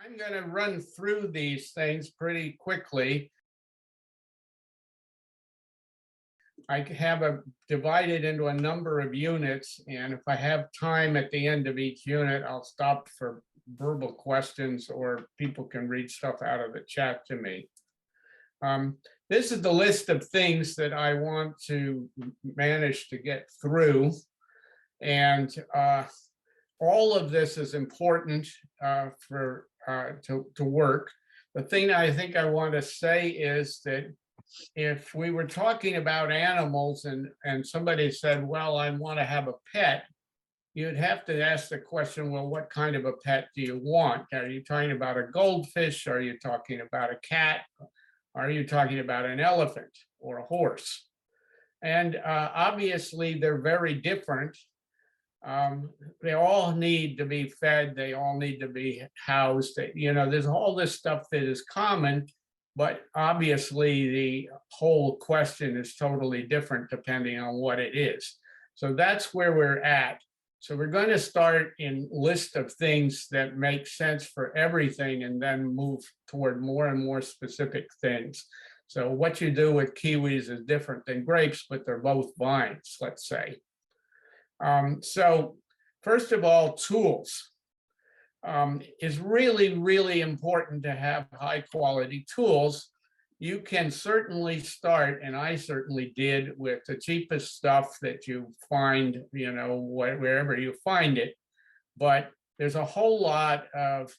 I'm going to run through these things pretty quickly. I have divided into a number of units, and if I have time at the end of each unit, I'll stop for verbal questions or people can read stuff out of the chat to me. This is the list of things that I want to manage to get through, and all of this is important to work. The thing I think I want to say is that if we were talking about animals and somebody said, well, I want to have a pet, you'd have to ask the question, well, what kind of a pet do you want? Are you talking about a goldfish? Are you talking about a cat? Are you talking about an elephant or a horse? And obviously, they're very different. They all need to be fed. They all need to be housed. There's all this stuff that is common, but obviously the whole question is totally different depending on what it is. So that's where we're at. So we're going to start in list of things that make sense for everything and then move toward more and more specific things. So what you do with kiwis is different than grapes, but they're both vines, let's say. So first of all, tools. Is really, really important to have high quality tools. You can certainly start, and I certainly did, with the cheapest stuff that you find, wherever you find it. But there's a whole lot of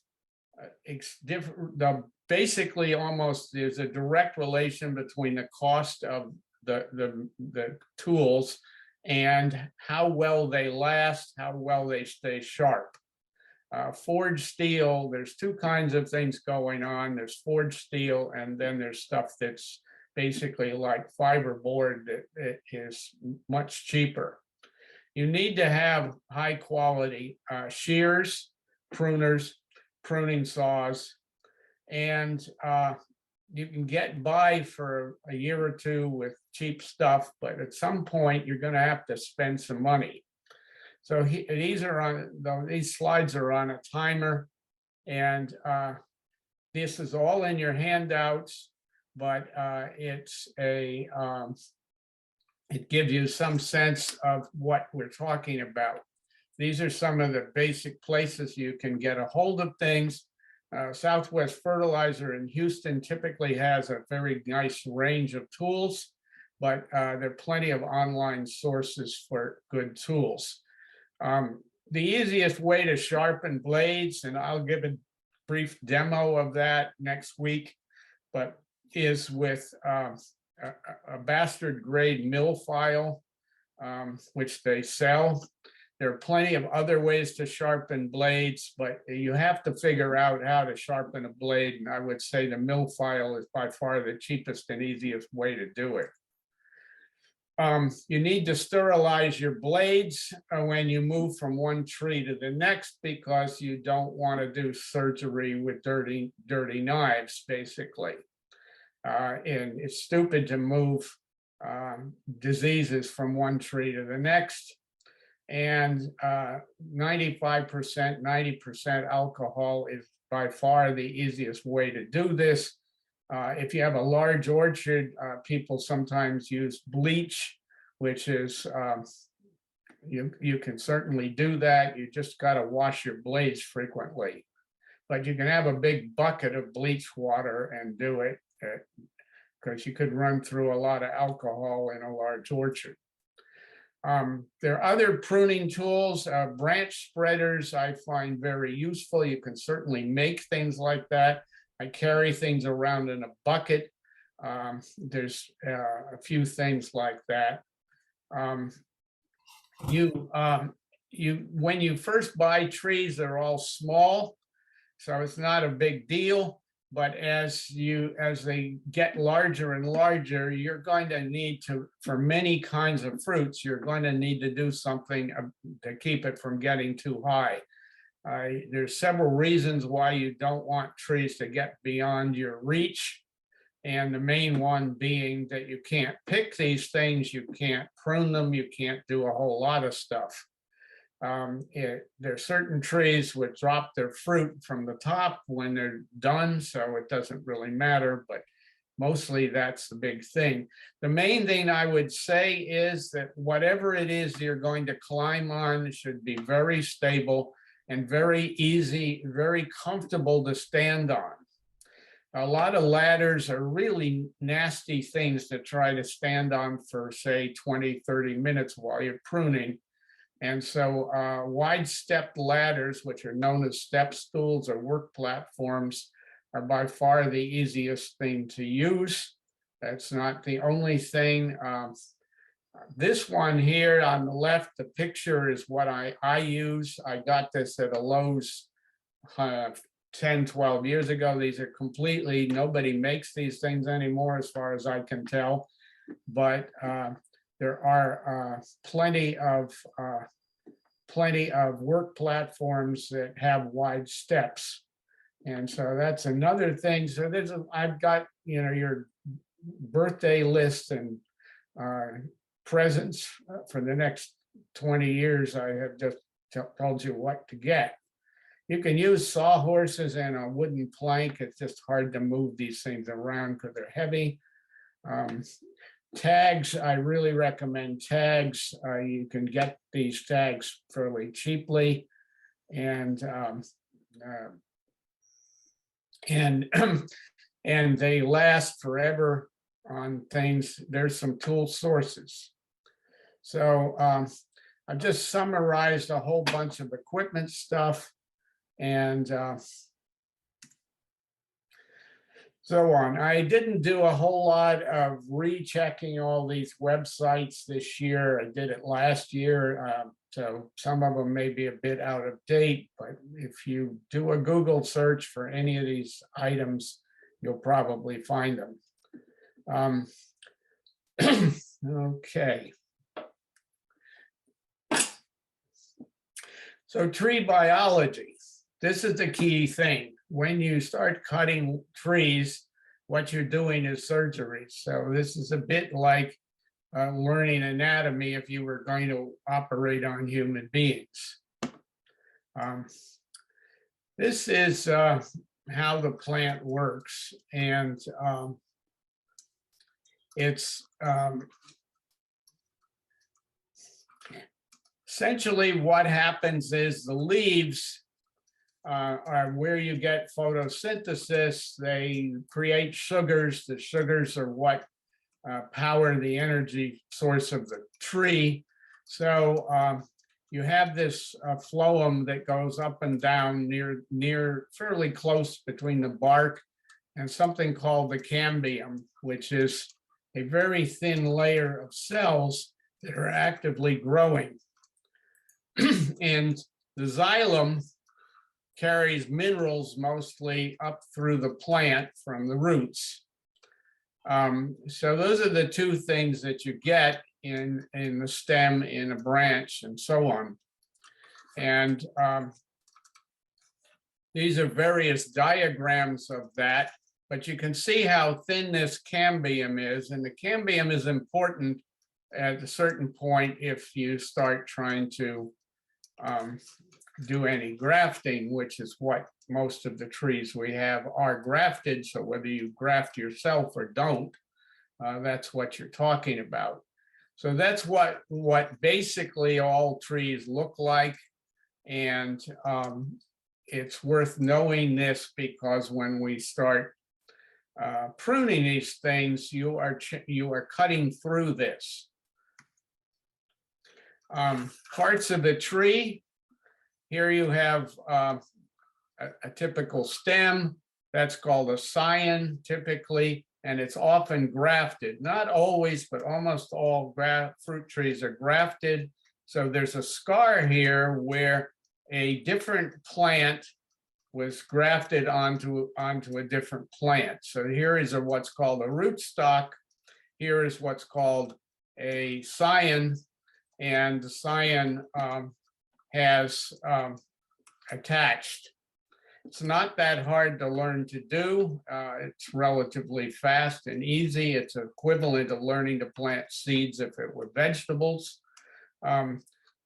basically almost there's a direct relation between the cost of the tools and how well they last, how well they stay sharp. Forged steel, there's two kinds of things going on. There's forged steel, and then there's stuff that's basically like fiberboard that is much cheaper. You need to have high quality shears, pruners, pruning saws, and you can get by for a year or two with cheap stuff, but at some point you're going to have to spend some money. So these slides are on a timer, and this is all in your handouts, but it gives you some sense of what we're talking about. These are some of the basic places you can get a hold of things. Southwest Fertilizer in Houston typically has a very nice range of tools, but there are plenty of online sources for good tools. The easiest way to sharpen blades, and I'll give a brief demo of that next week, but is with a bastard grade mill file, which they sell. There are plenty of other ways to sharpen blades, but you have to figure out how to sharpen a blade. And I would say the mill file is by far the cheapest and easiest way to do it. You need to sterilize your blades when you move from one tree to the next, because you don't want to do surgery with dirty knives, basically. And it's stupid to move diseases from one tree to the next. And 95%, 90% alcohol is by far the easiest way to do this. If you have a large orchard, people sometimes use bleach, which is, you can certainly do that. You just got to wash your blades frequently. But you can have a big bucket of bleach water and do it, because you could run through a lot of alcohol in a large orchard. There are other pruning tools. Branch spreaders I find very useful. You can certainly make things like that. I carry things around in a bucket. There's a few things like that. When you first buy trees, they're all small, so it's not a big deal. But as they get larger and larger, you're going to need to, for many kinds of fruits, you're going to need to do something to keep it from getting too high. There's several reasons why you don't want trees to get beyond your reach. And the main one being that you can't pick these things, you can't prune them, you can't do a whole lot of stuff. There are certain trees which drop their fruit from the top when they're done, so it doesn't really matter, but mostly that's the big thing. The main thing I would say is that whatever it is you're going to climb on should be very stable and very easy, very comfortable to stand on. A lot of ladders are really nasty things to try to stand on for, say, 20, 30 minutes while you're pruning. And so wide stepped ladders, which are known as step stools or work platforms, are by far the easiest thing to use. That's not the only thing. This one here on the left, the picture is what I use. I got this at a Lowe's 10, 12 years ago. These are completely, nobody makes these things anymore as far as I can tell. But there are plenty of work platforms that have wide steps. And so that's another thing. So I've got, your birthday list and presents for the next 20 years. I have just told you what to get. You can use sawhorses and a wooden plank. It's just hard to move these things around because they're heavy. Tags, I really recommend tags. You can get these tags fairly cheaply. And they last forever on things. There's some tool sources. So I've just summarized a whole bunch of equipment stuff and so on. I didn't do a whole lot of rechecking all these websites this year. I did it last year. So some of them may be a bit out of date, but if you do a Google search for any of these items, you'll probably find them. Okay. So tree biology, this is the key thing. When you start cutting trees, what you're doing is surgery. So this is a bit like learning anatomy if you were going to operate on human beings. This is how the plant works, and it's essentially what happens is the leaves are where you get photosynthesis. They create sugars. The sugars are what power the energy source of the tree. So you have this phloem that goes up and down near fairly close between the bark and something called the cambium, which is a very thin layer of cells that are actively growing. And the xylem carries minerals mostly up through the plant from the roots. So those are the two things that you get in the stem, in a branch, and so on. And these are various diagrams of that, but you can see how thin this cambium is, and the cambium is important at a certain point if you start trying to do any grafting, which is what most of the trees we have are grafted. So whether you graft yourself or don't, that's what you're talking about. So that's what basically all trees look like. And it's worth knowing this because when we start pruning these things, you are cutting through this. Parts of the tree. Here you have a typical stem. That's called a scion typically, and it's often grafted. Not always, but almost all fruit trees are grafted. So there's a scar here where a different plant was grafted onto a different plant. So here is what's called a rootstock. Here is what's called a scion, and the scion has attached. It's not that hard to learn to do. It's relatively fast and easy. It's equivalent of learning to plant seeds if it were vegetables.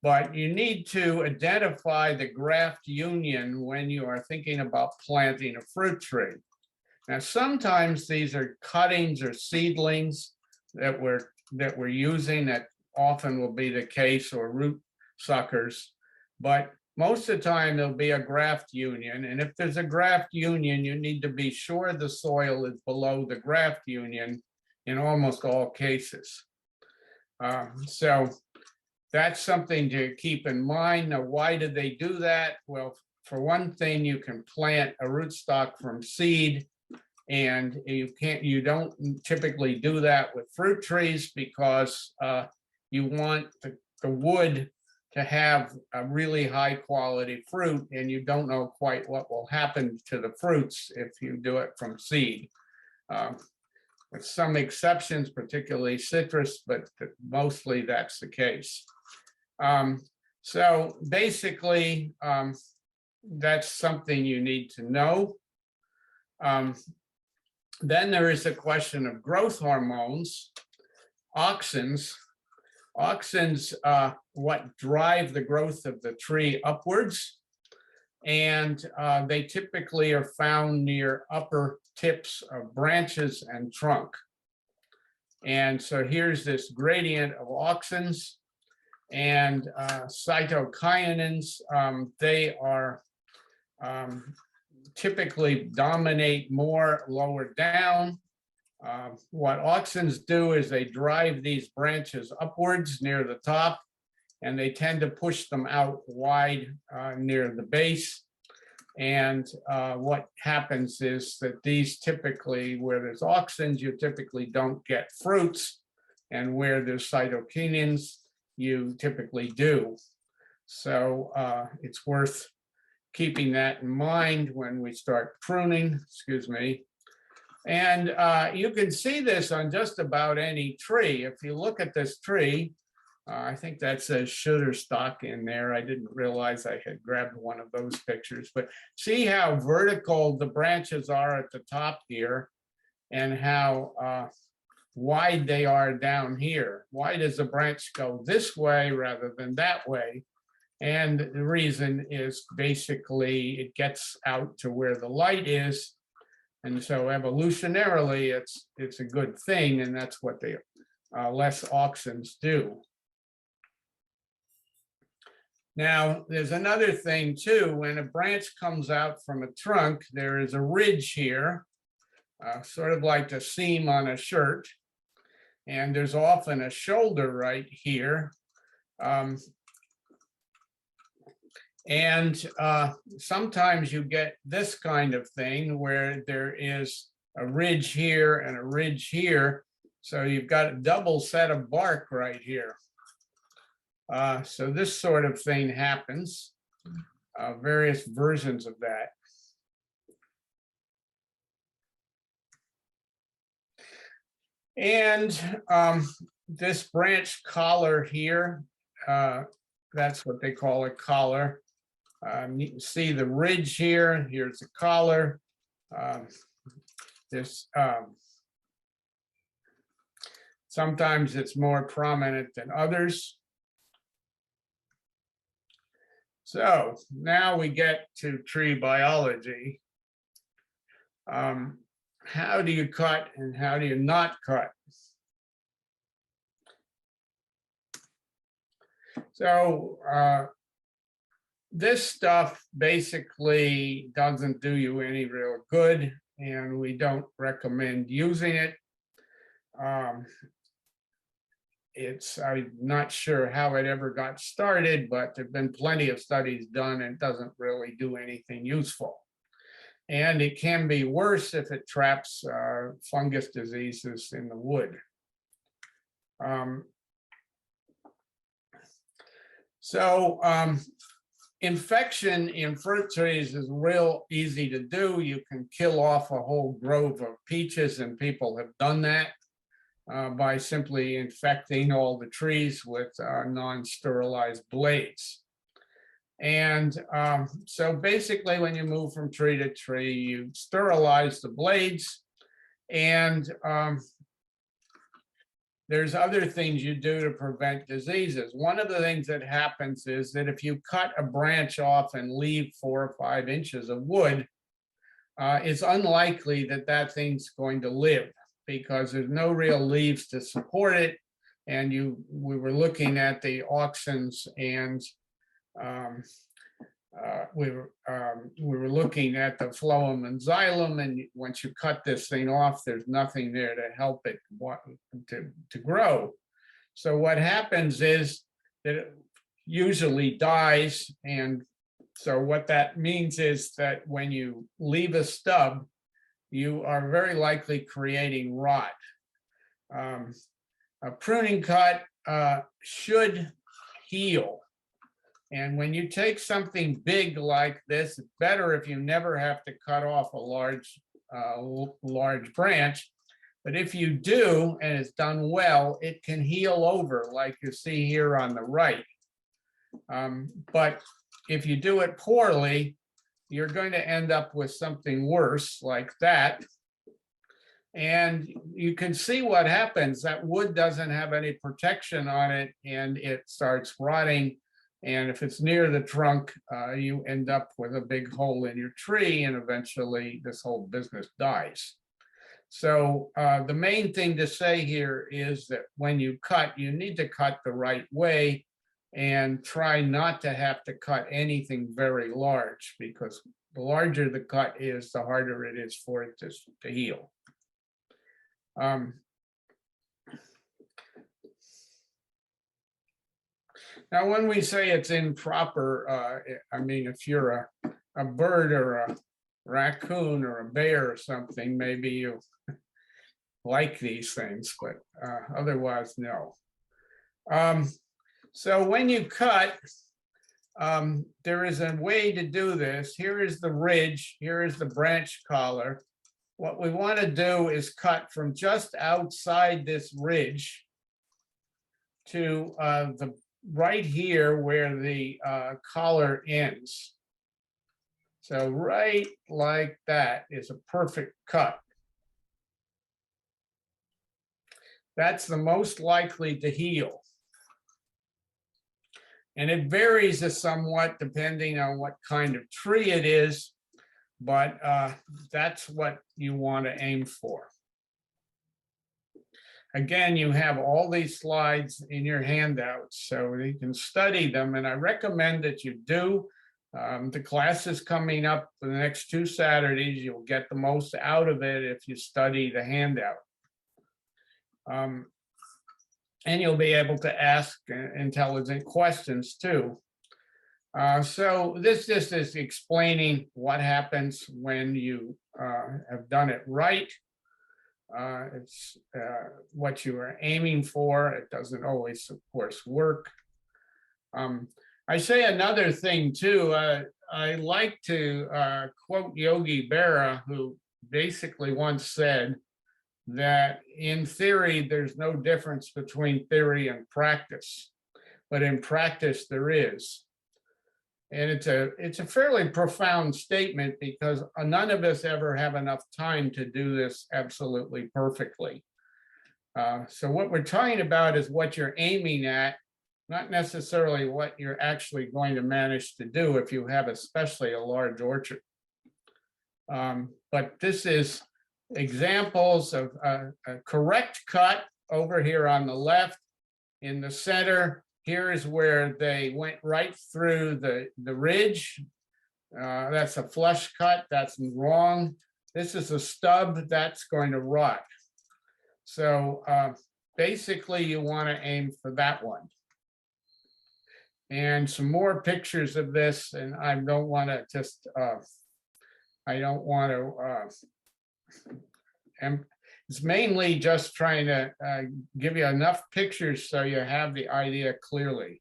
But you need to identify the graft union when you are thinking about planting a fruit tree. Now, sometimes these are cuttings or seedlings that we're using, that often will be the case, or root suckers. But most of the time there'll be a graft union. And if there's a graft union, you need to be sure the soil is below the graft union in almost all cases. So that's something to keep in mind. Now, why do they do that? Well, for one thing, you can plant a rootstock from seed, and you don't typically do that with fruit trees, because you want the wood to have a really high quality fruit, and you don't know quite what will happen to the fruits if you do it from seed. With some exceptions, particularly citrus, but mostly that's the case. So basically, that's something you need to know. Then there is a question of growth hormones. Auxins, what drive the growth of the tree upwards, and they typically are found near upper tips of branches and trunk. And so here's this gradient of auxins, and cytokinins. They are typically dominate more lower down. What auxins do is they drive these branches upwards near the top, and they tend to push them out wide near the base. And what happens is that these typically, where there's auxins, you typically don't get fruits, and where there's cytokinins, you typically do. So it's worth keeping that in mind when we start pruning, excuse me. And you can see this on just about any tree. If you look at this tree, I think that says sugar stock in there. I didn't realize I had grabbed one of those pictures, but see how vertical the branches are at the top here, and how wide they are down here. Why does the branch go this way rather than that way? And the reason is basically it gets out to where the light is. And so evolutionarily, it's a good thing, and that's what the less auxins do. Now, there's another thing too. When a branch comes out from a trunk, there is a ridge here, sort of like the seam on a shirt. And there's often a shoulder right here. And sometimes you get this kind of thing where there is a ridge here and a ridge here. So you've got a double set of bark right here. So this sort of thing happens, various versions of that. And this branch collar here, that's what they call a collar. You can see the ridge here. Here's the collar. Sometimes it's more prominent than others. So now we get to tree biology. How do you cut and how do you not cut? So this stuff basically doesn't do you any real good, and we don't recommend using it. I'm not sure how it ever got started, but there've been plenty of studies done, and it doesn't really do anything useful. And it can be worse if it traps fungus diseases in the wood. Infection in fruit trees is real easy to do. You can kill off a whole grove of peaches, and people have done that by simply infecting all the trees with non-sterilized blades. And so basically, when you move from tree to tree, you sterilize the blades, and there's other things you do to prevent diseases. One of the things that happens is that if you cut a branch off and leave 4 or 5 inches of wood, it's unlikely that that thing's going to live because there's no real leaves to support it. And we were looking at the auxins, and we were looking at the phloem and xylem, and once you cut this thing off, there's nothing there to help it to grow. So what happens is that it usually dies, and so what that means is that when you leave a stub, you are very likely creating rot. A pruning cut should heal. And when you take something big like this, it's better if you never have to cut off a large branch. But if you do, and it's done well, it can heal over like you see here on the right. But if you do it poorly, you're going to end up with something worse like that. And you can see what happens. That wood doesn't have any protection on it, and it starts rotting. And if it's near the trunk, you end up with a big hole in your tree, and eventually this whole business dies. So the main thing to say here is that when you cut, you need to cut the right way and try not to have to cut anything very large, because the larger the cut is, the harder it is for it to heal. Now, when we say it's improper, I mean, if you're a bird or a raccoon or a bear or something, maybe you like these things, but otherwise, no. So when you cut, there is a way to do this. Here is the ridge, here is the branch collar. What we want to do is cut from just outside this ridge to the right here where the collar ends. So right like that is a perfect cut. That's the most likely to heal. And it varies somewhat depending on what kind of tree it is, but that's what you want to aim for. Again, you have all these slides in your handouts, so you can study them, and I recommend that you do. The class is coming up for the next 2 Saturdays. You'll get the most out of it if you study the handout. And you'll be able to ask intelligent questions too. So this just is explaining what happens when you have done it right. It's what you are aiming for. It doesn't always, of course, work. I say another thing too. I like to quote Yogi Berra, who basically once said that in theory, there's no difference between theory and practice, but in practice there is. And it's a fairly profound statement, because none of us ever have enough time to do this absolutely perfectly. So what we're talking about is what you're aiming at, not necessarily what you're actually going to manage to do if you have especially a large orchard. But this is examples of a correct cut over here on the left. In the center, here is where they went right through the ridge. That's a flush cut, that's wrong. This is a stub, that's going to rot. So basically you want to aim for that one. And some more pictures of this, and I don't want to just, I don't want to, it's mainly just trying to give you enough pictures so you have the idea clearly.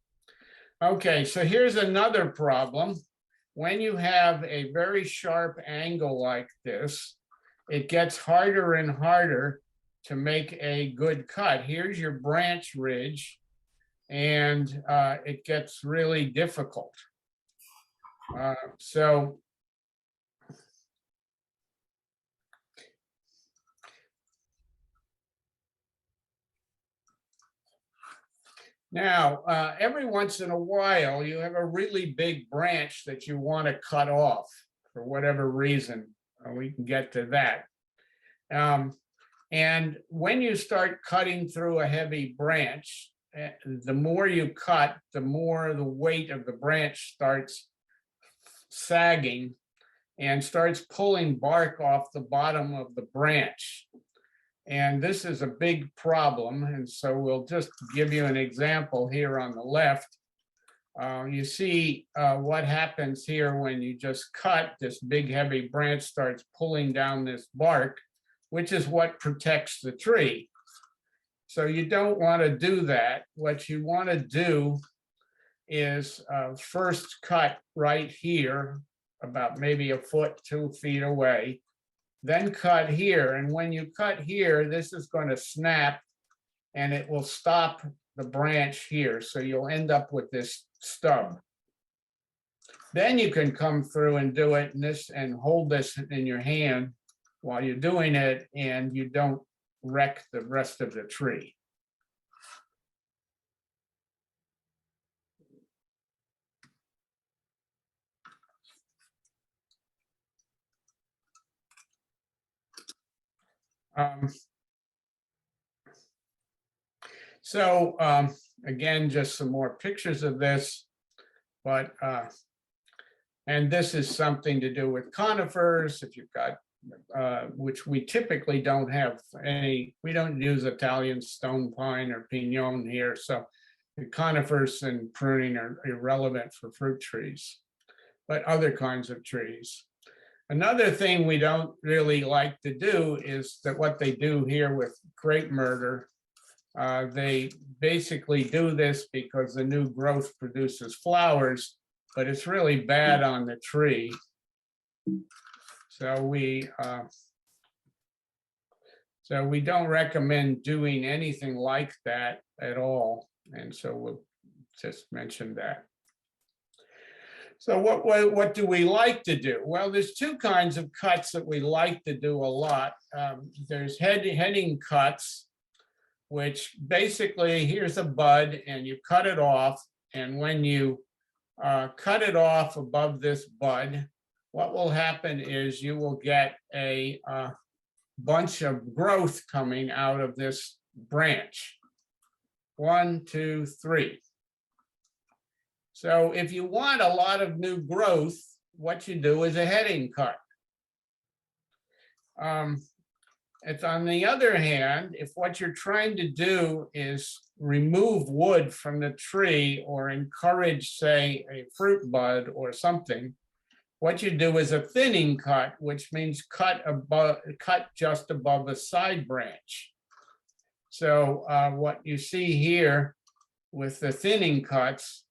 Okay, so here's another problem. When you have a very sharp angle like this, it gets harder and harder to make a good cut. Here's your branch ridge, and it gets really difficult. So Now, every once in a while, you have a really big branch that you want to cut off for whatever reason. We can get to that. And when you start cutting through a heavy branch, the more you cut, the more the weight of the branch starts sagging and starts pulling bark off the bottom of the branch. And this is a big problem. And so we'll just give you an example here on the left. You see what happens here when you just cut. This big heavy branch starts pulling down this bark, which is what protects the tree. So you don't want to do that. What you want to do is first cut right here, about maybe a foot, 2 feet away, then cut here. And when you cut here, this is going to snap and it will stop the branch here. So you'll end up with this stub. Then you can come through and do it in this and hold this in your hand while you're doing it, and you don't wreck the rest of the tree. Again, just some more pictures of this, but and this is something to do with conifers. If you've got, which we typically don't have any, we don't use Italian stone pine or pinon here, so the conifers and pruning are irrelevant for fruit trees, but other kinds of trees. Another thing we don't really like to do is that what they do here with grape murder, they basically do this because the new growth produces flowers, but it's really bad on the tree. So we don't recommend doing anything like that at all. And so we'll just mention that. So what do we like to do? Well, there's two kinds of cuts that we like to do a lot. There's heading cuts, which basically, here's a bud and you cut it off. And when you cut it off above this bud, what will happen is you will get a bunch of growth coming out of this branch. 1, 2, 3. So if you want a lot of new growth, what you do is a heading cut. It's on the other hand, if what you're trying to do is remove wood from the tree or encourage, say, a fruit bud or something, what you do is a thinning cut, which means cut just above a side branch. So what you see here with the thinning cuts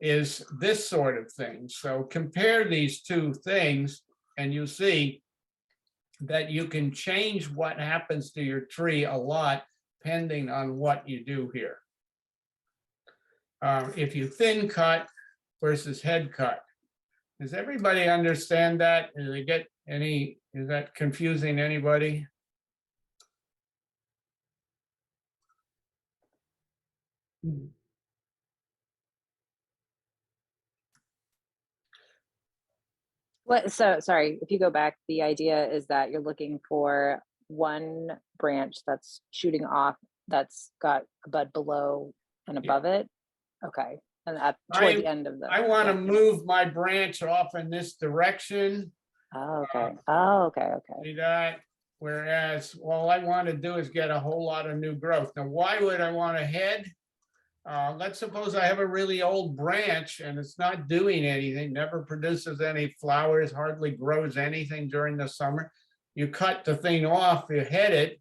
is this sort of thing. So compare these two things and you see that you can change what happens to your tree a lot depending on what you do here. If you thin cut versus head cut. Does everybody understand that? Do they get any, is that confusing anybody? So sorry, if you go back, the idea is that you're looking for one branch that's shooting off that's got a bud below and above it. Okay. And toward the end of the. I want to move my branch off in this direction. Oh, okay. Okay. See that? Whereas all I want to do is get a whole lot of new growth. Now, why would I want to head? Let's suppose I have a really old branch and it's not doing anything, never produces any flowers, hardly grows anything during the summer. You cut the thing off, you head it,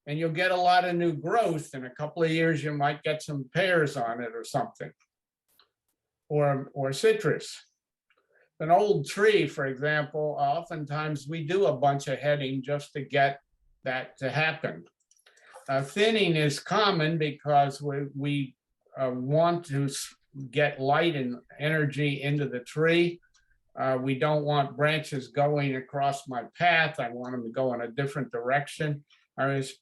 and you'll get a lot of new growth. In a couple of years, you might get some pears on it or something, or citrus. An old tree, for example, oftentimes we do a bunch of heading just to get that to happen. Thinning is common because we want to get light and energy into the tree. We don't want branches going across my path. I want them to go in a different direction. I was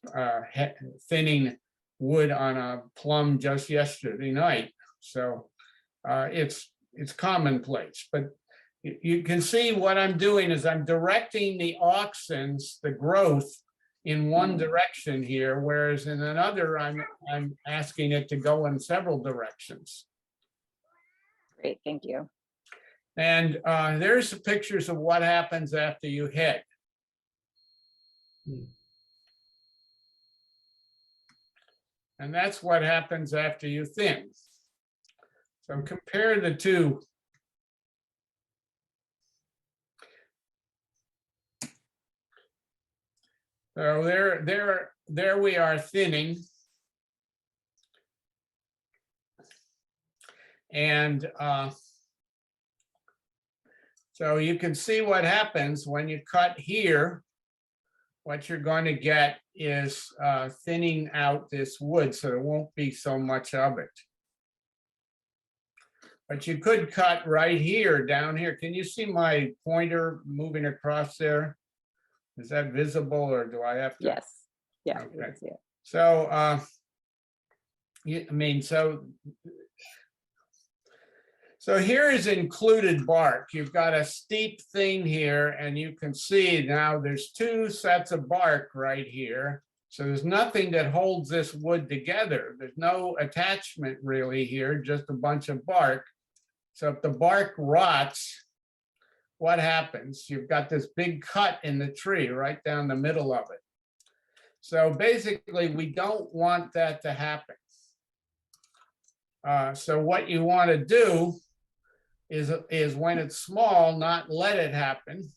thinning wood on a plum just yesterday night. So it's commonplace, but you can see what I'm doing is I'm directing the auxins, the growth, in one direction here, whereas in another, I'm asking it to go in several directions. Great, thank you. And there's the pictures of what happens after you head. And that's what happens after you thin. So compare the two. So there we are thinning. And so you can see what happens when you cut here. What you're going to get is thinning out this wood, so there won't be so much of it. But you could cut right here, down here. Can you see my pointer moving across there? Is that visible, or do I have to? Yes. Yeah. Okay. You can see it. So, so here is included bark. You've got a steep thing here, and you can see now there's two sets of bark right here. So there's nothing that holds this wood together. There's no attachment really here, just a bunch of bark. So if the bark rots, what happens? You've got this big cut in the tree right down the middle of it. So basically, we don't want that to happen. So what you want to do is when it's small, not let it happen.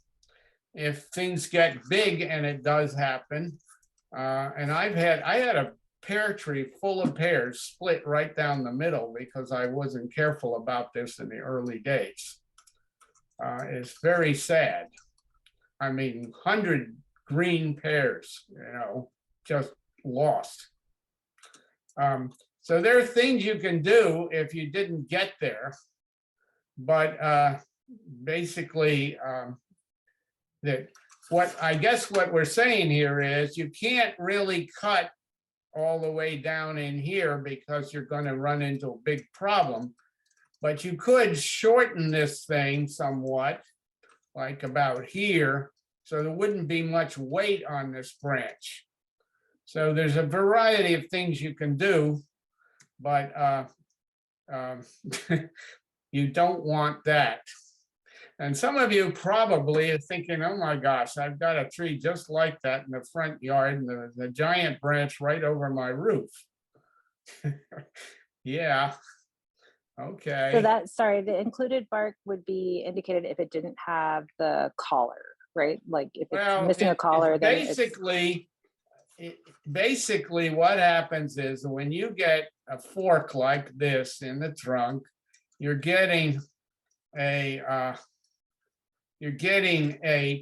If things get big, and it does happen, and I had a pear tree full of pears split right down the middle because I wasn't careful about this in the early days. It's very sad. I mean, 100 green pears, just lost. So there are things you can do if you didn't get there, but basically, what we're saying here is you can't really cut all the way down in here because you're going to run into a big problem. But you could shorten this thing somewhat, like about here, so there wouldn't be much weight on this branch. So there's a variety of things you can do, but you don't want that. And some of you probably are thinking, oh my gosh, I've got a tree just like that in the front yard, and the giant branch right over my roof. Yeah. Okay. So the included bark would be indicated if it didn't have the collar, right? Like if it's missing a collar, then basically what happens is when you get a fork like this in the trunk, you're getting a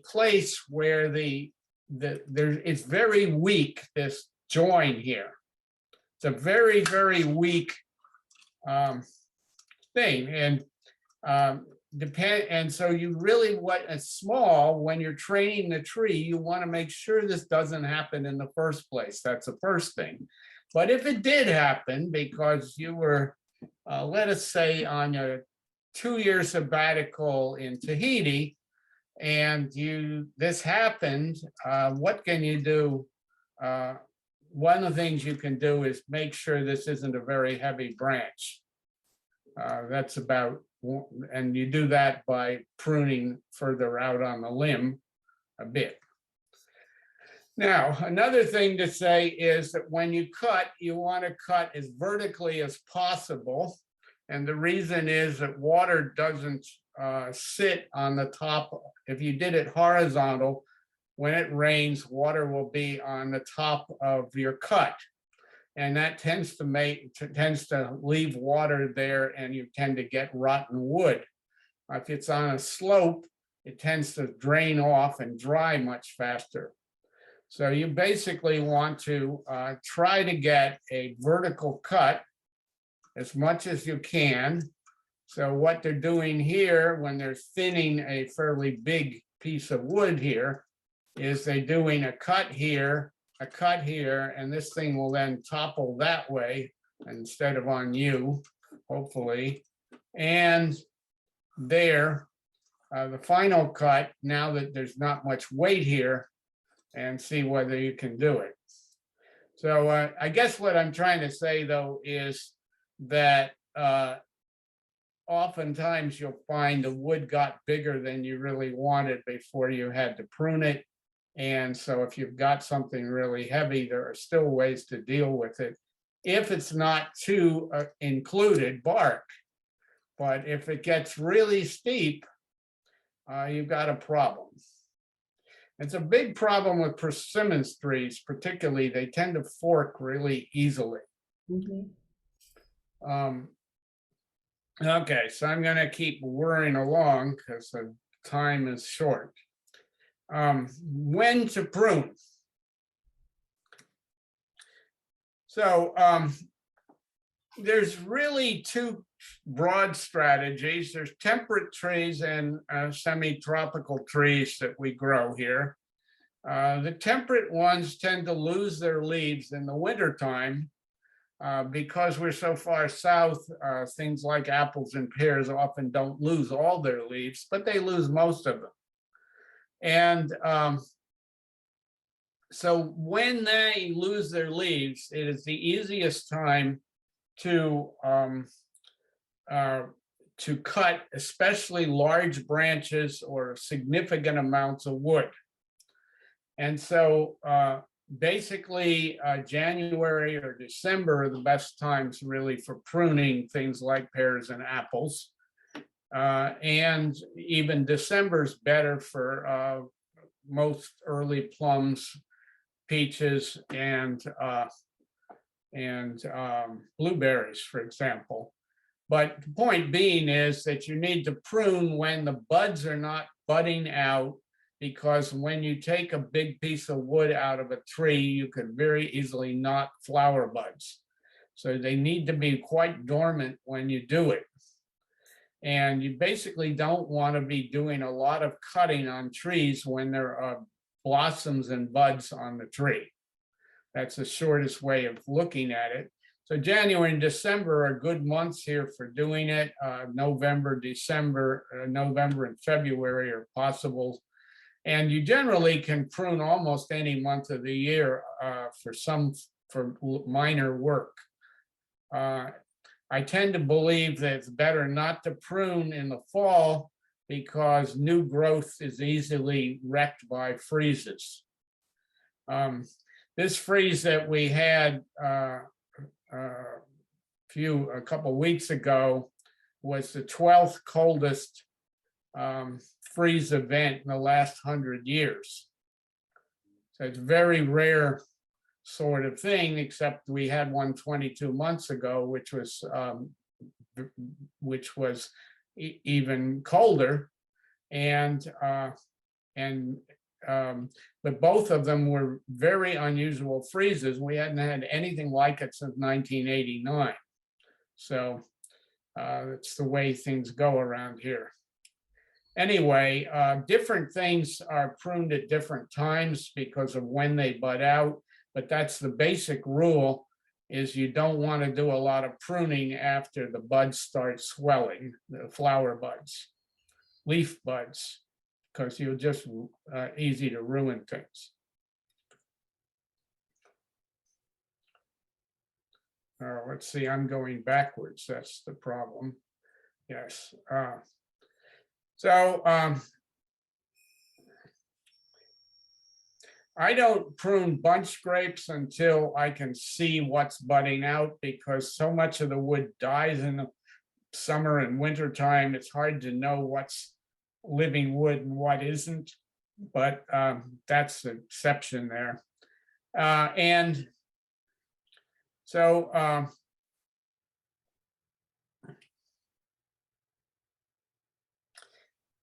place where it's very weak, this join here. It's a very, very weak thing, and so you really want a small, when you're training the tree, you want to make sure this doesn't happen in the first place. That's the first thing. But if it did happen because you were, let us say, on a 2-year sabbatical in Tahiti, and this happened, what can you do? One of the things you can do is make sure this isn't a very heavy branch. That's about, and you do that by pruning further out on the limb a bit. Now, another thing to say is that when you cut, you want to cut as vertically as possible. And the reason is that water doesn't sit on the top. If you did it horizontal, when it rains, water will be on the top of your cut. And that tends to leave water there, and you tend to get rotten wood. If it's on a slope, it tends to drain off and dry much faster. So you basically want to try to get a vertical cut as much as you can. So what they're doing here when they're thinning a fairly big piece of wood here is they're doing a cut here a cut here, and this thing will then topple that way instead of on you, hopefully. And there, the final cut, now that there's not much weight here, and see whether you can do it. So I guess what I'm trying to say, though, is that oftentimes you'll find the wood got bigger than you really wanted before you had to prune it. And so if you've got something really heavy, there are still ways to deal with it. If it's not too included bark, but if it gets really steep, you've got a problem. It's a big problem with persimmons trees, particularly. They tend to fork really easily. Okay, so I'm going to keep whirring along because the time is short. When to prune. So there's really two broad strategies. There's temperate trees and semi-tropical trees that we grow here. The temperate ones tend to lose their leaves in the wintertime because we're so far south. Things like apples and pears often don't lose all their leaves, but they lose most of them. And so when they lose their leaves, it is the easiest time to cut especially large branches or significant amounts of wood. And so basically January or December are the best times really for pruning things like pears and apples. And even December is better for most early plums, peaches, and blueberries, for example. But the point being is that you need to prune when the buds are not budding out, because when you take a big piece of wood out of a tree, you could very easily knot flower buds. So they need to be quite dormant when you do it. And you basically don't want to be doing a lot of cutting on trees when there are blossoms and buds on the tree. That's the shortest way of looking at it. So January and December are good months here for doing it. November, December, November and February are possible. And you generally can prune almost any month of the year for minor work. I tend to believe that it's better not to prune in the fall because new growth is easily wrecked by freezes. This freeze that we had a couple weeks ago was the 12th coldest freeze event in the last 100 years. So it's very rare sort of thing, except we had one 22 months ago, which was even colder, but both of them were very unusual freezes. We hadn't had anything like it since 1989. So it's the way things go around here. Anyway, different things are pruned at different times because of when they bud out, but that's the basic rule, is you don't want to do a lot of pruning after the buds start swelling, the flower buds, leaf buds, because you're just easy to ruin things. Let's see, I'm going backwards. That's the problem. Yes. I don't prune bunch grapes until I can see what's budding out, because so much of the wood dies in the summer and winter time. It's hard to know what's living wood and what isn't, but that's the exception there. And so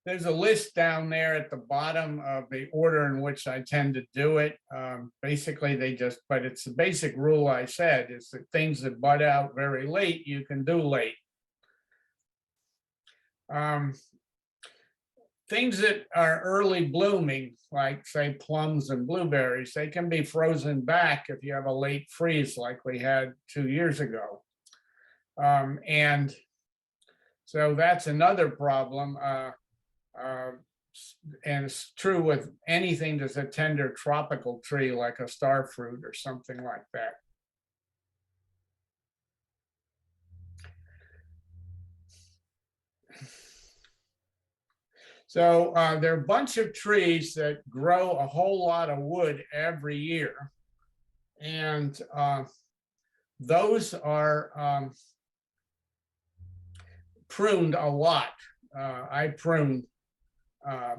there's a list down there at the bottom of the order in which I tend to do it. Basically, but it's the basic rule I said, is that things that bud out very late, you can do late. things that are early blooming, like say plums and blueberries, they can be frozen back if you have a late freeze like we had 2 years ago. And so that's another problem. And it's true with anything that's a tender tropical tree like a star fruit or something like that. So there are a bunch of trees that grow a whole lot of wood every year. And those are pruned a lot. I pruned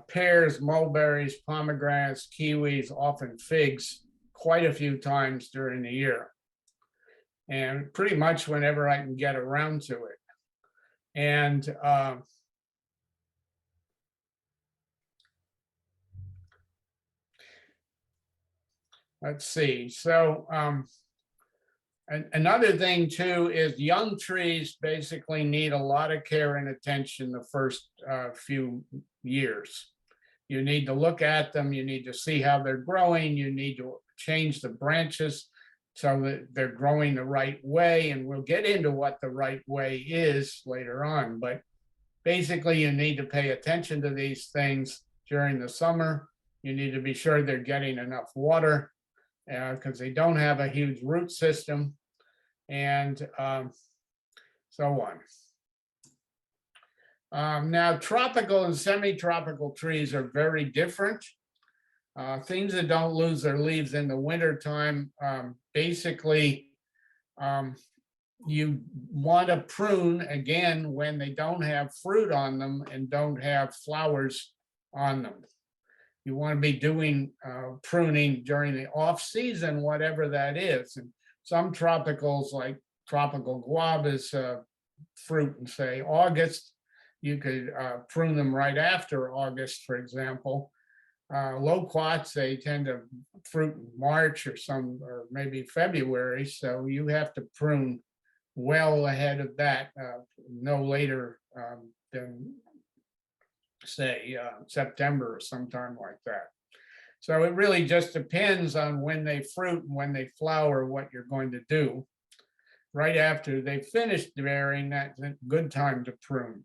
pears, mulberries, pomegranates, kiwis, often figs, quite a few times during the year. And pretty much whenever I can get around to it. And let's see. So another thing too is young trees basically need a lot of care and attention the first few years. You need to look at them. You need to see how they're growing. You need to change the branches so that they're growing the right way. And we'll get into what the right way is later on. But basically, you need to pay attention to these things during the summer. You need to be sure they're getting enough water because they don't have a huge root system, and so on. Now, tropical and semi-tropical trees are very different. Things that don't lose their leaves in the wintertime, basically, you want to prune again when they don't have fruit on them and don't have flowers on them. You want to be doing pruning during the off season, whatever that is. And some tropicals, like tropical guavas, fruit in say August. You could prune them right after August, for example. Loquats, they tend to fruit in March or maybe February. So you have to prune well ahead of that, no later than say September or sometime like that. So it really just depends on when they fruit and when they flower, what you're going to do. Right after they finish bearing, that's a good time to prune.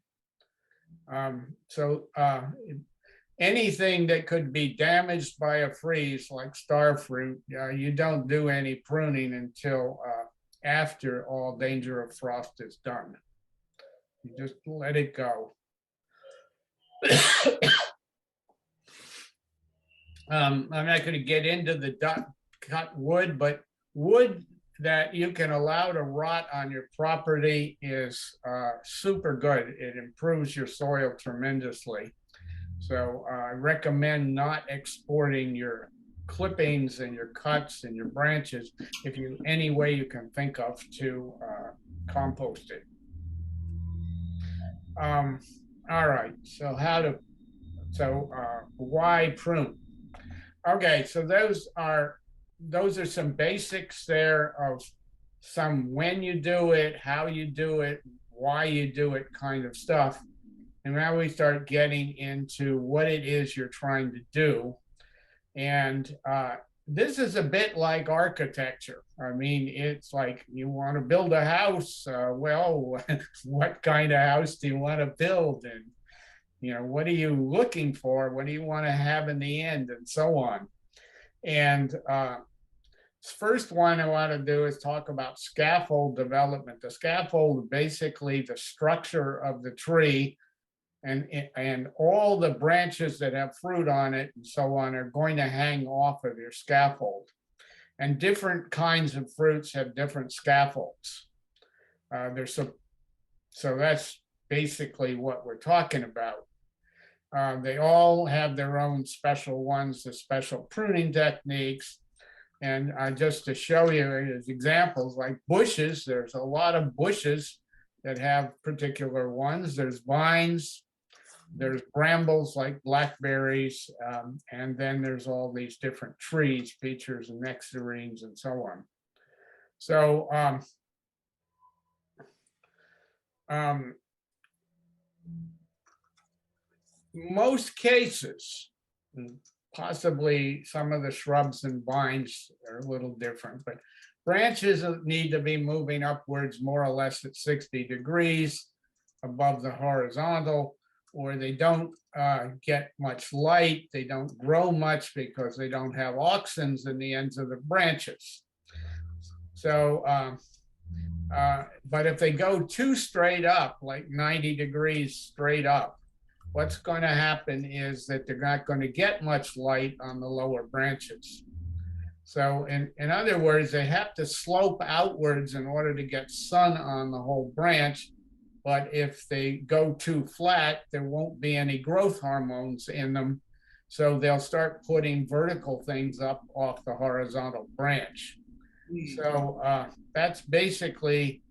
Anything that could be damaged by a freeze, like star fruit, you don't do any pruning until after all danger of frost is done. You just let it go. I'm not going to get into the cut wood, but wood that you can allow to rot on your property is super good. It improves your soil tremendously. So I recommend not exporting your clippings and your cuts and your branches if you any way you can think of to compost it. All right, so why prune? Okay, so those are some basics there of some when you do it, how you do it, why you do it kind of stuff. And now we start getting into what it is you're trying to do. And this is a bit like architecture. I mean, it's like you want to build a house. Well, what kind of house do you want to build? And, you know, what are you looking for? What do you want to have in the end? And so on. And first one I want to do is talk about scaffold development. The scaffold, basically the structure of the tree, and all the branches that have fruit on it and so on are going to hang off of your scaffold. And different kinds of fruits have different scaffolds. So that's basically what we're talking about. They all have their own special ones, the special pruning techniques. And just to show you as examples, like bushes, there's a lot of bushes that have particular ones. There's vines, there's brambles like blackberries, and then there's all these different trees, beeches and nectarines and so on. So most cases, possibly some of the shrubs and vines are a little different, but branches need to be moving upwards more or less at 60 degrees above the horizontal, or they don't get much light. They don't grow much because they don't have auxins in the ends of the branches. So, but if they go too straight up, like 90 degrees straight up, what's going to happen is that they're not going to get much light on the lower branches. So in other words, they have to slope outwards in order to get sun on the whole branch. But if they go too flat, there won't be any growth hormones in them. So they'll start putting vertical things up off the horizontal branch. So that's basically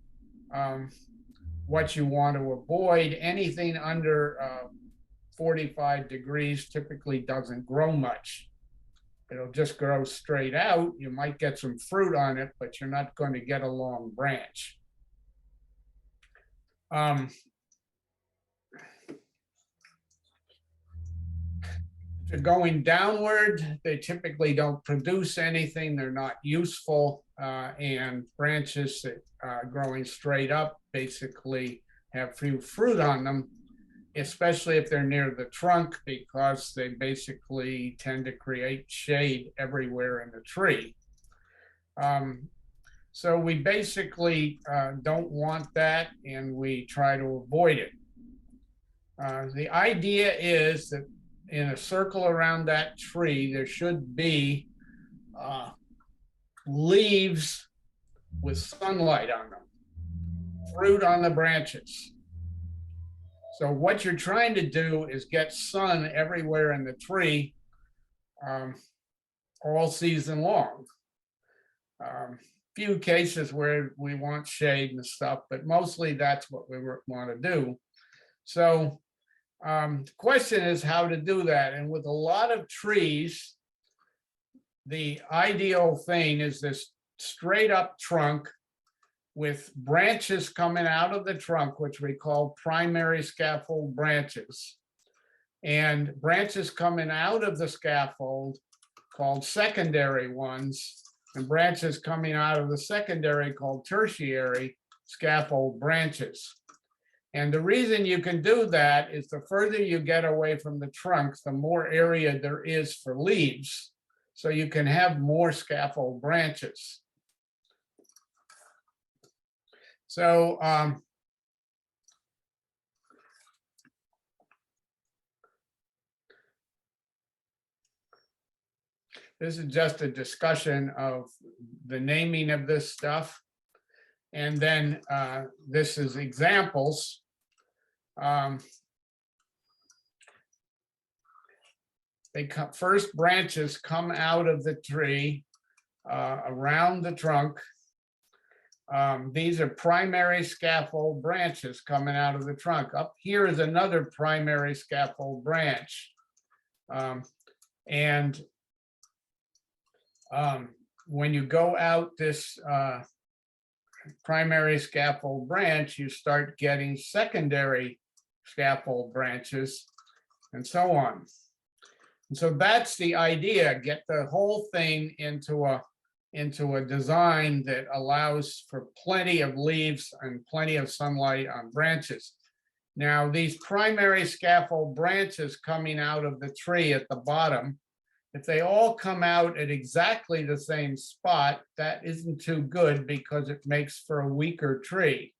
what you want to avoid. Anything under 45 degrees typically doesn't grow much. It'll just grow straight out. You might get some fruit on it, but you're not going to get a long branch. If they're going downward, they typically don't produce anything. They're not useful. And branches that are growing straight up basically have few fruit on them, especially if they're near the trunk, because they basically tend to create shade everywhere in the tree. So we basically don't want that, and we try to avoid it. The idea is that in a circle around that tree, there should be leaves with sunlight on them, fruit on the branches. So what you're trying to do is get sun everywhere in the tree all season long. Few cases where we want shade and stuff, but mostly that's what we want to do. So the question is how to do that. And with a lot of trees, the ideal thing is this straight up trunk with branches coming out of the trunk, which we call primary scaffold branches, and branches coming out of the scaffold called secondary ones, and branches coming out of the secondary called tertiary scaffold branches. And the reason you can do that is the further you get away from the trunk, the more area there is for leaves. So you can have more scaffold branches. So this is just a discussion of the naming of this stuff. And then this is examples. First branches come out of the tree around the trunk. These are primary scaffold branches coming out of the trunk. Up here is another primary scaffold branch. When you go out this primary scaffold branch, you start getting secondary scaffold branches and so on. And so that's the idea, get the whole thing into a design that allows for plenty of leaves and plenty of sunlight on branches. Now, these primary scaffold branches coming out of the tree at the bottom, if they all come out at exactly the same spot, that isn't too good because it makes for a weaker tree.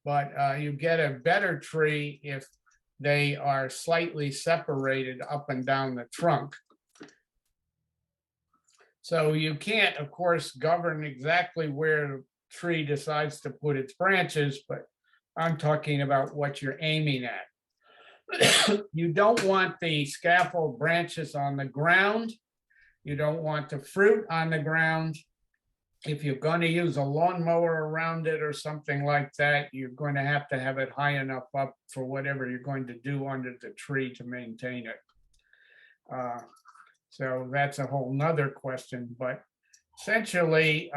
But you get a better tree if they are slightly separated up and down the trunk. So you can't, of course, govern exactly where the tree decides to put its branches, but I'm talking about what you're aiming at. You don't want the scaffold branches on the ground. You don't want the fruit on the ground. If you're going to use a lawnmower around it or something like that, you're going to have it high enough up for whatever you're going to do under the tree to maintain it. So that's a whole nother question, but essentially,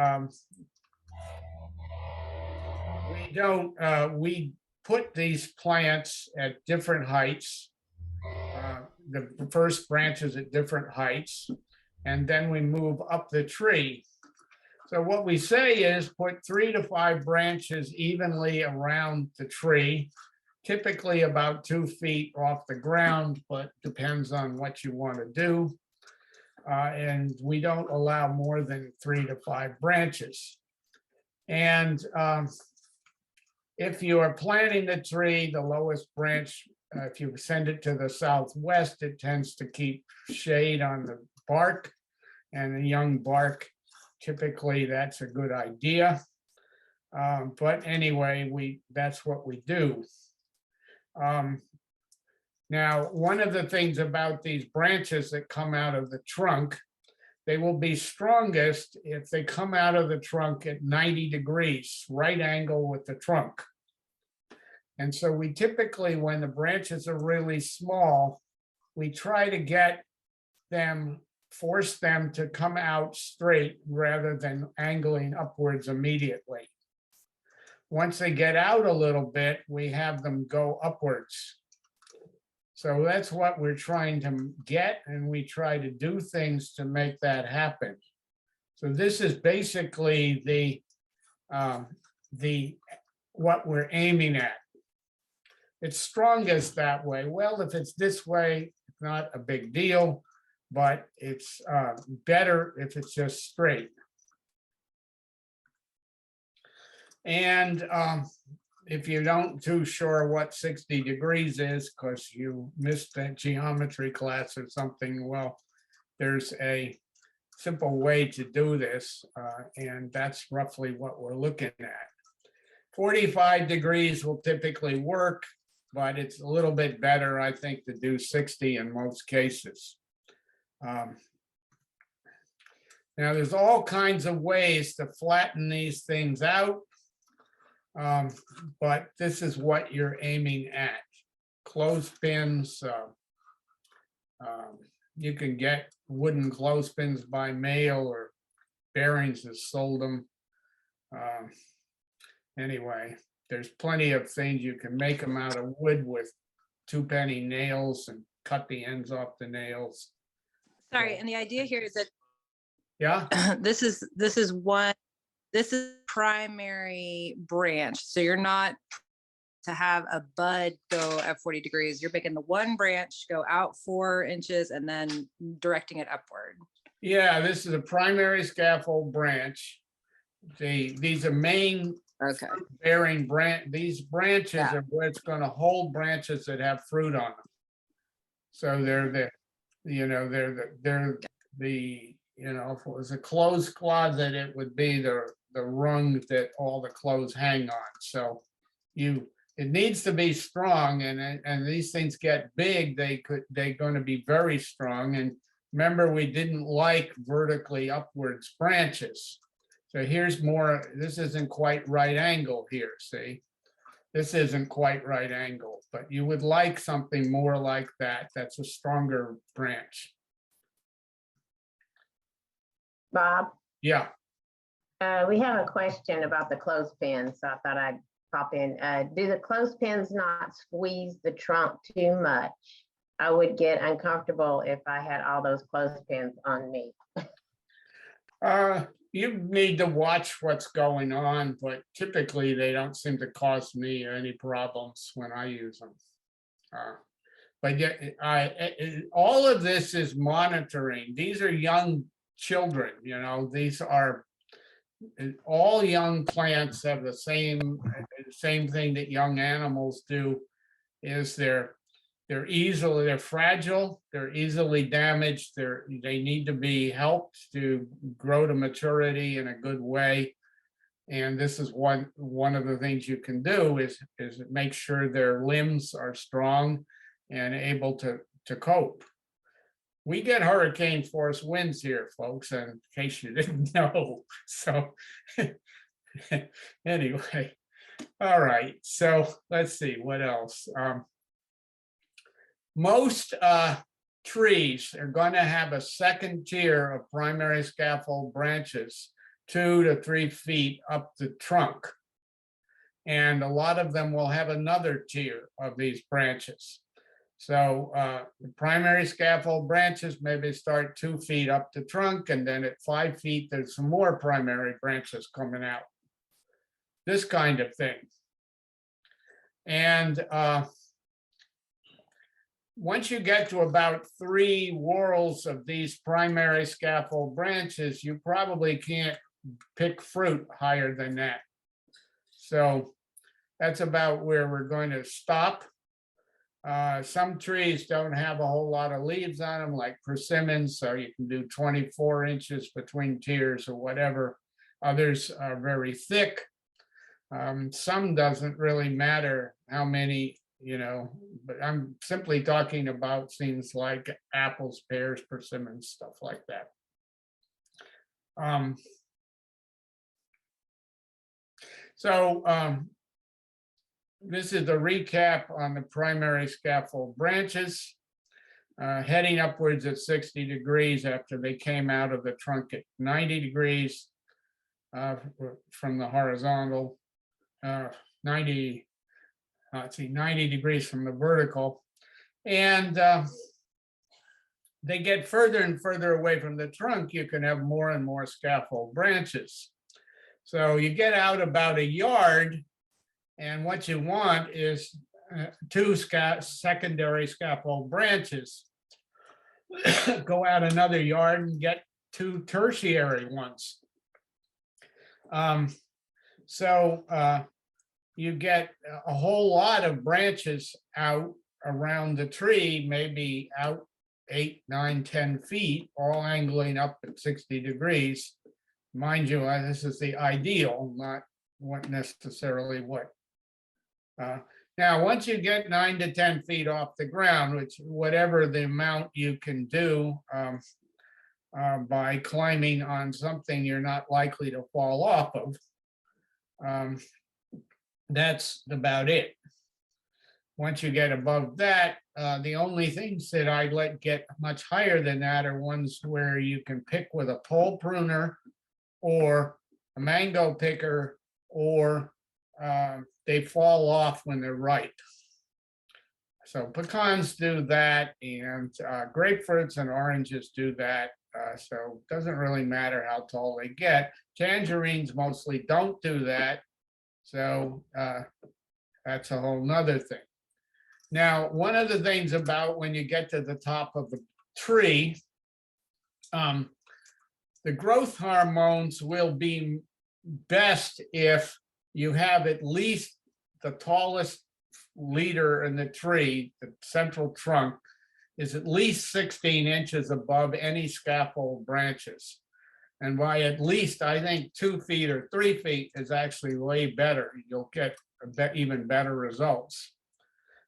we put these plants at different heights. the first branches at different heights, and then we move up the tree. So what we say is put 3 to 5 branches evenly around the tree, typically about 2 feet off the ground, but depends on what you want to do. And we don't allow more than 3 to 5 branches. And if you are planting the tree, the lowest branch, if you send it to the southwest, it tends to keep shade on the bark and the young bark. Typically, that's a good idea. But anyway, that's what we do. Now, one of the things about these branches that come out of the trunk, they will be strongest if they come out of the trunk at 90 degrees, right angle with the trunk. And so we typically, when the branches are really small, we try to get them, force them to come out straight rather than angling upwards immediately. Once they get out a little bit, we have them go upwards. So that's what we're trying to get, and we try to do things to make that happen. So this is basically what we're aiming at. It's strongest that way. Well, if it's this way, it's not a big deal, but it's better if it's just straight. And if you don't too sure what 60 degrees is because you missed that geometry class or something, well, there's a simple way to do this, and that's roughly what we're looking at. 45 degrees will typically work, but it's a little bit better, I think, to do 60 in most cases. Now, there's all kinds of ways to flatten these things out. But this is what you're aiming at. Clothespins, you can get wooden clothespins by mail, or Bearings has sold them. Anyway, there's plenty of things. You can make them out of wood with 2-penny nails and cut the ends off the nails. Sorry, and the idea here is that Yeah, this is primary branch. So you're not to have a bud go at 40 degrees. You're making the one branch go out 4 inches and then directing it upward. yeah, this is a primary scaffold branch. These are main Okay. bearing these branches Yeah. are what's going to hold branches that have fruit on them. So they're the, if it was a clothes closet, it would be the rung that all the clothes hang on. So it needs to be strong, and these things get big, they're going to be very strong. And remember, we didn't like vertically upwards branches. So here's more, this isn't quite right angle here, see? This isn't quite right angle, but you would like something more like that. That's a stronger branch. Bob, Yeah, we have a question about the clothespins, so I thought I'd pop in. Do the clothespins not squeeze the trunk too much? I would get uncomfortable if I had all those clothespins on me. you need to watch what's going on, but typically they don't seem to cause me any problems when I use them. But yeah, all of this is monitoring. These are young children, these are all young plants have the same thing that young animals do, is they're fragile, they're easily damaged, they need to be helped to grow to maturity in a good way. And this is one of the things you can do is make sure their limbs are strong and able to cope. We get hurricane force winds here, folks, in case you didn't know. So anyway, all right. So let's see what else. Most trees are going to have a second tier of primary scaffold branches 2 to 3 feet up the trunk. And a lot of them will have another tier of these branches. So the primary scaffold branches maybe start 2 feet up the trunk, and then at 5 feet, there's some more primary branches coming out. This kind of thing. And once you get to about 3 whorls of these primary scaffold branches, you probably can't pick fruit higher than that. So that's about where we're going to stop. Some trees don't have a whole lot of leaves on them, like persimmons, so you can do 24 inches between tiers or whatever. Others are very thick. Some doesn't really matter how many, but I'm simply talking about things like apples, pears, persimmons, stuff like that. This is a recap on the primary scaffold branches, heading upwards at 60 degrees after they came out of the trunk at 90 degrees from the horizontal, 90 degrees from the vertical. And they get further and further away from the trunk, you can have more and more scaffold branches. So you get out about a yard, and what you want is 2 secondary scaffold branches. Go out another yard and get 2 tertiary ones. You get a whole lot of branches out around the tree, maybe out 8, 9, 10 feet, all angling up at 60 degrees. Mind you, this is the ideal, not what necessarily what. Now, once you get 9 to 10 feet off the ground, which whatever the amount you can do by climbing on something you're not likely to fall off of, that's about it. Once you get above that, the only things that I'd let get much higher than that are ones where you can pick with a pole pruner or a mango picker, or they fall off when they're ripe. So pecans do that, and grapefruits and oranges do that. So it doesn't really matter how tall they get. Tangerines mostly don't do that. So that's a whole nother thing. Now, one of the things about when you get to the top of the tree, the growth hormones will be best if you have at least the tallest leader in the tree, the central trunk, is at least 16 inches above any scaffold branches. And by at least, I think 2 feet or 3 feet is actually way better. You'll get even better results.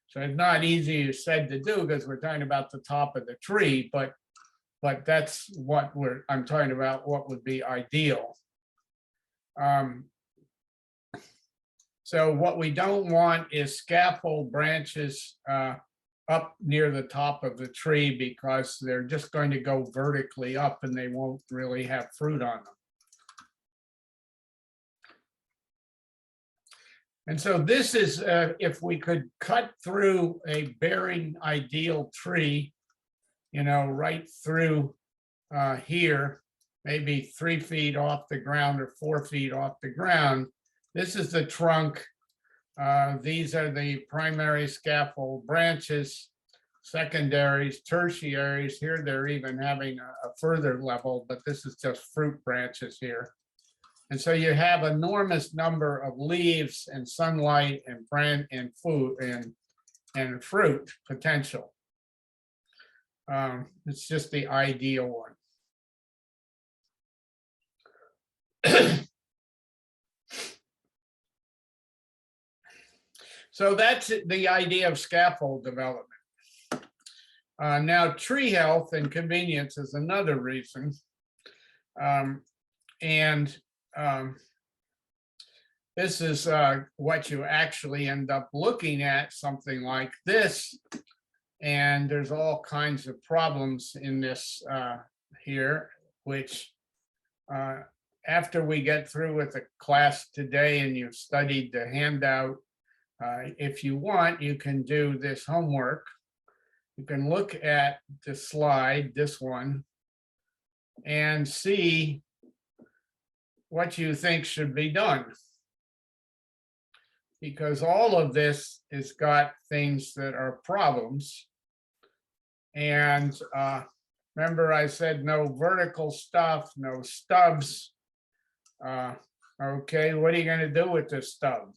So it's not easy said to do because we're talking about the top of the tree, but that's what I'm talking about, what would be ideal. So what we don't want is scaffold branches up near the top of the tree, because they're just going to go vertically up and they won't really have fruit on them. And so this is, if we could cut through a bearing ideal tree, right through here, maybe 3 feet off the ground or 4 feet off the ground. This is the trunk. These are the primary scaffold branches, secondaries, tertiaries. Here they're even having a further level, but this is just fruit branches here. And so you have enormous number of leaves and sunlight and food and fruit potential. It's just the ideal one. So that's the idea of scaffold development. Now, tree health and convenience is another reason. This is what you actually end up looking at, something like this. And there's all kinds of problems in this here, which after we get through with the class today and you've studied the handout, if you want, you can do this homework. you can look at the slide, this one, and see what you think should be done. Because all of this has got things that are problems. And remember I said no vertical stuff, no stubs. Okay, what are you going to do with this stub?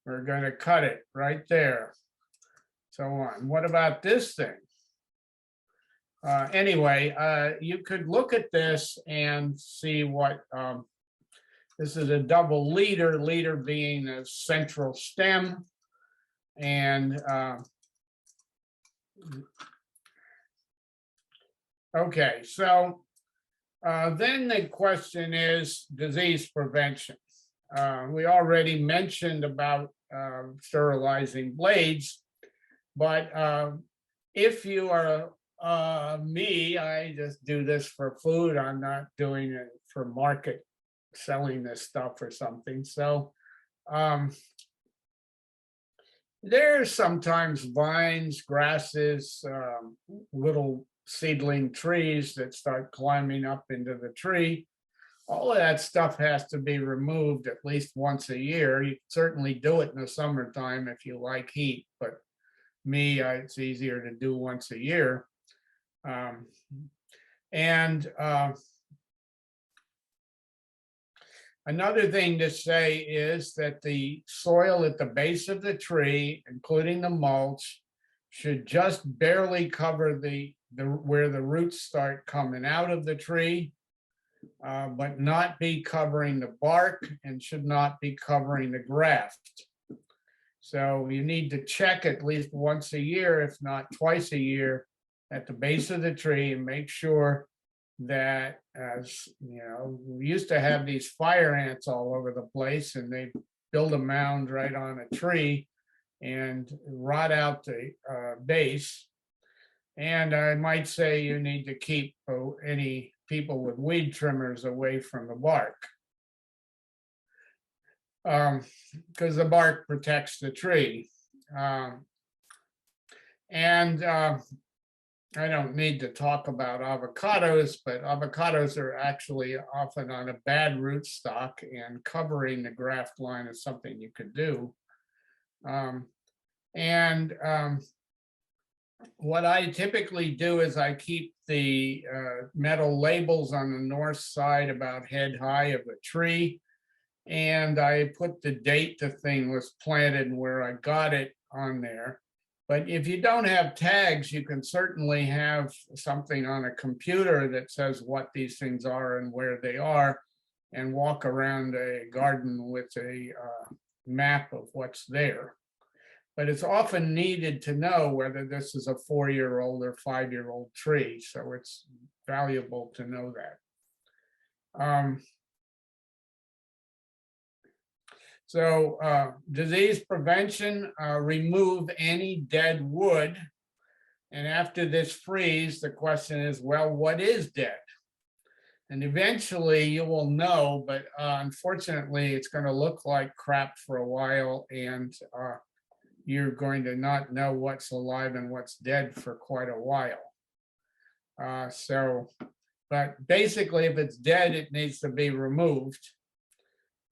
We're going to cut it right there. So on. What about this thing? Anyway, you could look at this and see what this is. A double leader, leader being a central stem. And okay, so then the question is disease prevention. We already mentioned about sterilizing blades, but if you are me, I just do this for food. I'm not doing it for market, selling this stuff or something. So there's sometimes vines, grasses, little seedling trees that start climbing up into the tree. All of that stuff has to be removed at least once a year. You can certainly do it in the summertime if you like heat, but me, it's easier to do once a year. Another thing to say is that the soil at the base of the tree, including the mulch, should just barely cover the where the roots start coming out of the tree, but not be covering the bark and should not be covering the graft. So you need to check at least once a year, if not twice a year, at the base of the tree and make sure that, as you know, we used to have these fire ants all over the place, and they build a mound right on a tree and rot out the base. And I might say you need to keep any people with weed trimmers away from the bark, because the bark protects the tree. I don't need to talk about avocados, but avocados are actually often on a bad rootstock, and covering the graft line is something you could do. What I typically do is I keep the metal labels on the north side about head high of a tree, and I put the date the thing was planted and where I got it on there. But if you don't have tags, you can certainly have something on a computer that says what these things are and where they are, and walk around a garden with a map of what's there. But it's often needed to know whether this is a 4-year-old or 5-year-old tree, so it's valuable to know that. Disease prevention, remove any dead wood. And after this freeze, the question is, well, what is dead? And eventually you will know, but unfortunately, it's going to look like crap for a while, and you're going to not know what's alive and what's dead for quite a while. But basically, if it's dead, it needs to be removed.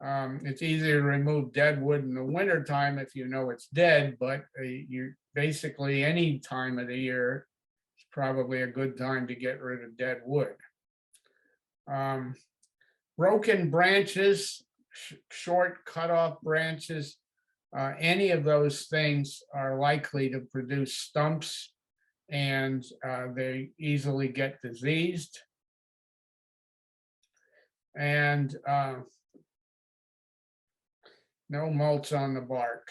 It's easier to remove dead wood in the wintertime if you know it's dead, but you basically any time of the year is probably a good time to get rid of dead wood. Broken branches, short cut off branches, any of those things are likely to produce stumps, and they easily get diseased. And no mulch on the bark.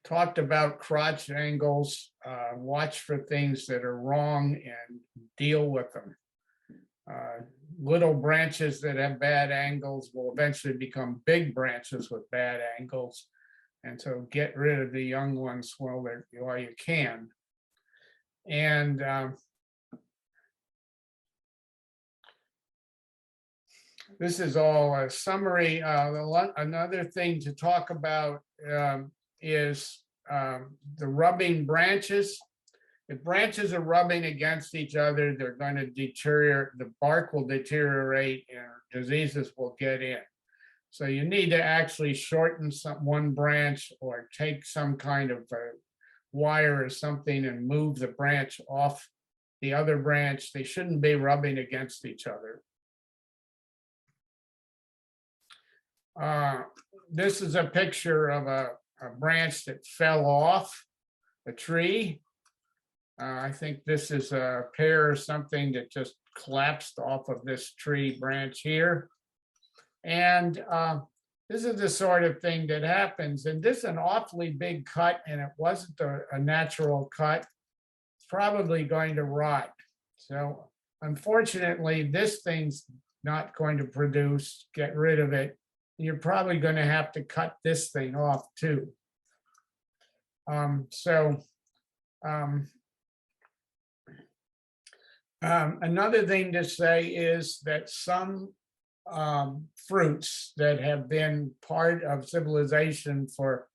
Talked about crotch angles. Watch for things that are wrong and deal with them. Little branches that have bad angles will eventually become big branches with bad angles. And so get rid of the young ones while you can. And this is all a summary. Another thing to talk about is the rubbing branches. If branches are rubbing against each other, they're going to deteriorate, the bark will deteriorate and diseases will get in. So you need to actually shorten one branch or take some kind of wire or something and move the branch off the other branch. They shouldn't be rubbing against each other. This is a picture of a branch that fell off a tree. I think this is a pear or something that just collapsed off of this tree branch here. And this is the sort of thing that happens. And this is an awfully big cut, and it wasn't a natural cut. It's probably going to rot. So unfortunately, this thing's not going to produce, get rid of it. You're probably going to have to cut this thing off too. Another thing to say is that some fruits that have been part of civilization for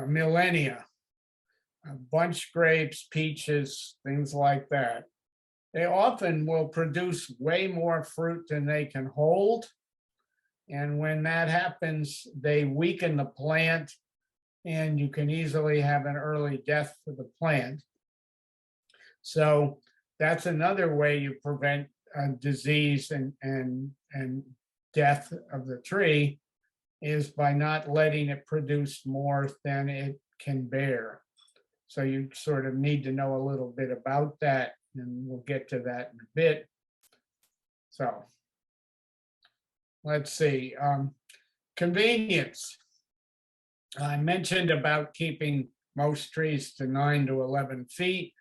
millennia, bunch grapes, peaches, things like that, they often will produce way more fruit than they can hold. And when that happens, they weaken the plant, and you can easily have an early death for the plant. So that's another way you prevent disease and death of the tree, is by not letting it produce more than it can bear. So you sort of need to know a little bit about that, and we'll get to that in a bit. So let's see, convenience. I mentioned about keeping most trees to 9 to 11 feet.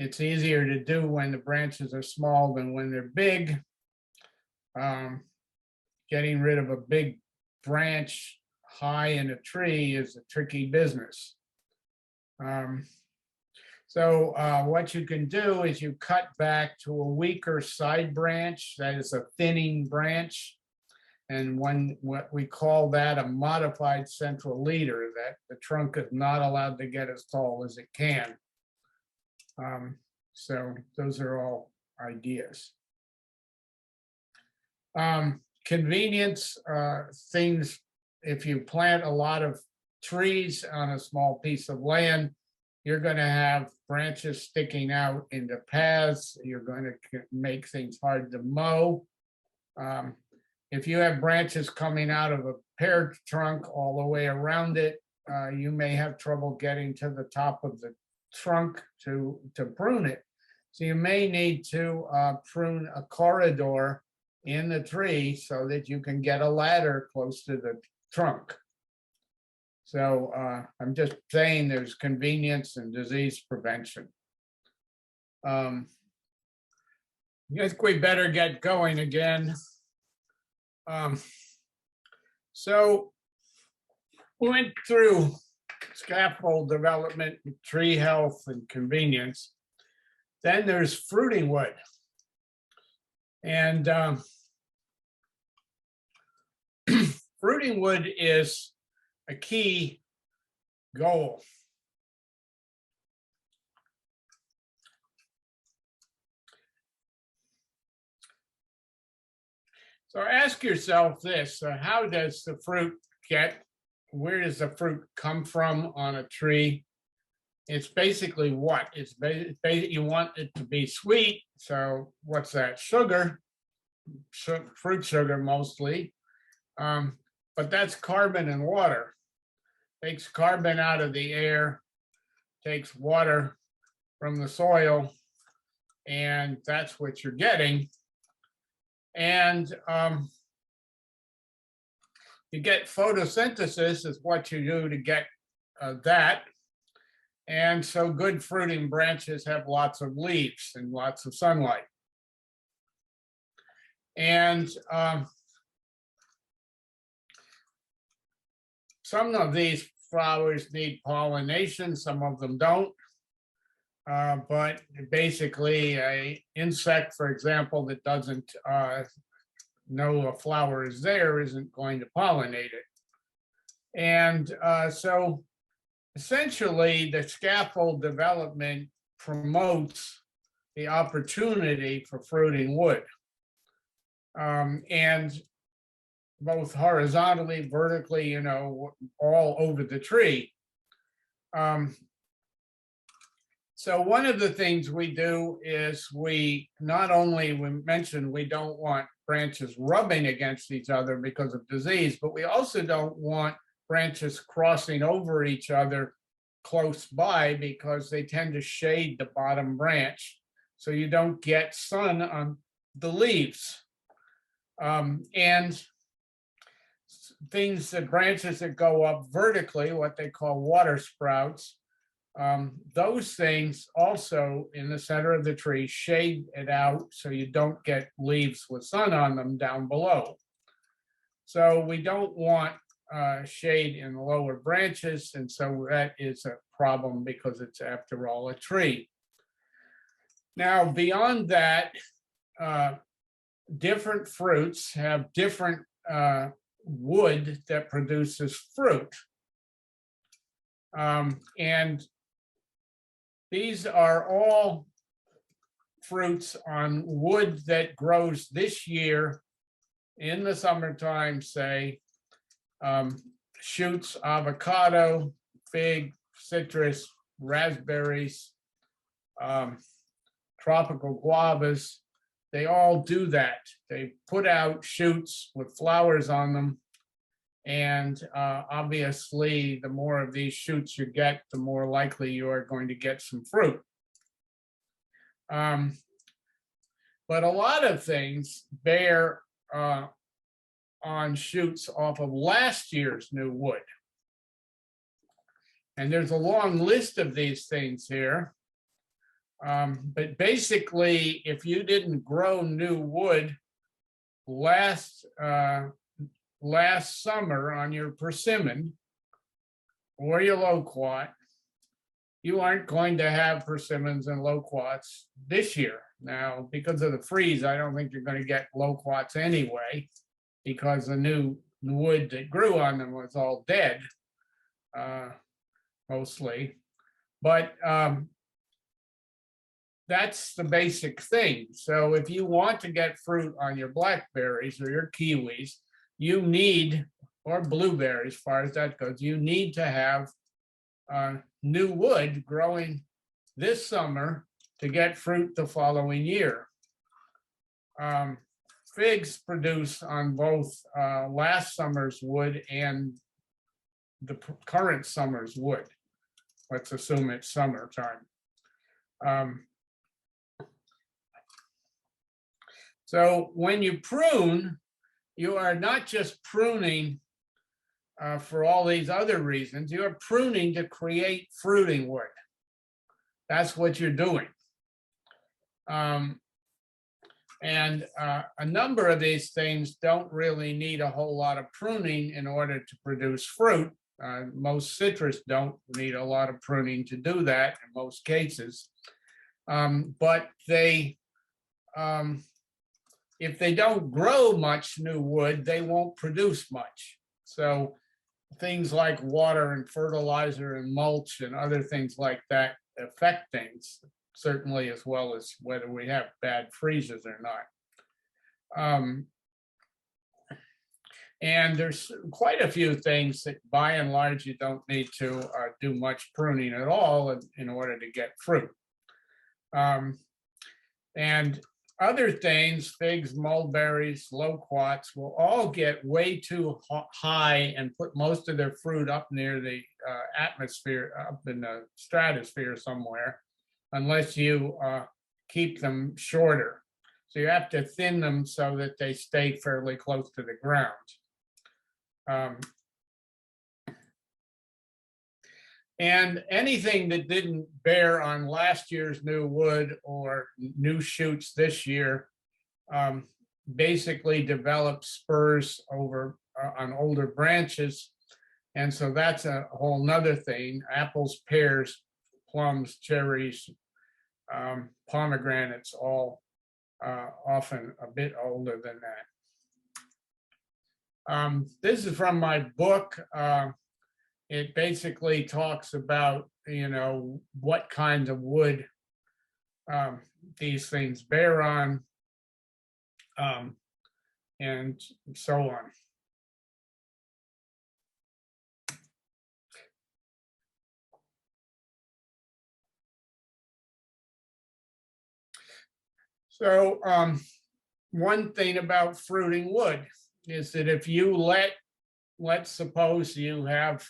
It's easier to do when the branches are small than when they're big. Getting rid of a big branch high in a tree is a tricky business. So what you can do is you cut back to a weaker side branch, that is a thinning branch. And what we call that a modified central leader, that the trunk is not allowed to get as tall as it can. So those are all ideas. Convenience things, if you plant a lot of trees on a small piece of land, you're going to have branches sticking out into paths. You're going to make things hard to mow. If you have branches coming out of a pear trunk all the way around it, you may have trouble getting to the top of the trunk to prune it. So you may need to prune a corridor in the tree so that you can get a ladder close to the trunk. So I'm just saying there's convenience and disease prevention. I think we better get going again. So we went through scaffold development, tree health, and convenience. Then there's fruiting wood. And fruiting wood is a key goal. So ask yourself this, how does the fruit where does the fruit come from on a tree? It's basically what? You want it to be sweet, so what's that? Sugar, fruit sugar mostly, but that's carbon and water. Takes carbon out of the air, takes water from the soil, and that's what you're getting. And you get photosynthesis is what you do to get that. And so good fruiting branches have lots of leaves and lots of sunlight. And some of these flowers need pollination, some of them don't. But basically an insect, for example, that doesn't know a flower is there isn't going to pollinate it. And so essentially the scaffold development promotes the opportunity for fruiting wood. And both horizontally, vertically, you know, all over the tree. So one of the things we do is we mentioned we don't want branches rubbing against each other because of disease, but we also don't want branches crossing over each other close by because they tend to shade the bottom branch. So you don't get sun on the leaves. And things that branches that go up vertically, what they call water sprouts, those things also in the center of the tree shade it out so you don't get leaves with sun on them down below. So we don't want shade in the lower branches, and so that is a problem because it's, after all, a tree. Now, beyond that, different fruits have different wood that produces fruit. And these are all fruits on wood that grows this year in the summertime, say, shoots, avocado, fig, citrus, raspberries, tropical guavas. They all do that. They put out shoots with flowers on them. And obviously, the more of these shoots you get, the more likely you are going to get some fruit. But a lot of things bear on shoots off of last year's new wood. And there's a long list of these things here. But basically, if you didn't grow new wood last summer on your persimmon or your loquat, you aren't going to have persimmons and loquats this year. Now, because of the freeze, I don't think you're going to get loquats anyway, because the new wood that grew on them was all dead, mostly. But that's the basic thing. So if you want to get fruit on your blackberries or your kiwis, you need, or blueberries, as far as that goes, you need to have new wood growing this summer to get fruit the following year. Figs produce on both last summer's wood and the current summer's wood. Let's assume it's summertime. So when you prune, you are not just pruning for all these other reasons. You are pruning to create fruiting wood. That's what you're doing. And a number of these things don't really need a whole lot of pruning in order to produce fruit. Most citrus don't need a lot of pruning to do that in most cases. But they, if they don't grow much new wood, they won't produce much. So things like water and fertilizer and mulch and other things like that affect things, certainly, as well as whether we have bad freezes or not. And there's quite a few things that by and large you don't need to do much pruning at all in order to get fruit. And other things, figs, mulberries, loquats, will all get way too high and put most of their fruit up near the atmosphere, up in the stratosphere somewhere, unless you keep them shorter. So you have to thin them so that they stay fairly close to the ground. And anything that didn't bear on last year's new wood or new shoots this year basically develop spurs over on older branches. And so that's a whole nother thing. Apples, pears, plums, cherries, pomegranates, all often a bit older than This is from my book. It basically talks about, you know, what kinds of wood these things bear on, and so on. So one thing about fruiting wood is that if you let's suppose you have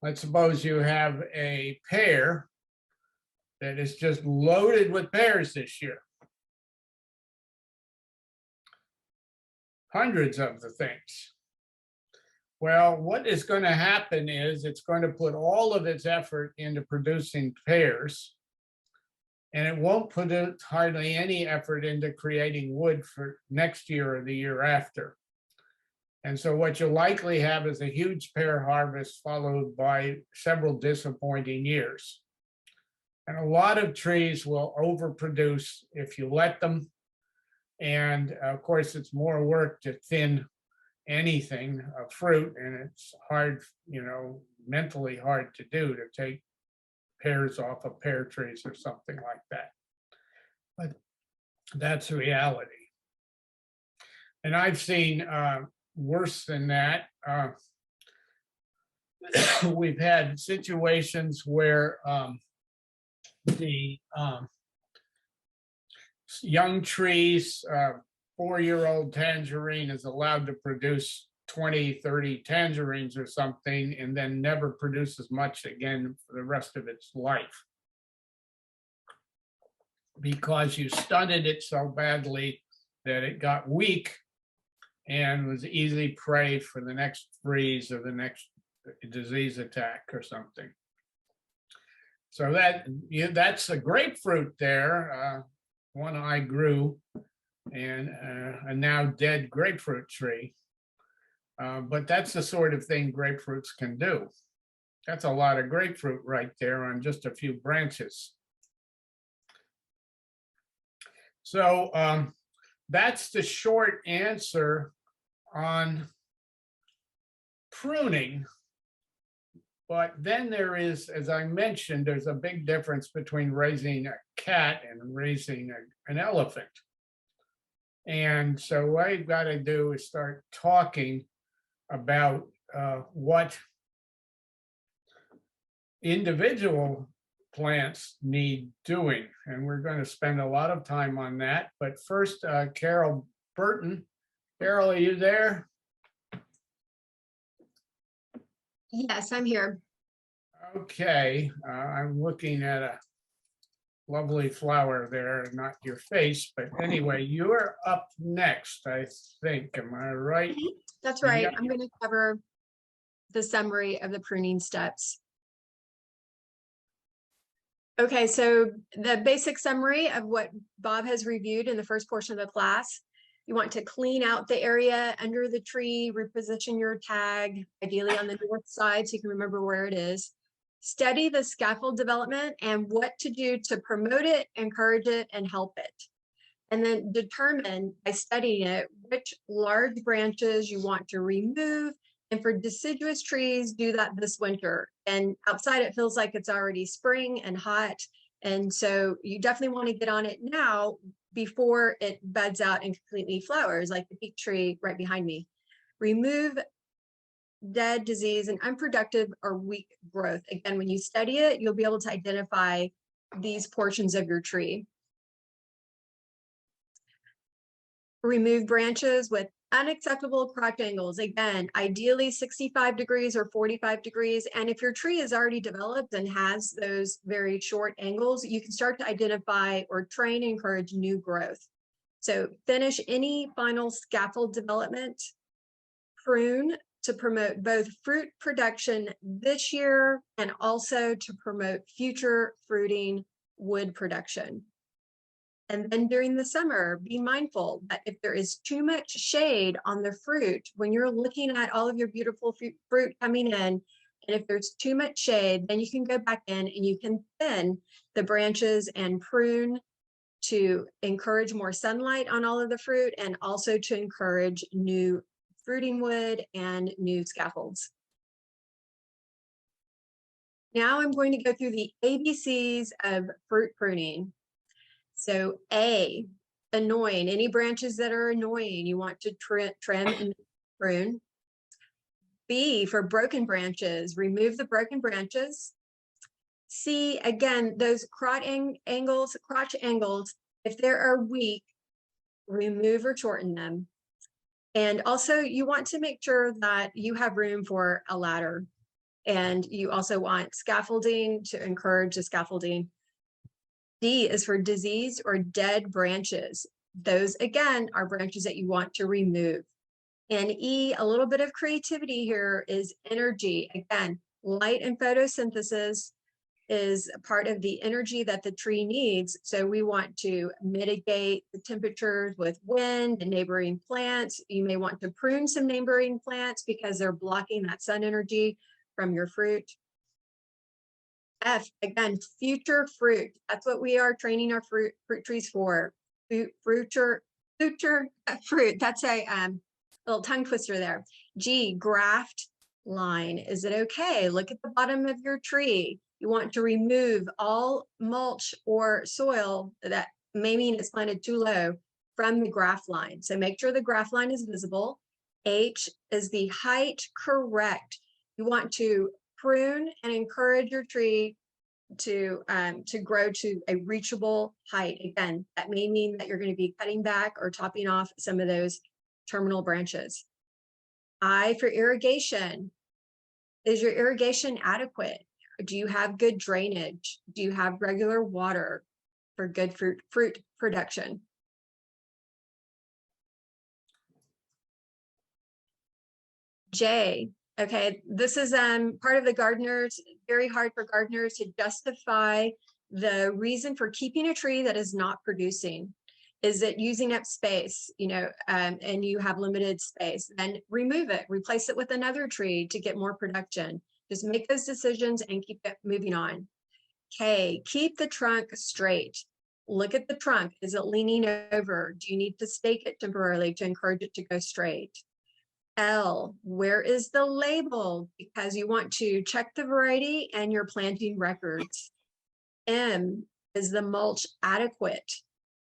let's suppose you have a pear that is just loaded with pears this year. Hundreds of the things. Well, what is going to happen is it's going to put all of its effort into producing pears, and it won't put hardly any effort into creating wood for next year or the year after. And so what you'll likely have is a huge pear harvest followed by several disappointing years. And a lot of trees will overproduce if you let them. And of course, it's more work to thin anything, a fruit, and it's hard, you know, mentally hard to do, to take pears off of pear trees or something like that. But that's reality. And I've seen worse than that. We've had situations where the young trees, 4-year-old tangerine is allowed to produce 20, 30 tangerines or something, and then never produces much again for the rest of its life, because you stunted it so badly that it got weak and was easy prey for the next freeze or the next disease attack or something. So that's a grapefruit there. One I grew, and a now dead grapefruit tree. But that's the sort of thing grapefruits can do. That's a lot of grapefruit right there on just a few branches. So that's the short answer on pruning. But then there is, as I mentioned, there's a big difference between raising a cat and raising an elephant. And so what I've got to do is start talking about what individual plants need doing. And we're going to spend a lot of time on that. But first, Carol Burton. Carol, are you there? Yes, I'm here. Okay, I'm looking at a lovely flower there, not your face, but anyway, you're up next, I think. Am I right? That's right. Yeah. I'm going to cover the summary of the pruning steps. Okay, so the basic summary of what Bob has reviewed in the first portion of the class. You want to clean out the area under the tree, reposition your tag, ideally on the north side so you can remember where it is. Study the scaffold development and what to do to promote it, encourage it, and help it. And then determine by studying it which large branches you want to remove. And for deciduous trees, do that this winter. And outside it feels like it's already spring and hot. And so you definitely want to get on it now before it buds out and completely flowers, like the peach tree right behind me. Remove dead, disease, and unproductive or weak growth. Again, when you study it, you'll be able to identify these portions of your tree. Remove branches with unacceptable crotch angles. Again, ideally 65 degrees or 45 degrees. And if your tree is already developed and has those very short angles, you can start to identify or train and encourage new growth. So finish any final scaffold development. Prune to promote both fruit production this year and also to promote future fruiting wood production. And then during the summer, be mindful that if there is too much shade on the fruit, when you're looking at all of your beautiful fruit coming in, and if there's too much shade, then you can go back in and you can thin the branches and prune to encourage more sunlight on all of the fruit and also to encourage new fruiting wood and new scaffolds. Now I'm going to go through the ABCs of fruit pruning. So A, annoying, any branches that are annoying, you want to trim and prune. B, for broken branches, remove the broken branches. C, again, those crotch angles, if they are weak, remove or shorten them. And also you want to make sure that you have room for a ladder. And you also want scaffolding to encourage the scaffolding. D is for disease or dead branches. Those again are branches that you want to remove. And E, a little bit of creativity here is energy. Again, light and photosynthesis is part of the energy that the tree needs. So we want to mitigate the temperatures with wind and neighboring plants. You may want to prune some neighboring plants because they're blocking that sun energy from your fruit. F, again, future fruit. That's what we are training our fruit trees for. Future fruit. That's a little tongue twister there. G, graft line. Is it okay? Look at the bottom of your tree. You want to remove all mulch or soil that may mean it's planted too low from the graft line. So make sure the graft line is visible. H is the height correct. You want to prune and encourage your tree to grow to a reachable height. Again, that may mean that you're going to be cutting back or topping off some of those terminal branches. I, for irrigation. Is your irrigation adequate? Do you have good drainage? Do you have regular water for good fruit production? J, okay, this is part of the gardeners, very hard for gardeners to justify the reason for keeping a tree that is not producing. Is it using up space, and you have limited space? Then remove it, replace it with another tree to get more production. Just make those decisions and keep it moving on. K, keep the trunk straight. Look at the trunk. Is it leaning over? Do you need to stake it temporarily to encourage it to go straight? L, where is the label? Because you want to check the variety and your planting records. M, is the mulch adequate?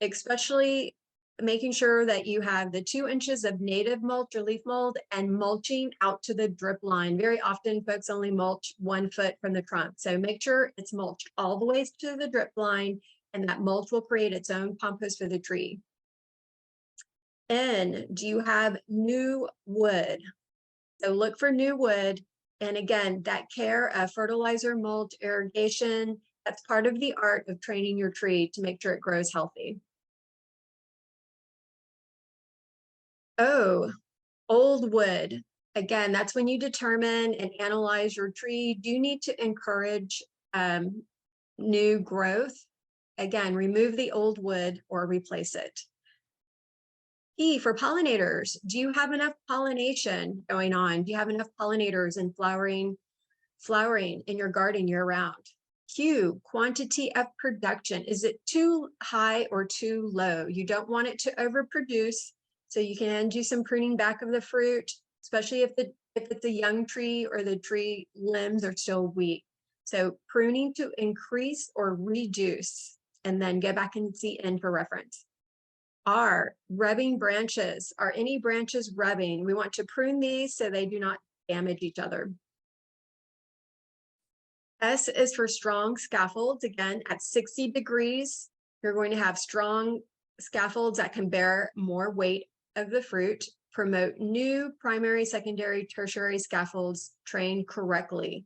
Especially making sure that you have the 2 inches of native mulch or leaf mold and mulching out to the drip line. Very often folks only mulch 1 foot from the trunk. So make sure it's mulched all the way to the drip line, and that mulch will create its own compost for the tree. N, do you have new wood? So look for new wood. And again, that care of fertilizer, mulch, irrigation, that's part of the art of training your tree to make sure it grows healthy. Oh, old wood. Again, that's when you determine and analyze your tree. Do you need to encourage new growth? Again, remove the old wood or replace it. E, for pollinators, do you have enough pollination going on? Do you have enough pollinators and flowering in your garden year round? Q, quantity of production. Is it too high or too low? You don't want it to overproduce, so you can do some pruning back of the fruit, especially if it's a young tree or the tree limbs are still weak. So pruning to increase or reduce, and then go back and see N for reference. R, rubbing branches. Are any branches rubbing? We want to prune these so they do not damage each other. S is for strong scaffolds. Again, at 60 degrees, you're going to have strong scaffolds that can bear more weight of the fruit. Promote new primary, secondary, tertiary scaffolds trained correctly.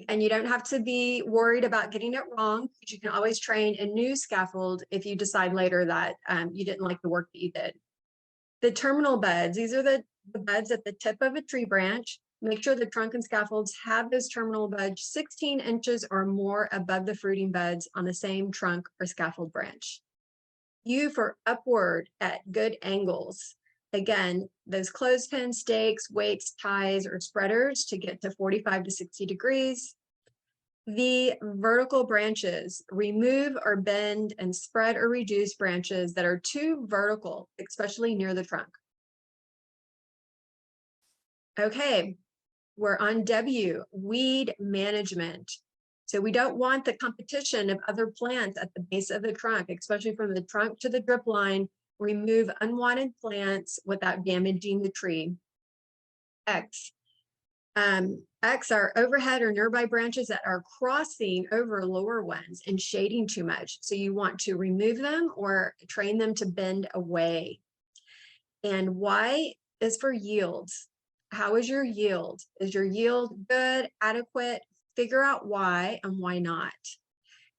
And you don't have to be worried about getting it wrong, because you can always train a new scaffold if you decide later that you didn't like the work that you did. The terminal buds, these are the buds at the tip of a tree branch. Make sure the trunk and scaffolds have those terminal buds 16 inches or more above the fruiting buds on the same trunk or scaffold branch. U for upward at good angles. Again, those clothespin stakes, weights, ties, or spreaders to get to 45 to 60 degrees. the vertical branches. Remove or bend and spread or reduce branches that are too vertical, especially near the trunk. Okay, we're on W, weed management. So we don't want the competition of other plants at the base of the trunk, especially from the trunk to the drip line. Remove unwanted plants without damaging the tree. X. X are overhead or nearby branches that are crossing over lower ones and shading too much. So you want to remove them or train them to bend away. And Y is for yields. How is your yield? Is your yield good, adequate? Figure out why and why not.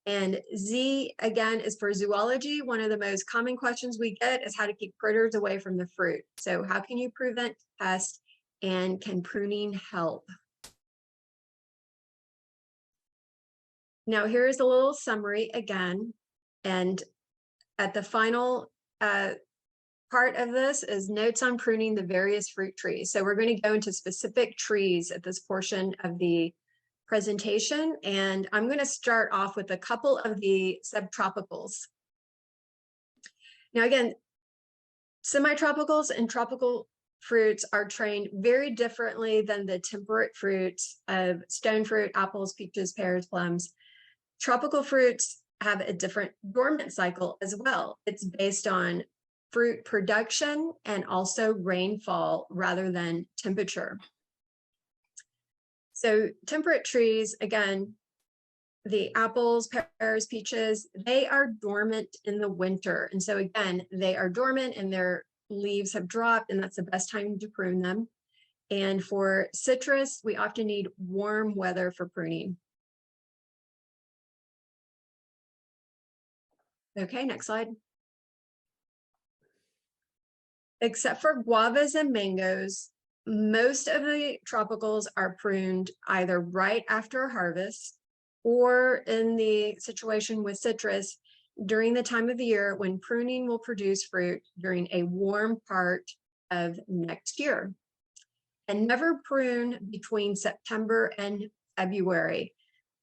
And Z, again, is for zoology. One of the most common questions we get is how to keep critters away from the fruit. So how can you prevent pests, and can pruning help? Now, here's a little summary again. And at the final part of this is notes on pruning the various fruit trees. So we're going to go into specific trees at this portion of the presentation. And I'm going to start off with a couple of the subtropicals. Now, again, semi-tropicals and tropical fruits are trained very differently than the temperate fruits of stone fruit, apples, peaches, pears, plums. Tropical fruits have a different dormant cycle as well. It's based on fruit production and also rainfall rather than temperature. So temperate trees, again, the apples, pears, peaches, they are dormant in the winter. And so again, they are dormant and their leaves have dropped, and that's the best time to prune them. And for citrus, we often need warm weather for pruning. Okay, next slide. Except for guavas and mangoes, most of the tropicals are pruned either right after harvest or in the situation with citrus during the time of the year when pruning will produce fruit during a warm part of next year. And never prune between September and February,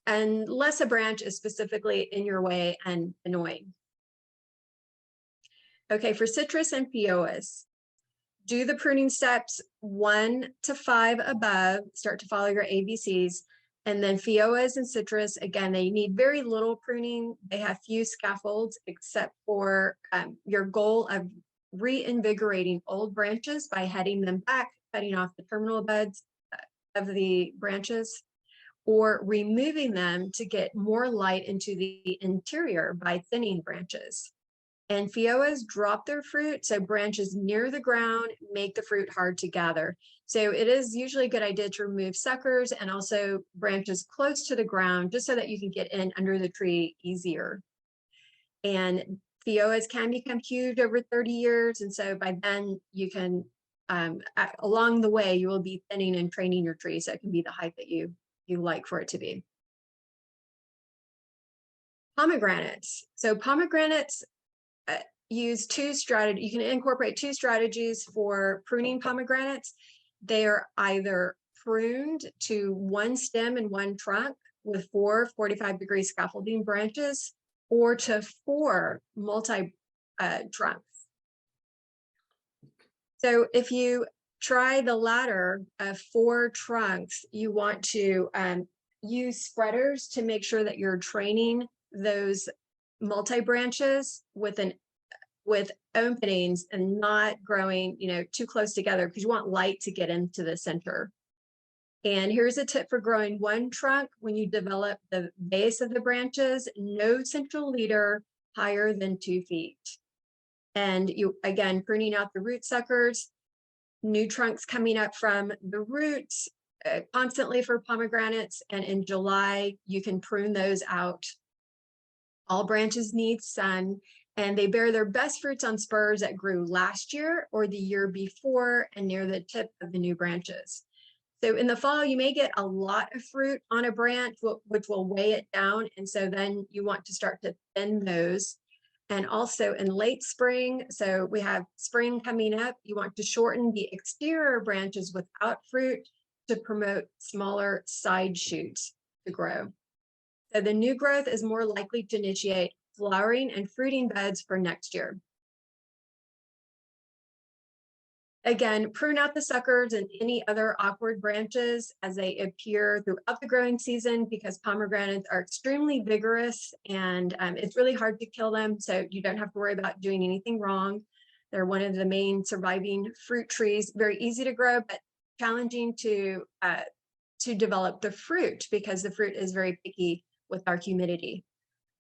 unless a branch is specifically in your way and annoying. Okay, for citrus and pioas, do the pruning steps 1 to 5 above, start to follow your ABCs. And then phoeas and citrus, again, they need very little pruning. They have few scaffolds except for your goal of reinvigorating old branches by heading them back, cutting off the terminal buds of the branches, or removing them to get more light into the interior by thinning branches. And phoeas drop their fruit, so branches near the ground make the fruit hard to gather. So it is usually a good idea to remove suckers and also branches close to the ground, just so that you can get in under the tree easier. And phoeas can become huge over 30 years. And so by then you can, along the way, you will be thinning and training your tree so it can be the height that you like for it to be. Pomegranates. So pomegranates, use two strategies. You can incorporate two strategies for pruning pomegranates. They are either pruned to one stem and one trunk with 4 45-degree scaffolding branches, or to 4 multi-trunks. So if you try the latter of 4 trunks, you want to use spreaders to make sure that you're training those multi-branches with openings and not growing, too close together, because you want light to get into the center. And here's a tip for growing one trunk. When you develop the base of the branches, no central leader higher than 2 feet. And you, again, pruning out the root suckers, new trunks coming up from the roots constantly for pomegranates. And in July, you can prune those out. All branches need sun, and they bear their best fruits on spurs that grew last year or the year before and near the tip of the new branches. So in the fall, you may get a lot of fruit on a branch, which will weigh it down. And so then you want to start to thin those. And also in late spring, so we have spring coming up, you want to shorten the exterior branches without fruit to promote smaller side shoots to grow. So the new growth is more likely to initiate flowering and fruiting buds for next year. Again, prune out the suckers and any other awkward branches as they appear throughout the growing season, because pomegranates are extremely vigorous and it's really hard to kill them. So you don't have to worry about doing anything wrong. They're one of the main surviving fruit trees, very easy to grow, but challenging to develop the fruit because the fruit is very picky with our humidity.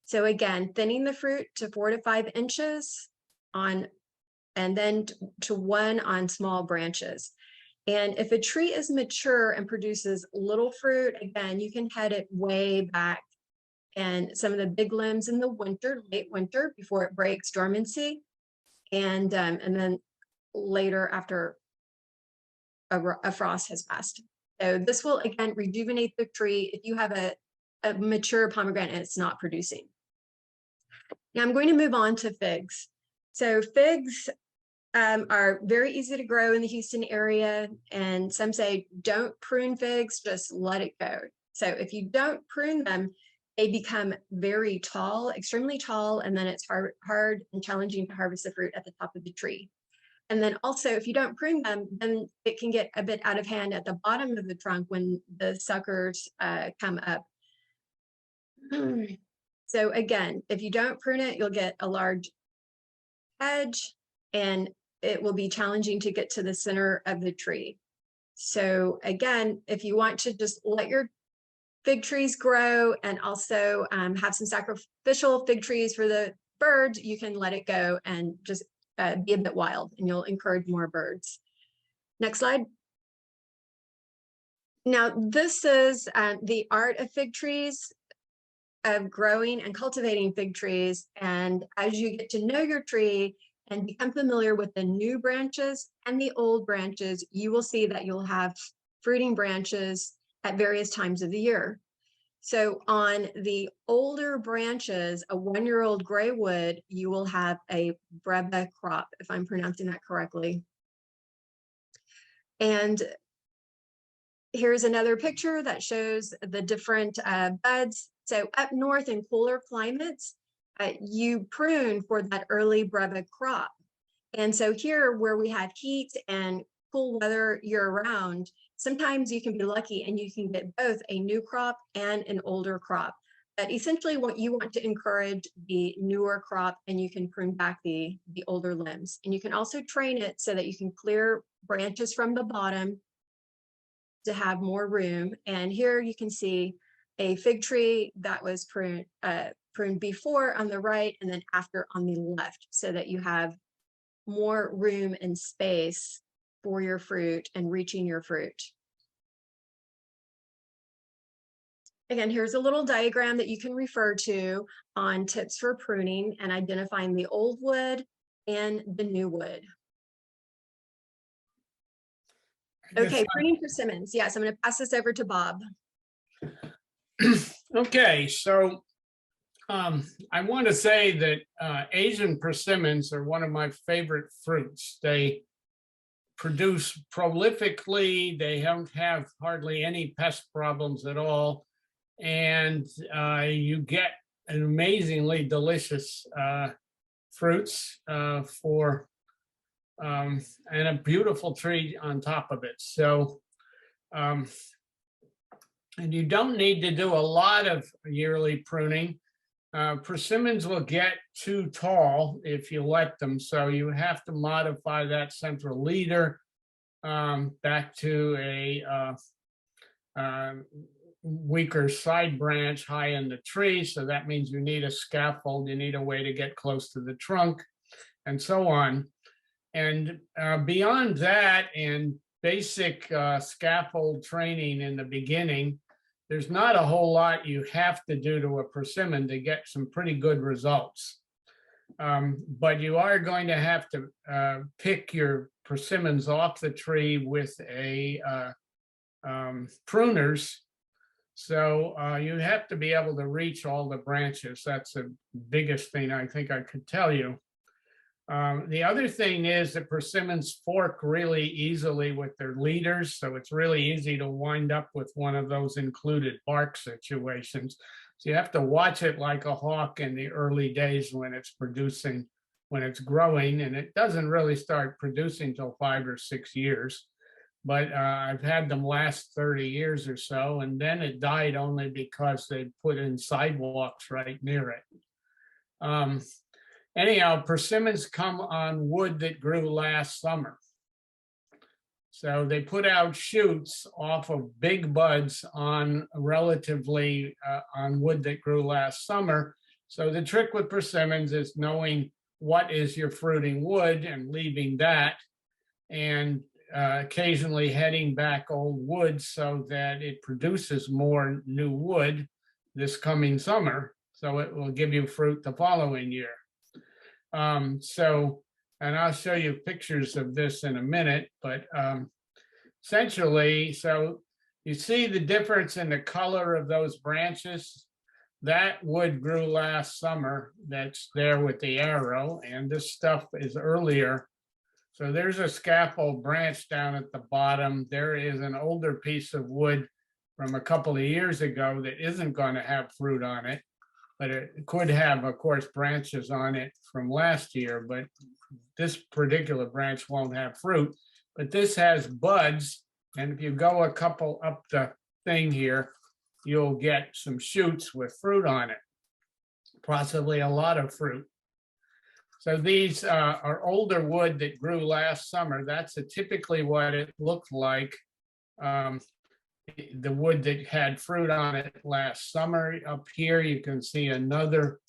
So again, thinning the fruit to 4 to 5 inches on, and then to 1 on small branches. And if a tree is mature and produces little fruit, again, you can head it way back and some of the big limbs in the winter, late winter, before it breaks dormancy. And then later after a frost has passed. So this will again rejuvenate the tree if you have a mature pomegranate and it's not producing. Now I'm going to move on to figs. So figs are very easy to grow in the Houston area, and some say don't prune figs, just let it go. So if you don't prune them, they become very tall, extremely tall, and then it's hard and challenging to harvest the fruit at the top of the tree. And then also, if you don't prune them, then it can get a bit out of hand at the bottom of the trunk when the suckers come up. So again, if you don't prune it, you'll get a large edge and it will be challenging to get to the center of the tree. So again, if you want to just let your fig trees grow and also have some sacrificial fig trees for the birds, you can let it go and just be a bit wild, and you'll encourage more birds. Next slide. Now, this is the art of fig trees, of growing and cultivating fig trees. And as you get to know your tree and become familiar with the new branches and the old branches, you will see that you'll have fruiting branches at various times of the year. So on the older branches, a 1-year-old gray wood, you will have a breve crop, if I'm pronouncing that correctly. And here's another picture that shows the different buds. So up north in cooler climates, you prune for that early breve crop. And so here where we have heat and cool weather year round, sometimes you can be lucky and you can get both a new crop and an older crop. But essentially what you want to encourage the newer crop, and you can prune back the older limbs. And you can also train it so that you can clear branches from the bottom to have more room. And here you can see a fig tree that was pruned before on the right and then after on the left, so that you have more room and space for your fruit and reaching your fruit. Again, here's a little diagram that you can refer to on tips for pruning and identifying the old wood and the new wood. Okay, pruning persimmons. Yes, I'm going to pass this over to Bob. Okay, so I want to say that Asian persimmons are one of my favorite fruits. They produce prolifically, they don't have hardly any pest problems at all, and you get an amazingly delicious fruits for and a beautiful tree on top of it. So and you don't need to do a lot of yearly pruning. Persimmons will get too tall if you let them, so you have to modify that central leader back to a weaker side branch high in the tree. So that means you need a scaffold, you need a way to get close to the trunk, and so on. And beyond that, and basic scaffold training in the beginning, there's not a whole lot you have to do to a persimmon to get some pretty good results. But you are going to have to pick your persimmons off the tree with a pruners. So you have to be able to reach all the branches. That's the biggest thing I think I could tell you. The other thing is that persimmons fork really easily with their leaders, so it's really easy to wind up with one of those included bark situations. So you have to watch it like a hawk in the early days when it's producing, when it's growing, and it doesn't really start producing till 5 or 6 years. But I've had them last 30 years or so, and then it died only because they put in sidewalks right near it. Anyhow, persimmons come on wood that grew last summer. So they put out shoots off of big buds on relatively on wood that grew last summer. So the trick with persimmons is knowing what is your fruiting wood and leaving that, and occasionally heading back old wood so that it produces more new wood this coming summer. So it will give you fruit the following year. And I'll show you pictures of this in a minute, but essentially, so you see the difference in the color of those branches. That wood grew last summer, that's there with the arrow, and this stuff is earlier. So there's a scaffold branch down at the bottom. There is an older piece of wood from a couple of years ago that isn't going to have fruit on it, but it could have, of course, branches on it from last year, but this particular branch won't have fruit. But this has buds, and if you go a couple up the thing here, you'll get some shoots with fruit on it, possibly a lot of fruit. So these are older wood that grew last summer. That's typically what it looked like. The wood that had fruit on it last summer. Up here, you can see another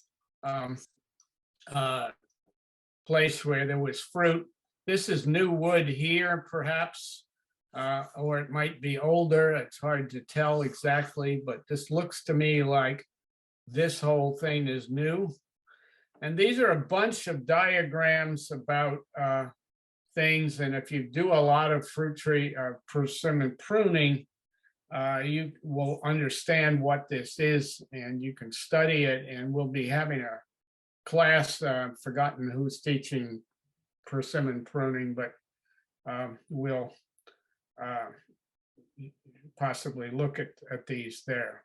place where there was fruit. This is new wood here, perhaps, or it might be older. It's hard to tell exactly, but this looks to me like this whole thing is new. And these are a bunch of diagrams about things. And if you do a lot of fruit tree persimmon pruning, you will understand what this is and you can study it. And we'll be having a class, forgotten who's teaching persimmon pruning, but we'll possibly look at these there.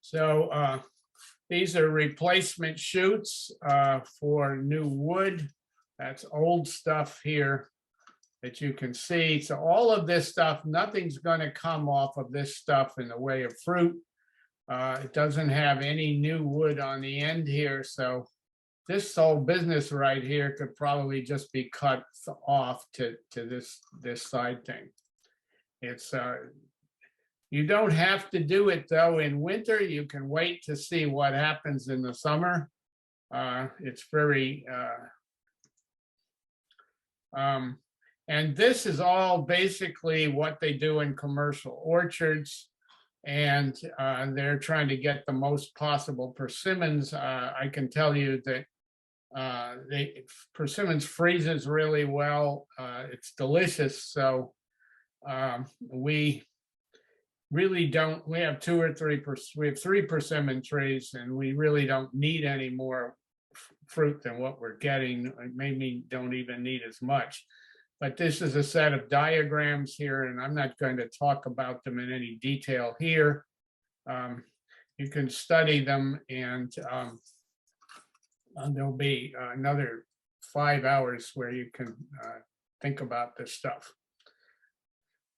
So these are replacement shoots for new wood. That's old stuff here that you can see. So all of this stuff, nothing's going to come off of this stuff in the way of fruit. It doesn't have any new wood on the end here. So this whole business right here could probably just be cut off to this side thing. It's you don't have to do it though in winter. You can wait to see what happens in the summer. It's very and this is all basically what they do in commercial orchards, and they're trying to get the most possible persimmons. I can tell you that persimmons freezes really well. It's delicious. So we really don't, we have 2 or 3, we have 3 persimmon trees, and we really don't need any more fruit than what we're getting. Maybe don't even need as much. But this is a set of diagrams here, and I'm not going to talk about them in any detail here. You can study them, and there'll be another 5 hours where you can think about this stuff.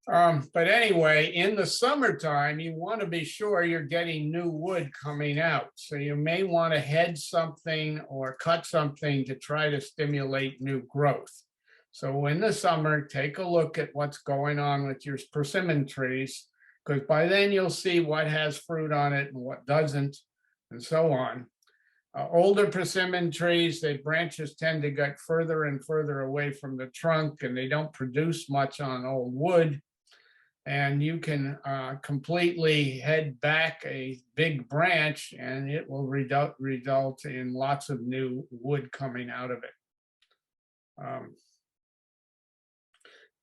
But anyway, in the summertime, you want to be sure you're getting new wood coming out. So you may want to head something or cut something to try to stimulate new growth. So in the summer, take a look at what's going on with your persimmon trees, because by then you'll see what has fruit on it and what doesn't, and so on. Older persimmon trees, their branches tend to get further and further away from the trunk, and they don't produce much on old wood. And you can completely head back a big branch, and it will result in lots of new wood coming out of it.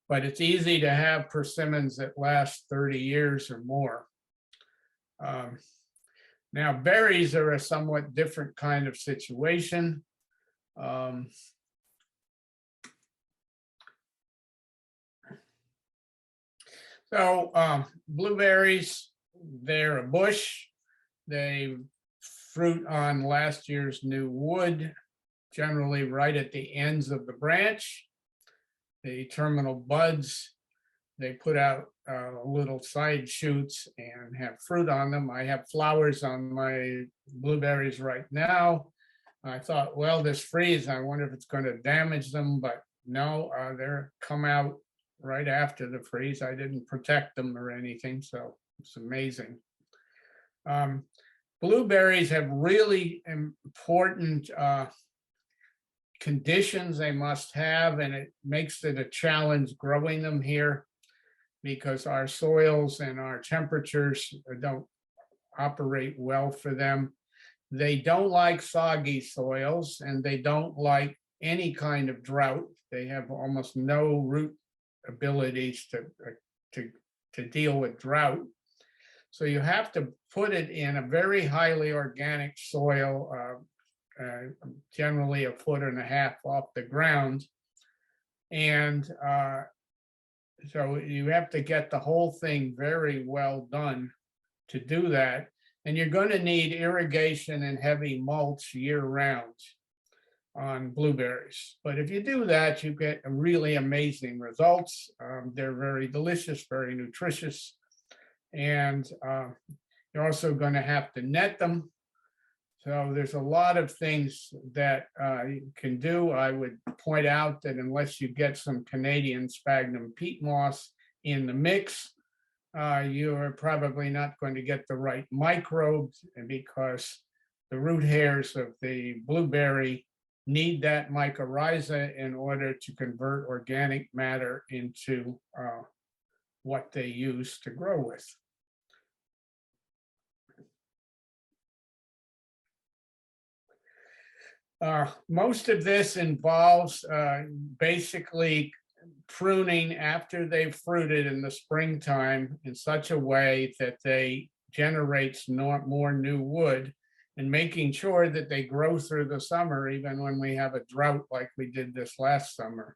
But it's easy to have persimmons that last 30 years or more. Now, berries are a somewhat different kind of situation. So blueberries, they're a bush. They fruit on last year's new wood, generally right at the ends of the branch. The terminal buds, they put out little side shoots and have fruit on them. I have flowers on my blueberries right now. I thought, well, this freeze, I wonder if it's going to damage them, but no, they're come out right after the freeze. I didn't protect them or anything, so it's amazing. Blueberries have really important conditions they must have, and it makes it a challenge growing them here because our soils and our temperatures don't operate well for them. They don't like soggy soils, and they don't like any kind of drought. They have almost no root abilities to deal with drought. So you have to put it in a very highly organic soil, generally 1.5 feet off the ground. And so you have to get the whole thing very well done to do that. And you're going to need irrigation and heavy mulch year round on blueberries. But if you do that, you get really amazing results. They're very delicious, very nutritious. And you're also going to have to net them. So there's a lot of things that you can do. I would point out that unless you get some Canadian sphagnum peat moss in the mix, you're probably not going to get the right microbes, and because the root hairs of the blueberry need that mycorrhiza in order to convert organic matter into what they use to grow with. Most of this involves basically pruning after they've fruited in the springtime in such a way that they generates more new wood, and making sure that they grow through the summer, even when we have a drought like we did this last summer.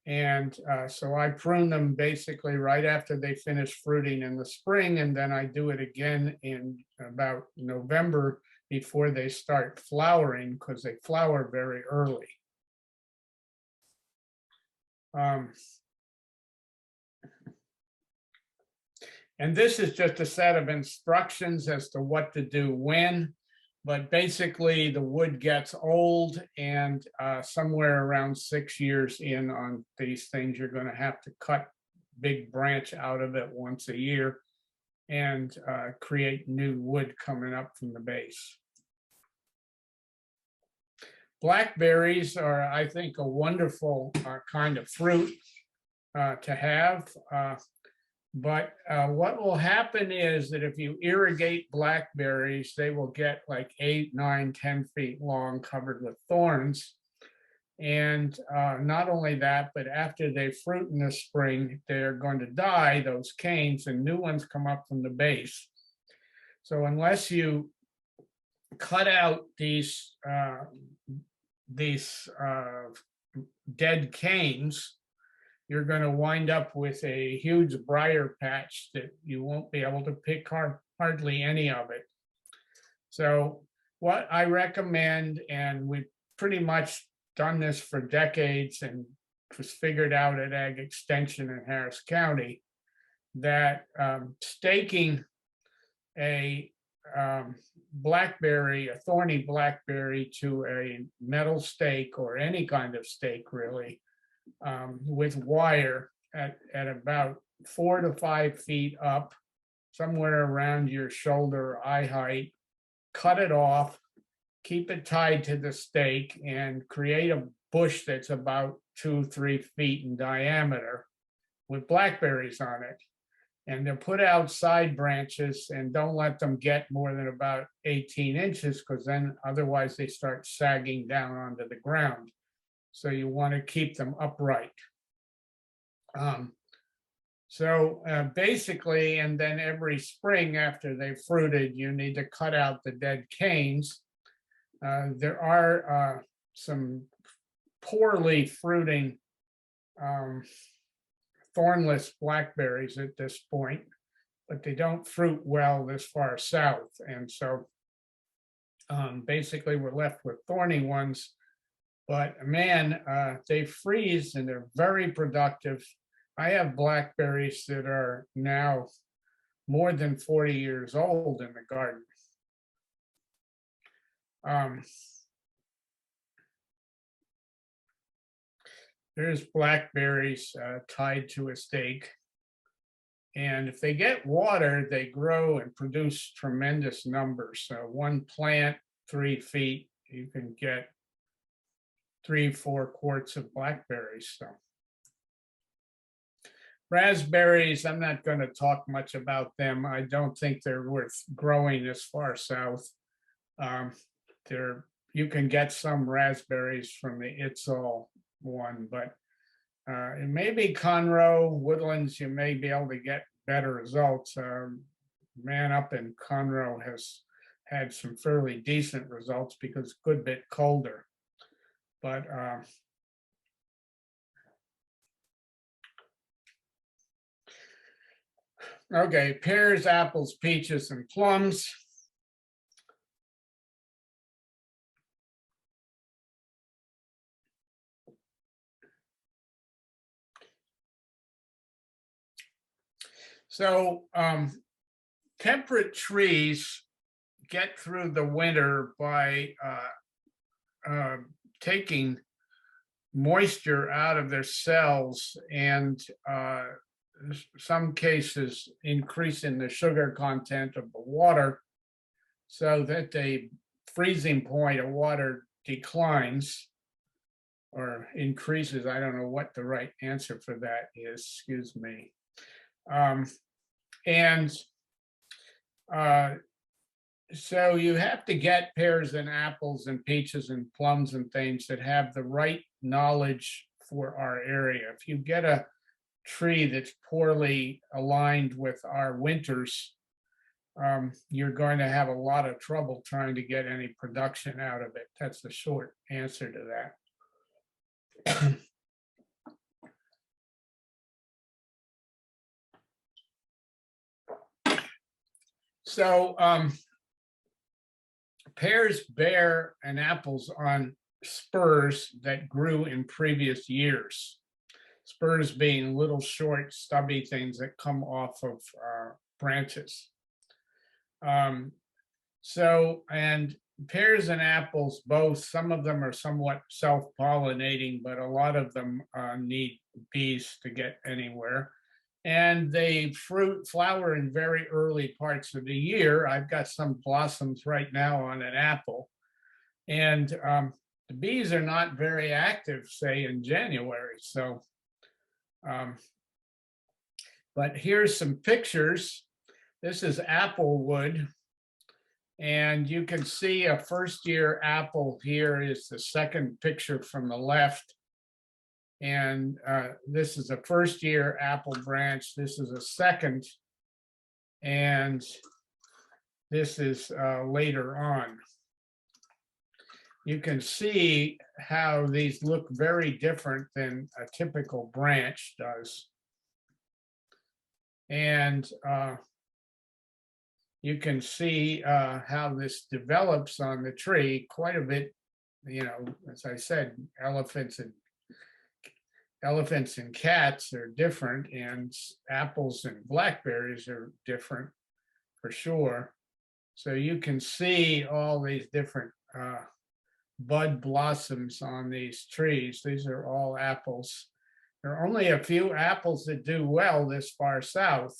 So I prune them basically right after they finish fruiting in the spring, and then I do it again in about November before they start flowering, because they flower very early. And this is just a set of instructions as to what to do when, but basically the wood gets old, and somewhere around 6 years in on these things, you're going to have to cut big branch out of it once a year and create new wood coming up from the base. Blackberries are, I think, a wonderful kind of fruit to have. But what will happen is that if you irrigate blackberries, they will get like 8, 9, 10 feet long, covered with thorns. And not only that, but after they fruit in the spring, they're going to die, those canes, and new ones come up from the base. So unless you cut out these dead canes, you're going to wind up with a huge briar patch that you won't be able to pick hardly any of it. So what I recommend, and we've pretty much done this for decades and was figured out at Ag Extension in Harris County, that staking a blackberry, a thorny blackberry, to a metal stake or any kind of stake really, with wire at about 4 to 5 feet up, somewhere around your shoulder or eye height, cut it off, keep it tied to the stake, and create a bush that's about 2-3 feet in diameter with blackberries on it. And they'll put out side branches and don't let them get more than about 18 inches, because then otherwise they start sagging down onto the ground. So you want to keep them upright. Basically, and then every spring after they've fruited, you need to cut out the dead canes. There are some poorly fruiting thornless blackberries at this point, but they don't fruit well this far south. And so basically we're left with thorny ones. But man, they freeze and they're very productive. I have blackberries that are now more than 40 years old in the garden. There's blackberries tied to a stake. And if they get water, they grow and produce tremendous numbers. So one plant, 3 feet, you can get 3-4 quarts of blackberries. So raspberries, I'm not going to talk much about them. I don't think they're worth growing this far south. You can get some raspberries from the It's All one, but it may be Conroe Woodlands, you may be able to get better results. Man up in Conroe has had some fairly decent results because it's a good bit colder. But okay, pears, apples, peaches, and plums. So temperate trees get through the winter by taking moisture out of their cells and some cases increasing the sugar content of the water so that the freezing point of water declines or increases. I don't know what the right answer for that is, excuse me. So you have to get pears and apples and peaches and plums and things that have the right knowledge for our area. If you get a tree that's poorly aligned with our winters, you're going to have a lot of trouble trying to get any production out of it. That's the short answer to that. So pears bear and apples on spurs that grew in previous years. Spurs being little short stubby things that come off of branches. And pears and apples both, some of them are somewhat self-pollinating, but a lot of them need bees to get anywhere. And they flower in very early parts of the year. I've got some blossoms right now on an apple. And the bees are not very active, say, in January. So, but here's some pictures. This is applewood. And you can see a first-year apple here is the second picture from the left. And this is a first-year apple branch. This is a second. And this is later on. You can see how these look very different than a typical branch does. And you can see how this develops on the tree quite a bit. You know, as I said, elephants and cats are different, and apples and blackberries are different for sure. So you can see all these different bud blossoms on these trees. These are all apples. There are only a few apples that do well this far south.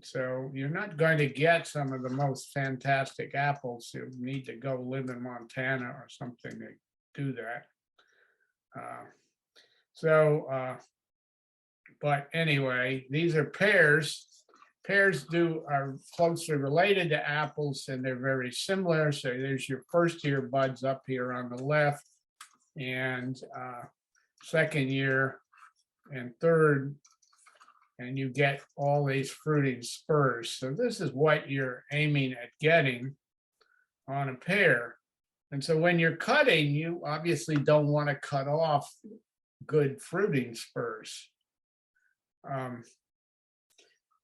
So you're not going to get some of the most fantastic apples. You need to go live in Montana or something to do that. But anyway, these are pears. Pears are closely related to apples, and they're very similar. So there's your first year buds up here on the left, and second year and third, and you get all these fruiting spurs. So this is what you're aiming at getting on a pear. And so when you're cutting, you obviously don't want to cut off good fruiting spurs.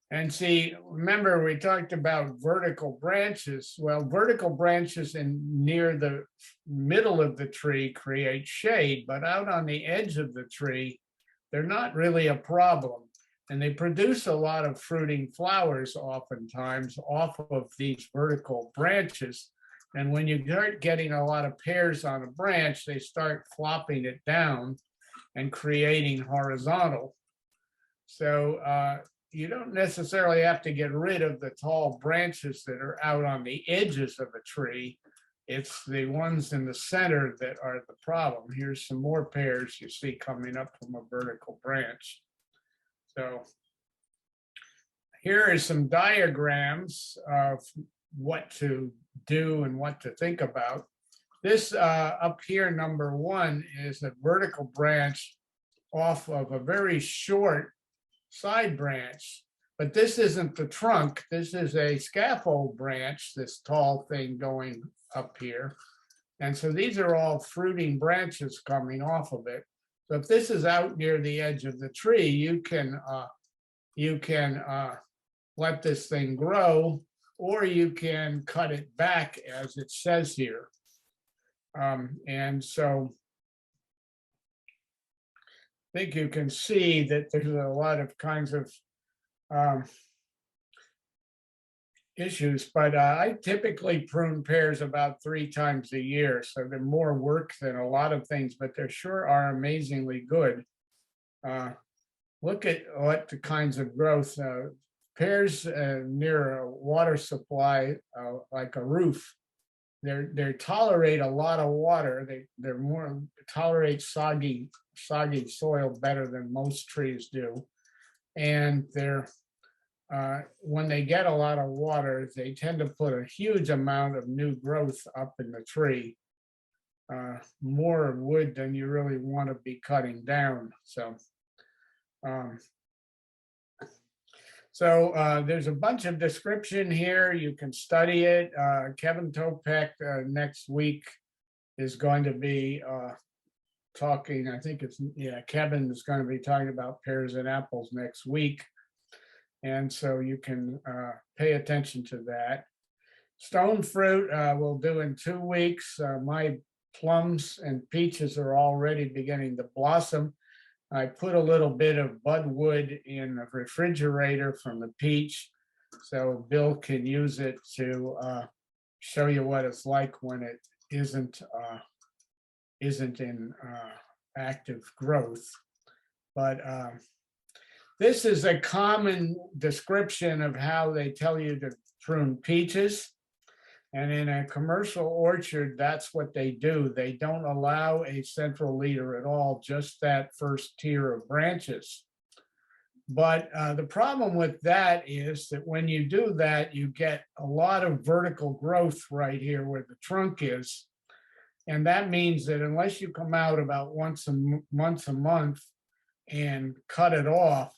And see, remember, we talked about vertical branches. Well, vertical branches in near the middle of the tree create shade, but out on the edge of the tree, they're not really a problem. And they produce a lot of fruiting flowers oftentimes off of these vertical branches. And when you start getting a lot of pears on a branch, they start flopping it down and creating horizontal. So you don't necessarily have to get rid of the tall branches that are out on the edges of a tree. It's the ones in the center that are the problem. Here's some more pears you see coming up from a vertical branch. So here are some diagrams of what to do and what to think about. This up here, number 1, is a vertical branch off of a very short side branch, but this isn't the trunk. This is a scaffold branch, this tall thing going up here. And so these are all fruiting branches coming off of it. So if this is out near the edge of the tree, you can let this thing grow, or you can cut it back as it says here. And so I think you can see that there's a lot of kinds of issues, but I typically prune pears about 3 times a year. So they're more work than a lot of things, but they sure are amazingly good. Look at what the kinds of growth. Pears near a water supply, like a roof, they tolerate a lot of water. They're more tolerate soggy soil better than most trees do. And they're when they get a lot of water, they tend to put a huge amount of new growth up in the tree, more wood than you really want to be cutting down. So there's a bunch of description here. You can study it. Kevin Topek next week is going to be talking, I think it's, yeah, Kevin is going to be talking about pears and apples next week. And so you can pay attention to that. Stone fruit we'll do in 2 weeks. My plums and peaches are already beginning to blossom. I put a little bit of budwood in the refrigerator from the peach, so Bill can use it to show you what it's like when it isn't in active growth. But this is a common description of how they tell you to prune peaches. And in a commercial orchard, that's what they do. They don't allow a central leader at all, just that first tier of branches. But the problem with that is that when you do that, you get a lot of vertical growth right here where the trunk is. And that means that unless you come out about once a month and cut it off,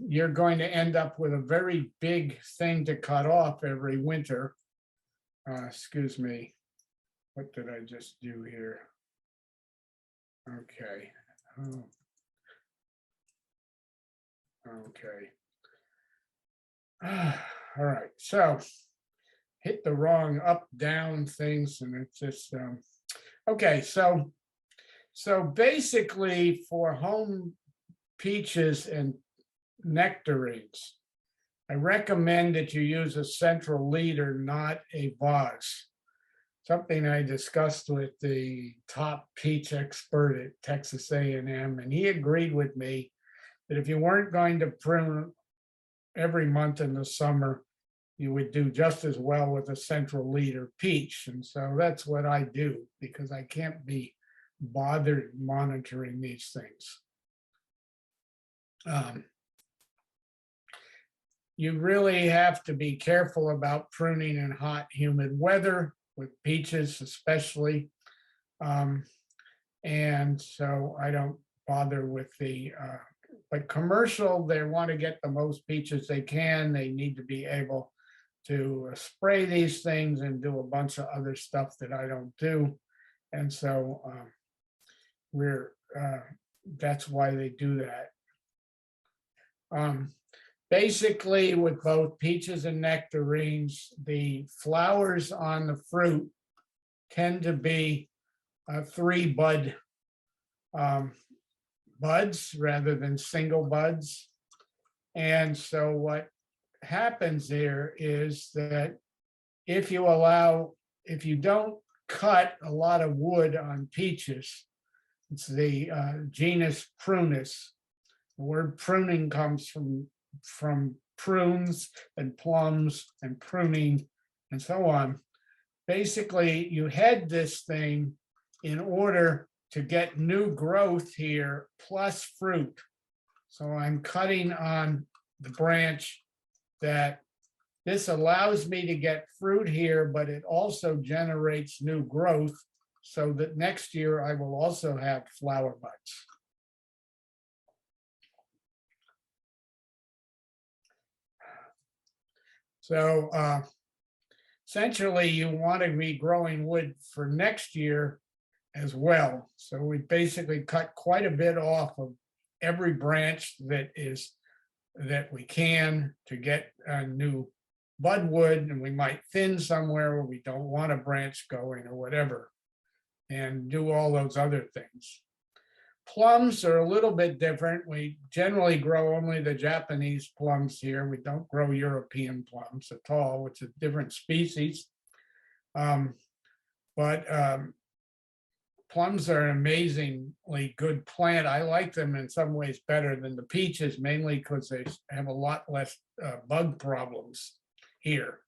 you're going to end up with a very big thing to cut off every winter. Excuse me, what did I just do here? Okay. Oh. Okay. All right, so hit the wrong up down things and it's just okay. So basically for home peaches and nectarines, I recommend that you use a central leader, not a vase. Something I discussed with the top peach expert at Texas A&M, and he agreed with me that if you weren't going to prune every month in the summer, you would do just as well with a central leader peach. And so that's what I do, because I can't be bothered monitoring these things. You really have to be careful about pruning in hot, humid weather, with peaches especially. And so I don't bother with the, but commercial, they want to get the most peaches they can. They need to be able to spray these things and do a bunch of other stuff that I don't do. And so that's why they do that. Basically, with both peaches and nectarines, the flowers on the fruit tend to be 3 buds rather than single buds. And so what happens there is that if you don't cut a lot of wood on peaches, it's the genus Prunus. The word pruning comes from prunes and plums and pruning and so on. Basically, you head this thing in order to get new growth here plus fruit. So I'm cutting on the branch that this allows me to get fruit here, but it also generates new growth so that next year I will also have flower buds. So essentially you want to be growing wood for next year as well. So we basically cut quite a bit off of every branch that we can to get a new budwood, and we might thin somewhere where we don't want a branch going or whatever, and do all those other things. Plums are a little bit different. We generally grow only the Japanese plums here. We don't grow European plums at all, which is a different species. Plums are an amazingly good plant. I like them in some ways better than the peaches, mainly because they have a lot less bug problems here.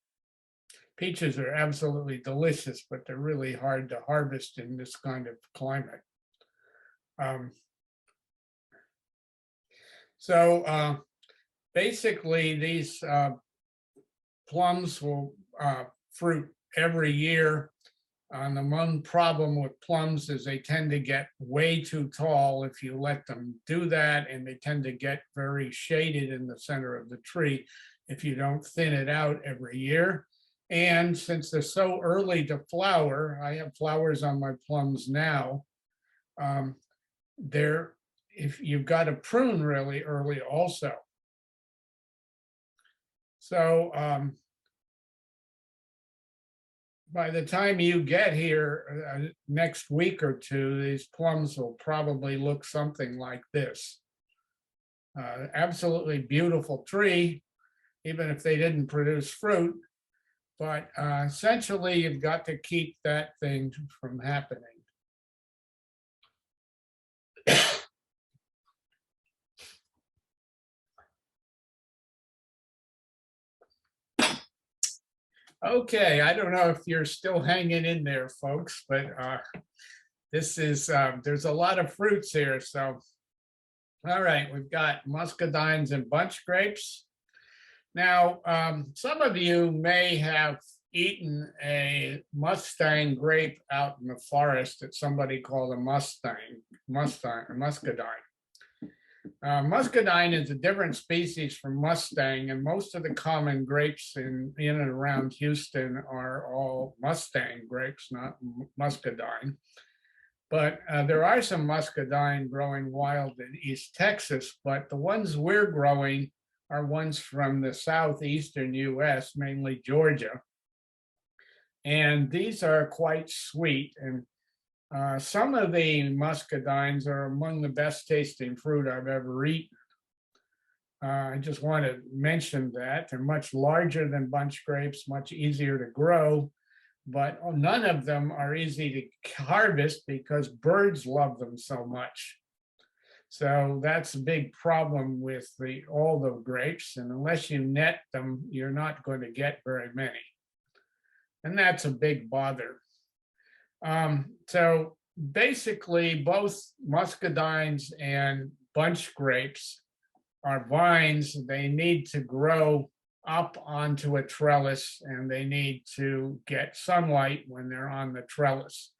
Peaches are absolutely delicious, but they're really hard to harvest in this kind of climate. Basically, these plums will fruit every year. And the one problem with plums is they tend to get way too tall if you let them do that, and they tend to get very shaded in the center of the tree if you don't thin it out every year. And since they're so early to flower, I have flowers on my plums now, if you've got to prune really early also. So by the time you get here next week or two, these plums will probably look something like this. Absolutely beautiful tree, even if they didn't produce fruit. But essentially, you've got to keep that thing from happening. Okay, I don't know if you're still hanging in there, folks, but this is, there's a lot of fruits here. So, all right, we've got muscadines and bunch grapes. Now, some of you may have eaten a Mustang grape out in the forest that somebody called a muscadine. Muscadine is a different species from Mustang, and most of the common grapes in and around Houston are all Mustang grapes, not muscadine. But there are some muscadine growing wild in East Texas, but the ones we're growing are ones from the southeastern US, mainly Georgia. And these are quite sweet, and some of the muscadines are among the best tasting fruit I've ever eaten. I just want to mention that they're much larger than bunch grapes, much easier to grow, but none of them are easy to harvest because birds love them so much. So that's a big problem with all the grapes, and unless you net them, you're not going to get very many. And that's a big bother. So basically, both muscadines and bunch grapes are vines. They need to grow up onto a trellis, and they need to get sunlight when they're on the trellis.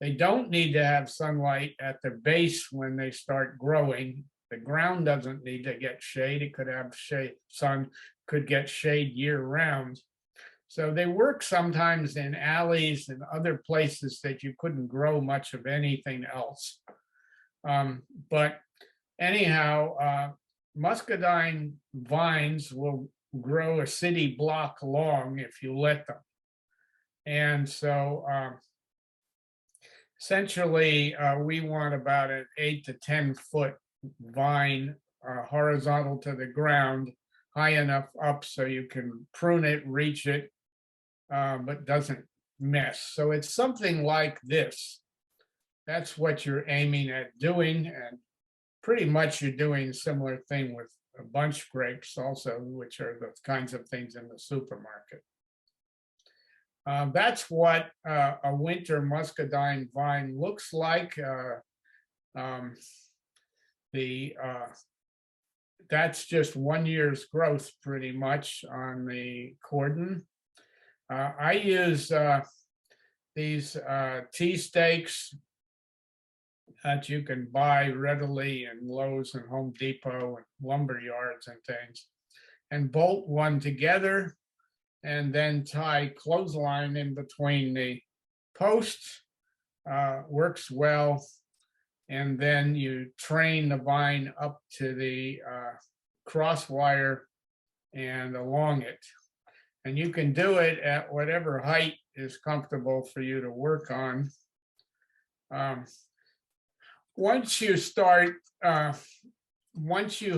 They don't need to have sunlight at the base when they start growing. The ground doesn't need to get shade. It could have shade, sun could get shade year round. So they work sometimes in alleys and other places that you couldn't grow much of anything else. But anyhow, muscadine vines will grow a city block long if you let them. And so essentially, we want about an 8 to 10 foot vine horizontal to the ground, high enough up so you can prune it, reach it, but doesn't mess. So it's something like this. That's what you're aiming at doing. And pretty much you're doing a similar thing with bunch grapes also, which are the kinds of things in the supermarket. That's what a winter muscadine vine looks like. That's just 1 year's growth pretty much on the cordon. I use these tea stakes that you can buy readily in Lowe's and Home Depot and lumber yards and things, and bolt one together and then tie clothesline in between the posts. Works well. And then you train the vine up to the cross wire and along it. And you can do it at whatever height is comfortable for you to work on. Once you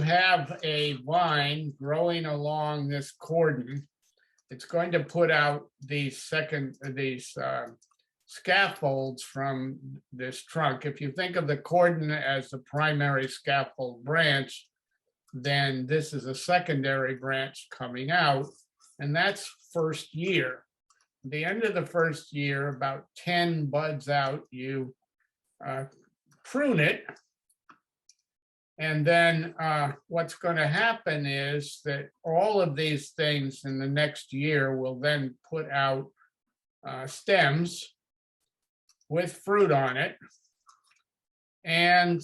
have a vine growing along this cordon, it's going to put out these scaffolds from this trunk. If you think of the cordon as the primary scaffold branch, then this is a secondary branch coming out, and that's first year. At the end of the first year, about 10 buds out, you prune it. And then what's going to happen is that all of these things in the next year will then put out stems with fruit on it. And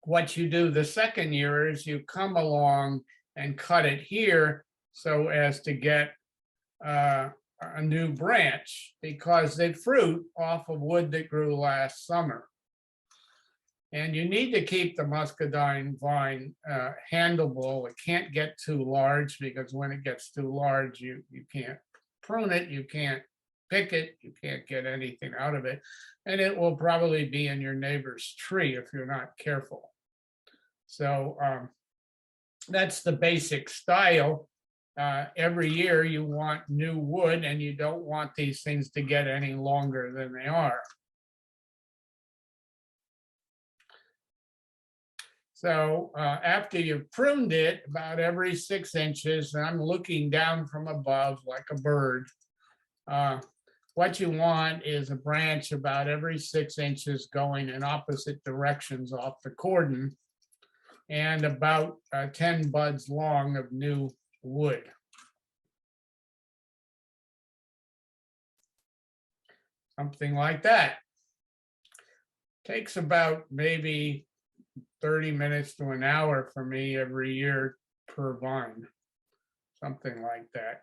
what you do the second year is you come along and cut it here so as to get a new branch, because they fruit off of wood that grew last summer. And you need to keep the muscadine vine handleable. It can't get too large, because when it gets too large, you can't prune it, you can't pick it, you can't get anything out of it. And it will probably be in your neighbor's tree if you're not careful. So that's the basic style. Every year you want new wood, and you don't want these things to get any longer than they are. So after you've pruned it about every 6 inches, and I'm looking down from above like a bird, what you want is a branch about every 6 inches going in opposite directions off the cordon, and about 10 buds long of new wood. Something like that. Takes about maybe 30 minutes to an hour for me every year per vine, something like that.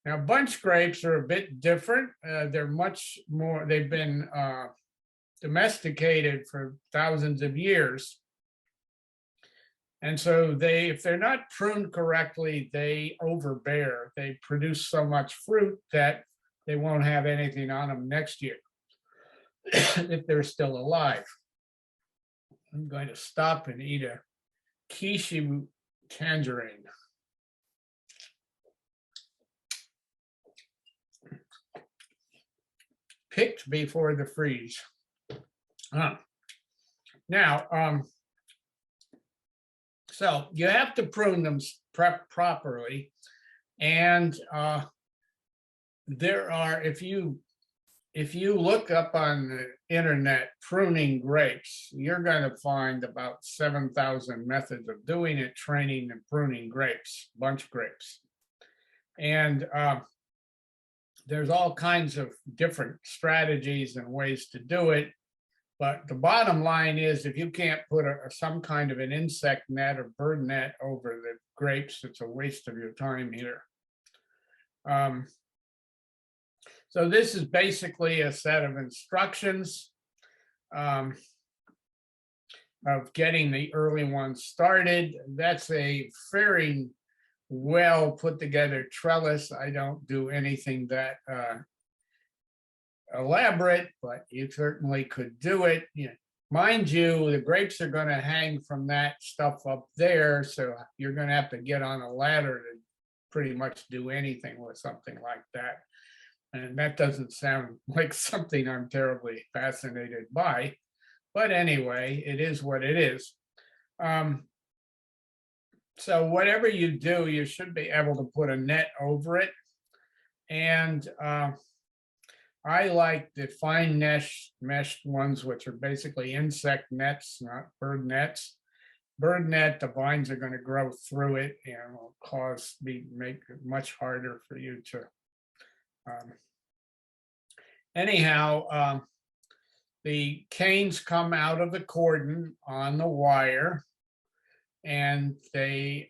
Now, bunch grapes are a bit different. They're much more, they've been domesticated for thousands of years. And so if they're not pruned correctly, they overbear. They produce so much fruit that they won't have anything on them next year if they're still alive. I'm going to stop and eat a quiche tangerine. Picked before the freeze. Now, so you have to prune them properly, and there are, if you look up on the internet pruning grapes, you're going to find about 7,000 methods of doing it, training and pruning grapes, bunch grapes. And there's all kinds of different strategies and ways to do it. But the bottom line is, if you can't put some kind of an insect net or bird net over the grapes, it's a waste of your time here. So this is basically a set of instructions. of getting the early ones started. That's a very well put together trellis. I don't do anything that elaborate, but you certainly could do it. Mind you, the grapes are going to hang from that stuff up there, so you're going to have to get on a ladder to pretty much do anything with something like that. And that doesn't sound like something I'm terribly fascinated by. But anyway, it is what it is. So whatever you do, you should be able to put a net over it. And I like the fine meshed ones, which are basically insect nets, not bird nets. Bird net, the vines are going to grow through it and will make it much harder for you to. Anyhow, the canes come out of the cordon on the wire, and they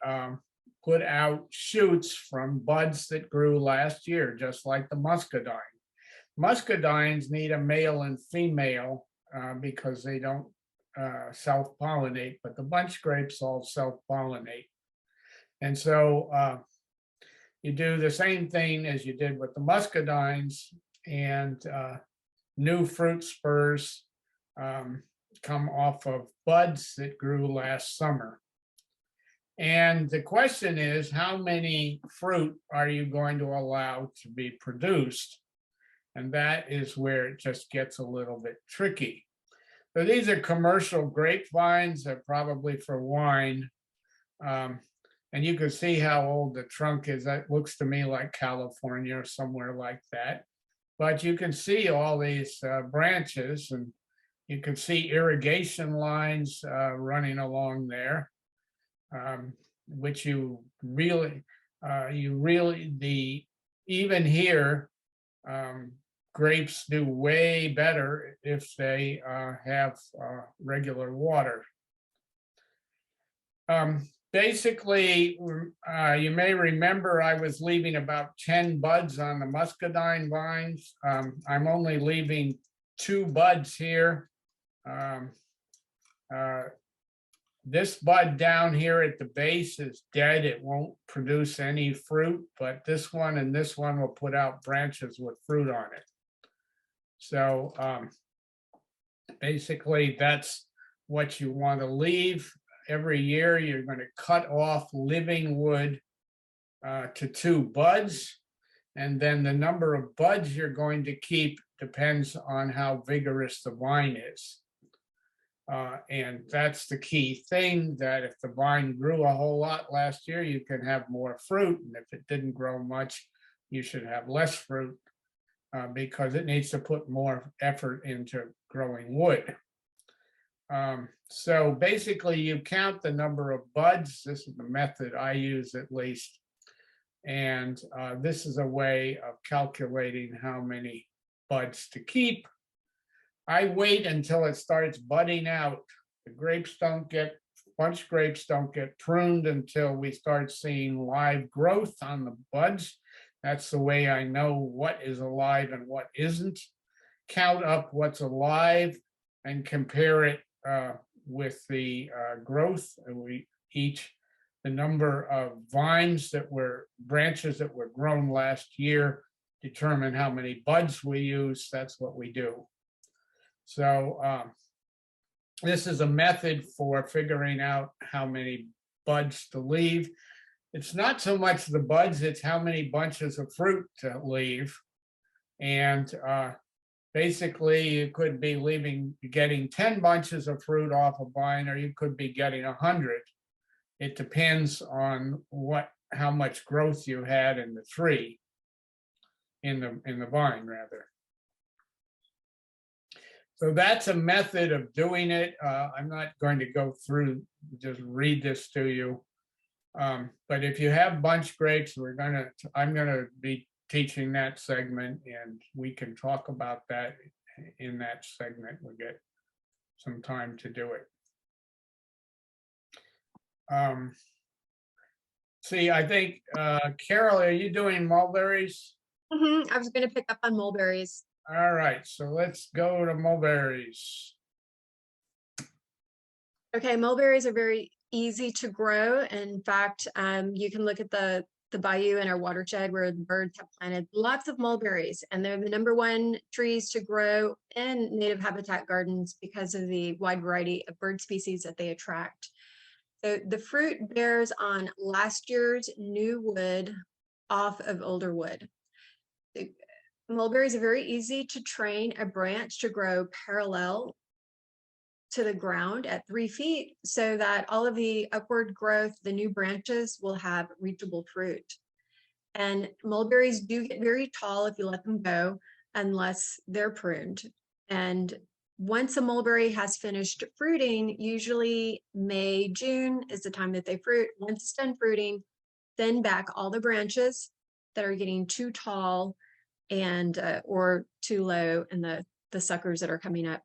put out shoots from buds that grew last year, just like the muscadine. Muscadines need a male and female because they don't self-pollinate, but the bunch grapes all self-pollinate. And so you do the same thing as you did with the muscadines, and new fruit spurs come off of buds that grew last summer. And the question is, how many fruit are you going to allow to be produced? And that is where it just gets a little bit tricky. So these are commercial grapevines. They're probably for wine. And you can see how old the trunk is. That looks to me like California or somewhere like that. But you can see all these branches, and you can see irrigation lines running along there, which even here, grapes do way better if they have regular water. Basically, you may remember I was leaving about 10 buds on the muscadine vines. I'm only leaving 2 buds here. This bud down here at the base is dead. It won't produce any fruit, but this one and this one will put out branches with fruit on it. So basically, that's what you want to leave. Every year, you're going to cut off living wood to 2 buds, and then the number of buds you're going to keep depends on how vigorous the vine is. And that's the key thing, that if the vine grew a whole lot last year, you can have more fruit, and if it didn't grow much, you should have less fruit because it needs to put more effort into growing wood. So basically, you count the number of buds. This is the method I use, at least. And this is a way of calculating how many buds to keep. I wait until it starts budding out. The bunch grapes don't get pruned until we start seeing live growth on the buds. That's the way I know what is alive and what isn't. Count up what's alive and compare it with the growth. The number of branches that were grown last year determine how many buds we use. That's what we do. So this is a method for figuring out how many buds to leave. It's not so much the buds, it's how many bunches of fruit to leave. And basically, you could be getting 10 bunches of fruit off a vine, or you could be getting 100. It depends on how much growth you had in the tree, in the vine rather. So that's a method of doing it. I'm not going to go through, just read this to you. But if you have bunch grapes, I'm gonna be teaching that segment, and we can talk about that in that segment. We'll get some time to do it. See, I think, Carol, are you doing mulberries? I was going to pick up on mulberries. All right, so let's go to mulberries. Okay, mulberries are very easy to grow. In fact, you can look at the bayou in our watershed where the birds have planted lots of mulberries, and they're the #1 trees to grow in native habitat gardens because of the wide variety of bird species that they attract. So the fruit bears on last year's new wood off of older wood. Mulberries are very easy to train a branch to grow parallel to the ground at 3 feet so that all of the upward growth, the new branches will have reachable fruit. And mulberries do get very tall if you let them go, unless they're pruned. And once a mulberry has finished fruiting, usually May, June is the time that they fruit. Once it's done fruiting, thin back all the branches that are getting too tall and or too low, and the suckers that are coming up.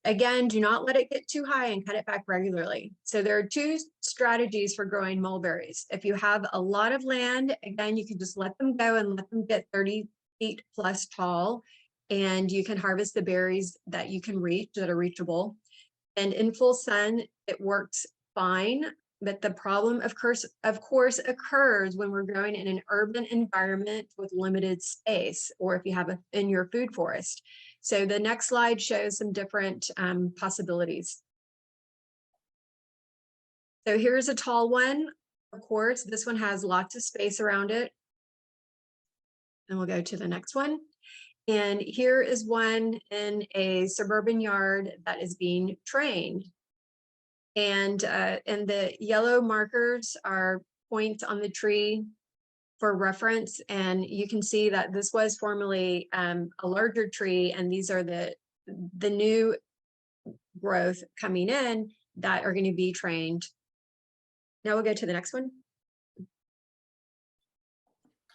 Again, do not let it get too high and cut it back regularly. So there are 2 strategies for growing mulberries. If you have a lot of land, again, you can just let them go and let them get 30 feet plus tall, and you can harvest the berries that you can reach, that are reachable. And in full sun, it works fine. But the problem, of course, occurs when we're growing in an urban environment with limited space, or if you have in your food forest. So the next slide shows some different possibilities. So here's a tall one. Of course, this one has lots of space around it. And we'll go to the next one. And here is one in a suburban yard that is being trained. And the yellow markers are points on the tree for reference. And you can see that this was formerly a larger tree, and these are the new growth coming in that are going to be trained. Now we'll go to the next one.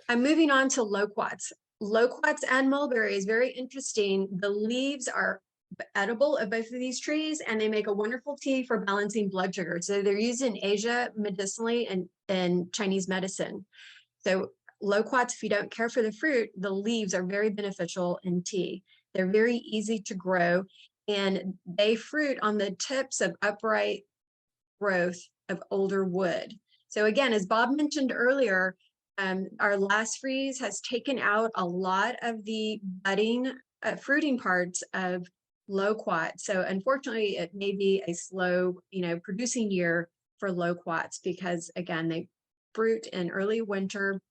I'm moving on to loquats. Loquats and mulberry is very interesting. The leaves are edible of both of these trees, and they make a wonderful tea for balancing blood sugar. So they're used in Asia medicinally and in Chinese medicine. So loquats, if you don't care for the fruit, the leaves are very beneficial in tea. They're very easy to grow, and they fruit on the tips of upright growth of older wood. So again, as Bob mentioned earlier, our last freeze has taken out a lot of the budding, fruiting parts of loquat. So unfortunately, it may be a slow, producing year for loquats because, again, they fruit in early winter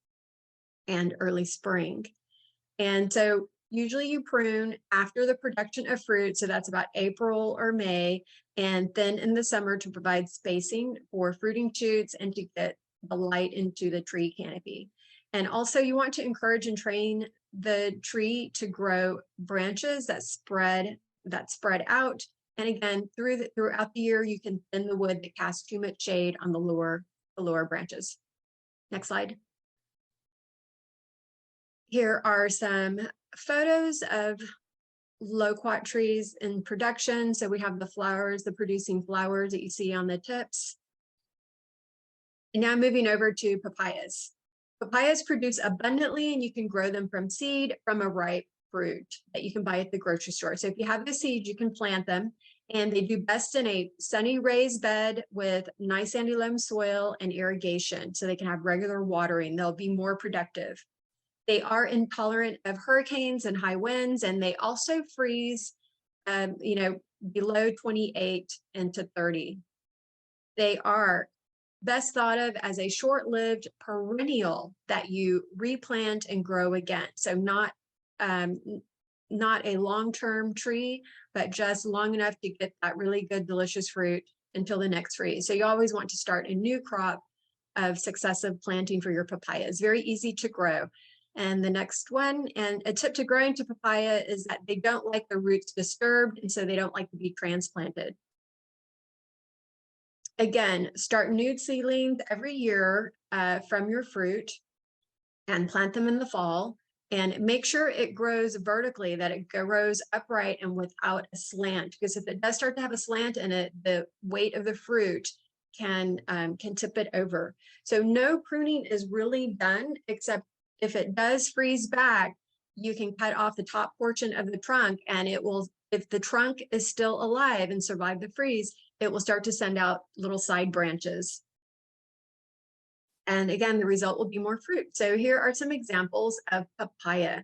and early spring. And so usually you prune after the production of fruit. So that's about April or May, and then in the summer to provide spacing for fruiting shoots and to get the light into the tree canopy. And also you want to encourage and train the tree to grow branches that spread out. And again, throughout the year, you can thin the wood that casts too much shade on the lower branches. Next slide. Here are some photos of loquat trees in production. So we have the flowers, the producing flowers that you see on the tips. And now moving over to papayas. Papayas produce abundantly, and you can grow them from seed from a ripe fruit that you can buy at the grocery store. So if you have the seed, you can plant them, and they do best in a sunny raised bed with nice sandy loam soil and irrigation, so they can have regular watering. They'll be more productive. They are intolerant of hurricanes and high winds, and they also freeze, below 28 into 30. They are best thought of as a short-lived perennial that you replant and grow again. So not a long-term tree, but just long enough to get that really good, delicious fruit until the next freeze. So you always want to start a new crop of successive planting for your papaya. It's very easy to grow. And the next one, and a tip to growing to papaya is that they don't like the roots disturbed, and so they don't like to be transplanted. Again, start nude seedlings every year from your fruit and plant them in the fall, and make sure it grows vertically, that it grows upright and without a slant, because if it does start to have a slant in it, the weight of the fruit can tip it over. So no pruning is really done, except if it does freeze back, you can cut off the top portion of the trunk, and it will, if the trunk is still alive and survive the freeze, it will start to send out little side branches. And again, the result will be more fruit. So here are some examples of papaya.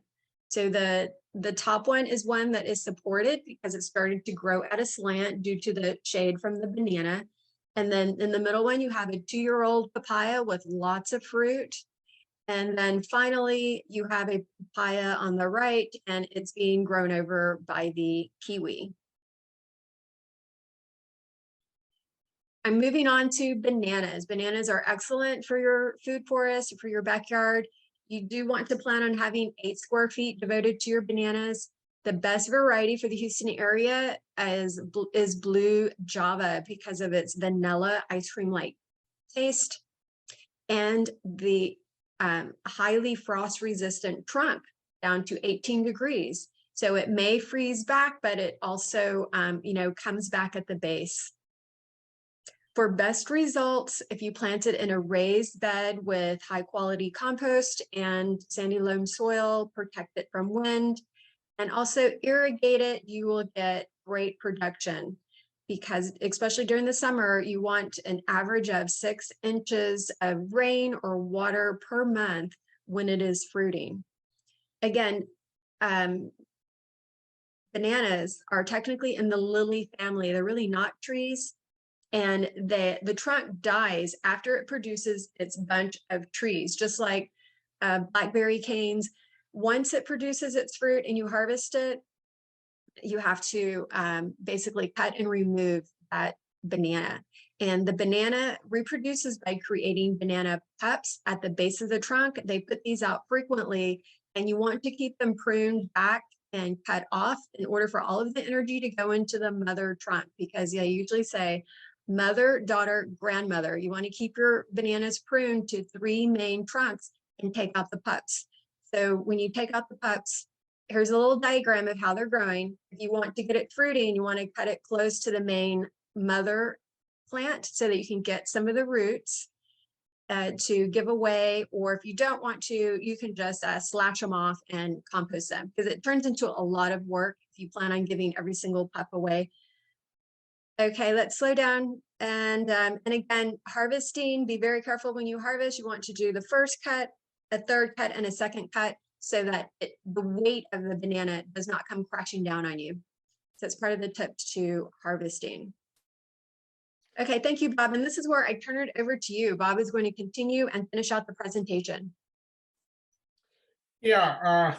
So the top one is one that is supported because it started to grow at a slant due to the shade from the banana. And then in the middle one, you have a 2-year-old papaya with lots of fruit. And then finally, you have a papaya on the right, and it's being grown over by the kiwi. I'm moving on to bananas. Bananas are excellent for your food forest, for your backyard. You do want to plan on having 8 square feet devoted to your bananas. The best variety for the Houston area is blue Java because of its vanilla ice cream-like taste and the highly frost-resistant trunk down to 18 degrees. So it may freeze back, but it also, comes back at the base. For best results, if you plant it in a raised bed with high quality compost and sandy loam soil, protect it from wind, and also irrigate it, you will get great production. Because especially during the summer, you want an average of 6 inches of rain or water per month when it is fruiting. Again, bananas are technically in the lily family. They're really not trees. And the trunk dies after it produces its bunch of trees, just like blackberry canes. Once it produces its fruit and you harvest it, you have to basically cut and remove that banana. And the banana reproduces by creating banana pups at the base of the trunk. They put these out frequently, and you want to keep them pruned back and cut off in order for all of the energy to go into the mother trunk, because they usually say mother, daughter, grandmother. You want to keep your bananas pruned to 3 main trunks and take out the pups. So when you take out the pups, here's a little diagram of how they're growing. If you want to get it fruiting, you want to cut it close to the main mother plant so that you can get some of the roots to give away. Or if you don't want to, you can just slash them off and compost them, because it turns into a lot of work if you plan on giving every single pup away. Okay, let's slow down. And again, harvesting, be very careful when you harvest. You want to do the first cut, a third cut, and a second cut, so that the weight of the banana does not come crashing down on you. So it's part of the tips to harvesting. Okay, thank you, Bob. And this is where I turn it over to you. Bob is going to continue and finish out the presentation. Yeah,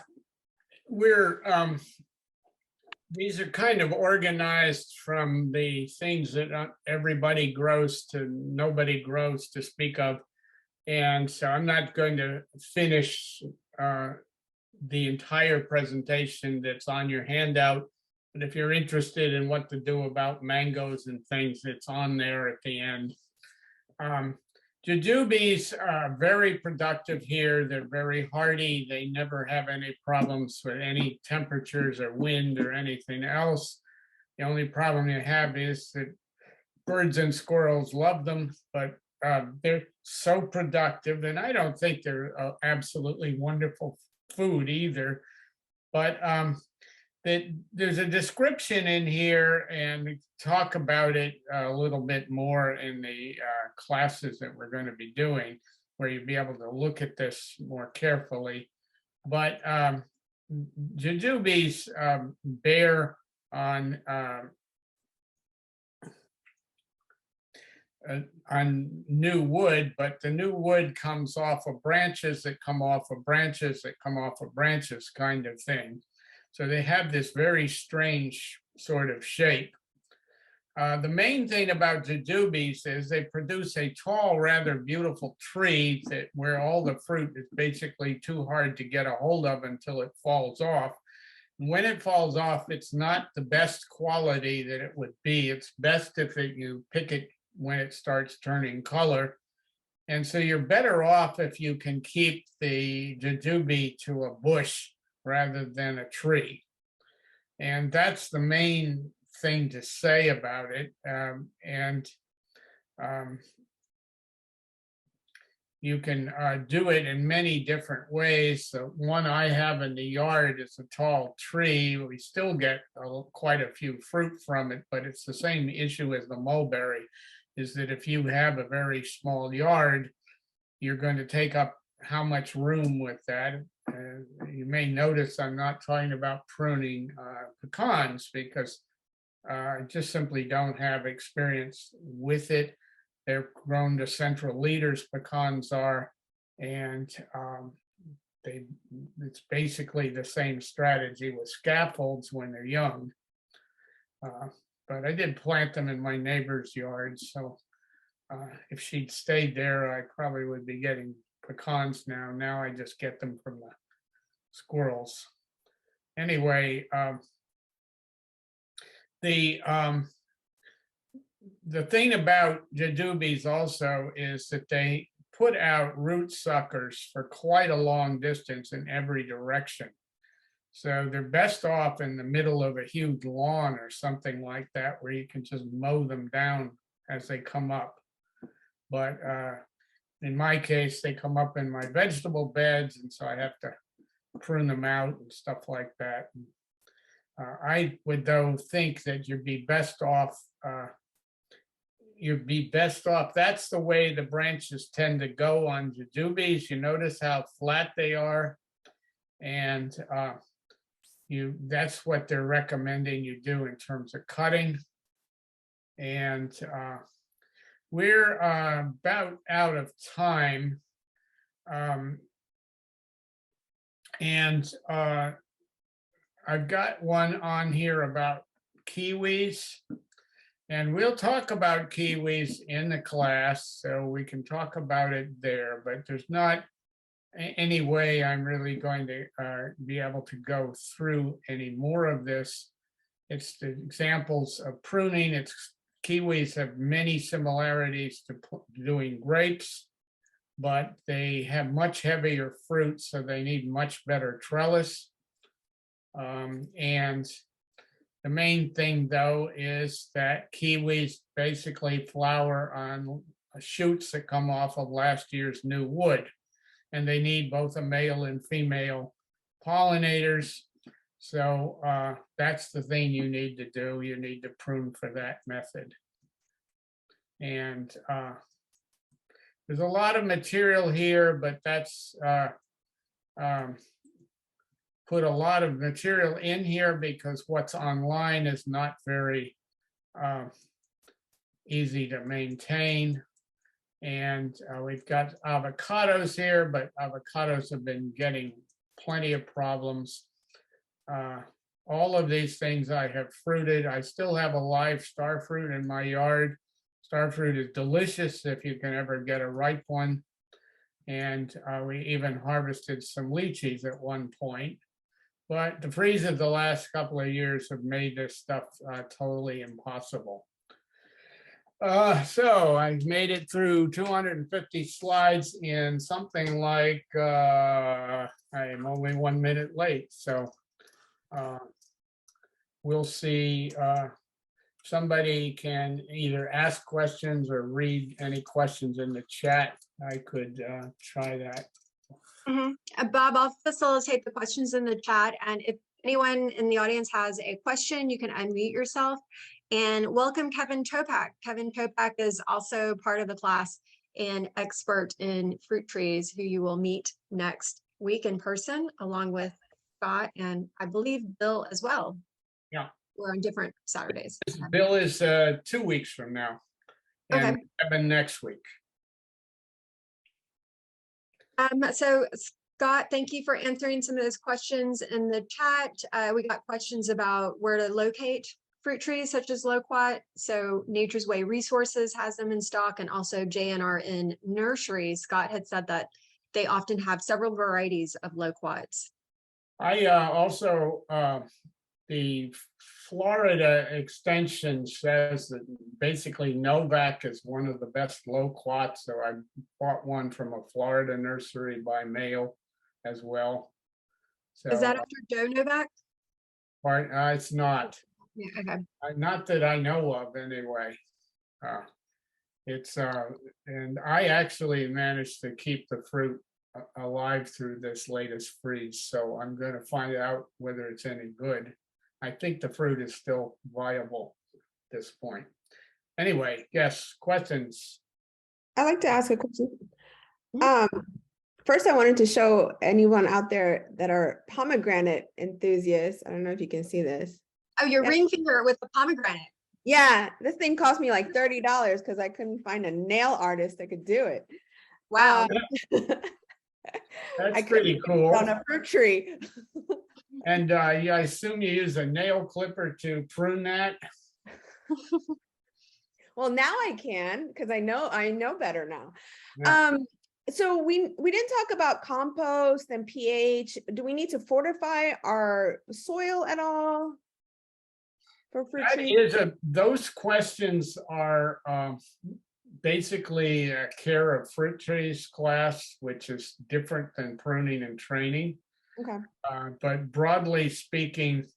these are kind of organized from the things that everybody grows to nobody grows to speak of. And so I'm not going to finish the entire presentation that's on your handout. But if you're interested in what to do about mangoes and things, it's on there at the end. Jujubes are very productive here. They're very hardy. They never have any problems with any temperatures or wind or anything else. The only problem you have is that birds and squirrels love them, but they're so productive. And I don't think they're absolutely wonderful food either. But there's a description in here, and we talk about it a little bit more in the classes that we're going to be doing, where you'll be able to look at this more carefully. But jujubes bear on new wood, but the new wood comes off of branches that come off of branches that come off of branches kind of thing. So they have this very strange sort of shape. The main thing about jujubes is they produce a tall, rather beautiful tree where all the fruit is basically too hard to get a hold of until it falls off. When it falls off, it's not the best quality that it would be. It's best if you pick it when it starts turning color. And so you're better off if you can keep the jujube to a bush rather than a tree. And that's the main thing to say about it. you can do it in many different ways. The one I have in the yard is a tall tree. We still get quite a few fruit from it, but it's the same issue as the mulberry, is that if you have a very small yard, you're going to take up how much room with that. You may notice I'm not talking about pruning pecans because I just simply don't have experience with it. They're grown to central leaders, pecans are, and it's basically the same strategy with scaffolds when they're young. But I did plant them in my neighbor's yard, so if she'd stayed there, I probably would be getting pecans now. Now I just get them from the squirrels. Anyway, the thing about jujubes also is that they put out root suckers for quite a long distance in every direction. So they're best off in the middle of a huge lawn or something like that, where you can just mow them down as they come up. But in my case, they come up in my vegetable beds, and so I have to prune them out and stuff like that. I would, though, think that you'd be best off. That's the way the branches tend to go on jujubes. You notice how flat they are, and that's what they're recommending you do in terms of cutting. And we're about out of time, and I've got one on here about kiwis. And we'll talk about kiwis in the class, so we can talk about it there, but there's not any way I'm really going to be able to go through any more of this. It's the examples of pruning. Kiwis have many similarities to doing grapes, but they have much heavier fruit, so they need much better trellis. And the main thing, though, is that kiwis basically flower on shoots that come off of last year's new wood, and they need both a male and female pollinators. So that's the thing you need to do. You need to prune for that method. And there's a lot of material here, but that's put a lot of material in here because what's online is not very easy to maintain. And we've got avocados here, but avocados have been getting plenty of problems. All of these things I have fruited. I still have a live star fruit in my yard. Star fruit is delicious if you can ever get a ripe one. And we even harvested some lychees at one point. But the freeze of the last couple of years have made this stuff totally impossible. So I made it through 250 slides in something like, I am only 1 minute late. So we'll see. Somebody can either ask questions or read any questions in the chat. I could try that. Bob, I'll facilitate the questions in the chat. And if anyone in the audience has a question, you can unmute yourself. And welcome Kevin Topak. Kevin Topak is also part of the class and expert in fruit trees, who you will meet next week in person, along with Scott and I believe Bill as well. Yeah. We're on different Saturdays. Bill is 2 weeks from now, and Kevin next week. So Scott, thank you for answering some of those questions in the chat. We got questions about where to locate fruit trees such as loquat. So Nature's Way Resources has them in stock, and also JNR in nurseries. Scott had said that they often have several varieties of loquats. I also, the Florida extension says that basically Novak is one of the best loquats. So I bought one from a Florida nursery by mail as well. So, is that after Joe Novak? It's not. Yeah, okay. Not that I know of anyway. It's, and I actually managed to keep the fruit alive through this latest freeze, so I'm gonna find out whether it's any good. I think the fruit is still viable at this point. Anyway, yes, questions? I'd like to ask a question. Mhm. First, I wanted to show anyone out there that are pomegranate enthusiasts. I don't know if you can see this. Oh, your Yeah. ring finger with the pomegranate. Yeah, this thing cost me like $30 because I couldn't find a nail artist that could do it. Wow. That's couldn't pretty get it cool. on a fruit tree. And yeah, I assume you use a nail clipper to prune that? Well, now I can because I know better now. Yeah. So we didn't talk about compost and pH. Do we need to fortify our soil at all for fruit That trees? is those questions are basically a care of fruit trees class, which is different than pruning and training. Okay. But broadly speaking,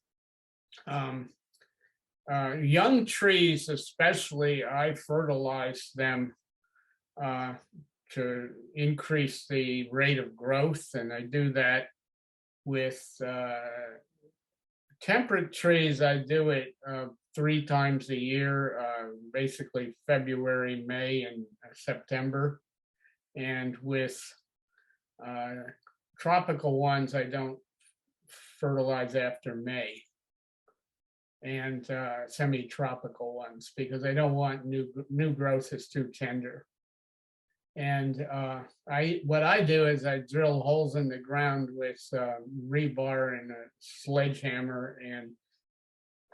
young trees especially, I fertilize them to increase the rate of growth, and I do that with temperate trees. I do it 3 times a year, basically February, May, and September. And with tropical ones, I don't fertilize after May. And semi-tropical ones, because I don't want new growth is too tender. And what I do is I drill holes in the ground with rebar and a sledgehammer and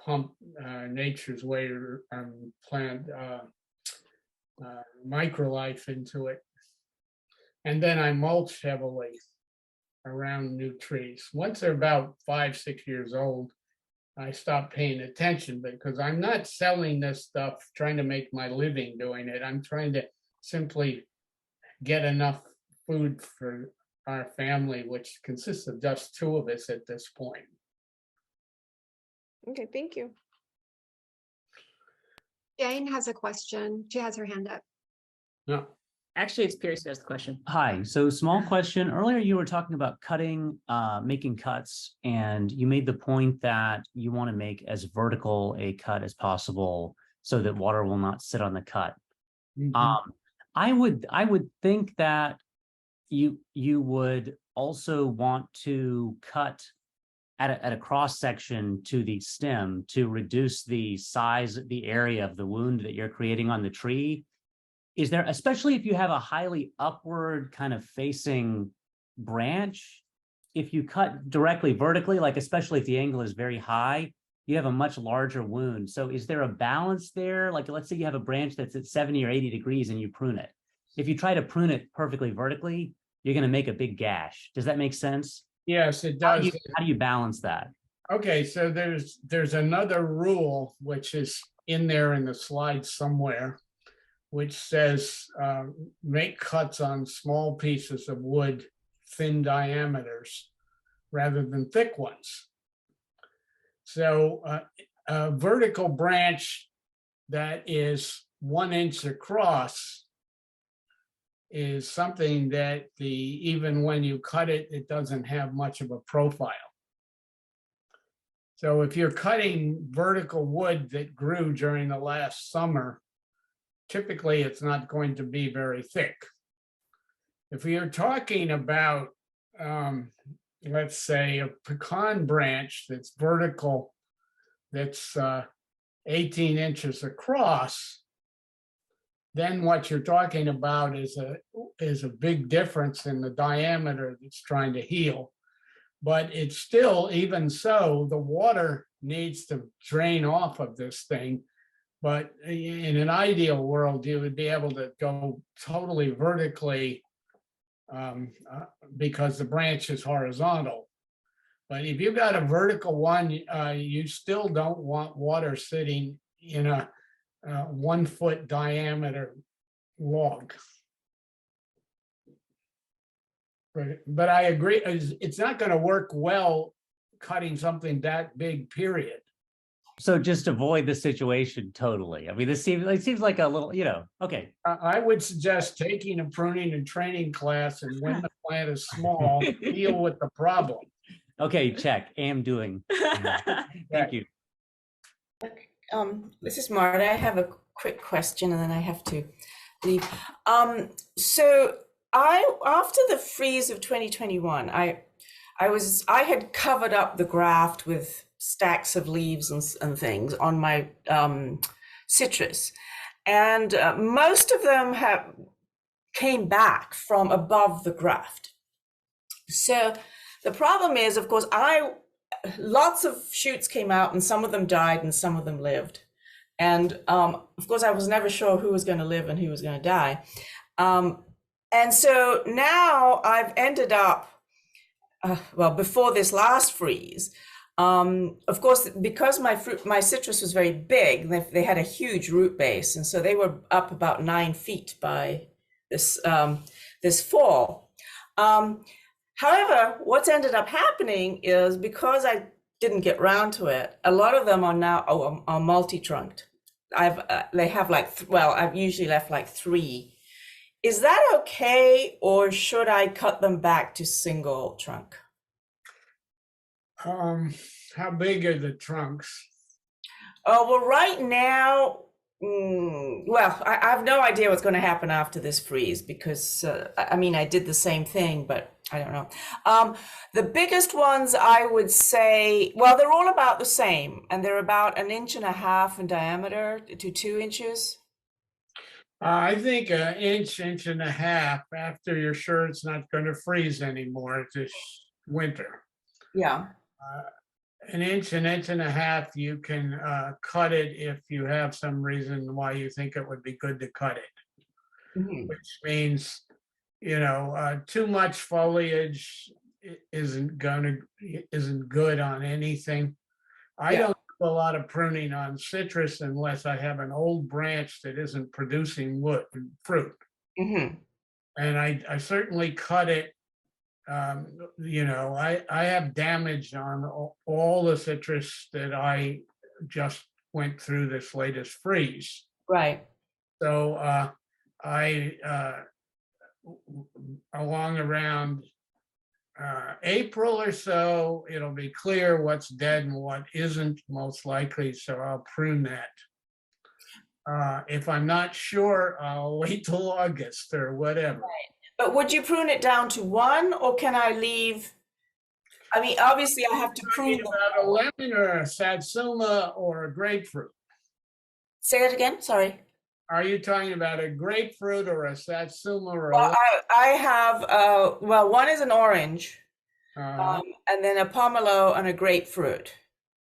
pump nature's way plant microlife into it. And then I mulch heavily around new trees. Once they're about 5-6 years old, I stopped paying attention because I'm not selling this stuff trying to make my living doing it. I'm trying to simply get enough food for our family, which consists of just 2 of us at this point. Okay, thank you. Jane has a question. She has her hand up. No. Actually, it's Pierce who has the question. Hi, so small question. Earlier you were talking about cutting, making cuts, and you made the point that you want to make as vertical a cut as possible so that water will not sit on the cut. Mhm. I would think that you would also want to cut at a cross section to the stem to reduce the size, the area of the wound that you're creating on the tree. Is there, especially if you have a highly upward kind of facing branch, if you cut directly vertically, like especially if the angle is very high, you have a much larger wound. So is there a balance there? Like, let's say you have a branch that's at 70 or 80 degrees and you prune it. If you try to prune it perfectly vertically, you're going to make a big gash. Does that make sense? Yes, it How does. do you balance that? Okay, so there's another rule which is in there in the slide somewhere, which says make cuts on small pieces of wood, thin diameters, rather than thick ones. So a vertical branch that is 1 inch across is something that even when you cut it, it doesn't have much of a profile. So if you're cutting vertical wood that grew during the last summer, typically it's not going to be very thick. If you're talking about, let's say, a pecan branch that's vertical, that's 18 inches across, then what you're talking about is a big difference in the diameter that's trying to heal. But it's still, even so, the water needs to drain off of this thing. But in an ideal world, you would be able to go totally vertically because the branch is horizontal. But if you've got a vertical one, you still don't want water sitting in a 1 foot diameter log. But I agree, it's not going to work well cutting something that big, period. So just avoid the situation totally. I mean, this seems like a little, okay. I would suggest taking a pruning and training class, and when the plant is small, deal with the problem. Okay, check. Am doing. Thank you. This is Marta. I have a quick question and then I have to leave. So after the freeze of 2021, I had covered up the graft with stacks of leaves and things on my citrus, and most of them came back from above the graft. So the problem is, of course, lots of shoots came out and some of them died and some of them lived. And of course, I was never sure who was going to live and who was going to die. And so now I've ended up, well, before this last freeze, of course, because my citrus was very big, they had a huge root base. And so they were up about 9 feet by this fall. However, what's ended up happening is, because I didn't get round to it, a lot of them are now are multi-trunked. They have I've usually left like 3. Is that okay, or should I cut them back to single trunk? How big are the trunks? Oh, well, right now, well, I have no idea what's going to happen after this freeze, because I mean, I did the same thing, but I don't know. The biggest ones, I would say, well, they're all about the same, and they're about 1.5 inches in diameter to 2 inches. I think 1 inch, 1.5 inches, after you're sure it's not going to freeze anymore this winter. Yeah. 1 inch, 1.5 inches, you can cut it if you have some reason why you think it would be good to cut it. Mm-hmm. Which means, too much foliage isn't good on anything. I don't do a lot of pruning on citrus unless I have an old branch that isn't producing fruit. Mm-hmm. And I certainly cut it. I have damage on all the citrus that I just went through this latest freeze. Right. So along around April or so, it'll be clear what's dead and what isn't, most likely. So I'll prune that. If I'm not sure, I'll wait till August or whatever. Right. But would you prune it down to 1, or can I leave? I mean, obviously I have to prune them. About a lemon or a satsuma or a grapefruit? Say that again, sorry. Are you talking about a grapefruit or a satsuma or Well, I have, well, one is an orange, a and then a pomelo and a grapefruit.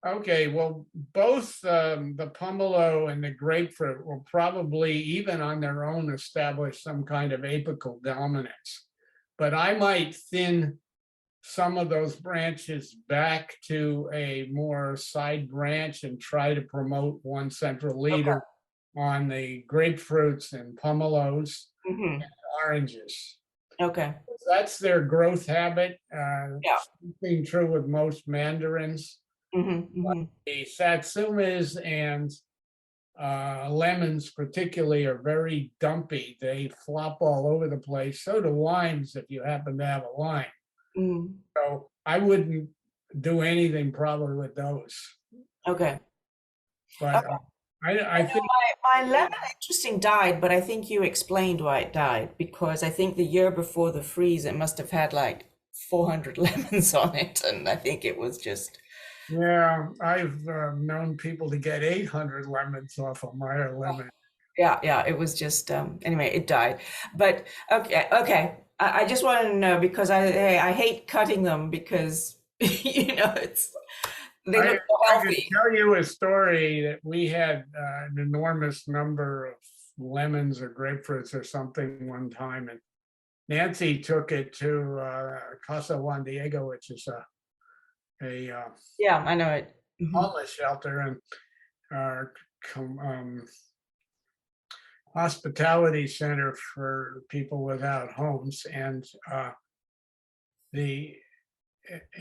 Okay, well, both the pomelo and the grapefruit will probably, even on their own, establish some kind of apical dominance. But I might thin some of those branches back to a more side branch and try to promote one central leader on the grapefruits and pomelos and oranges. Okay. That's their growth habit. Something true with most mandarins. The satsumas and lemons particularly are very dumpy. They flop all over the place. So do limes if you happen to have a lime. So I wouldn't do anything probably with those. Okay. But I think my lemon, interesting, died, but I think you explained why it died, because I think the year before the freeze, it must have had like 400 lemons on it, and I think it was just. Yeah, I've known people to get 800 lemons off a Meyer lemon. Yeah, it was just, anyway, it died. But okay. I just wanted to know, because I hate cutting them, because, they look so I healthy. can tell you a story that we had an enormous number of lemons or grapefruits or something one time, and Nancy took it to Casa Juan Diego, which is a yeah, I know it. homeless shelter, and our hospitality center for people without homes. And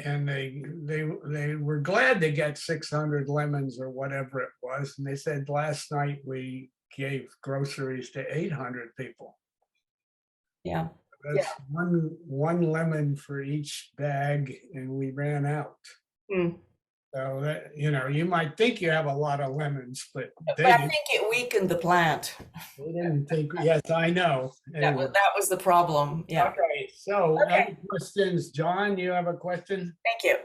and they were glad to get 600 lemons or whatever it was. And they said last night we gave groceries to 800 people. Yeah. That's one lemon for each bag, and we ran out. Mm. So that, you know, you might think you have a lot of lemons, but But they I think it weakened the plant. didn't think. Yes, I know. Anyway. That was the problem. Yeah. Okay, so Okay. any questions? John, you have a question? Thank you.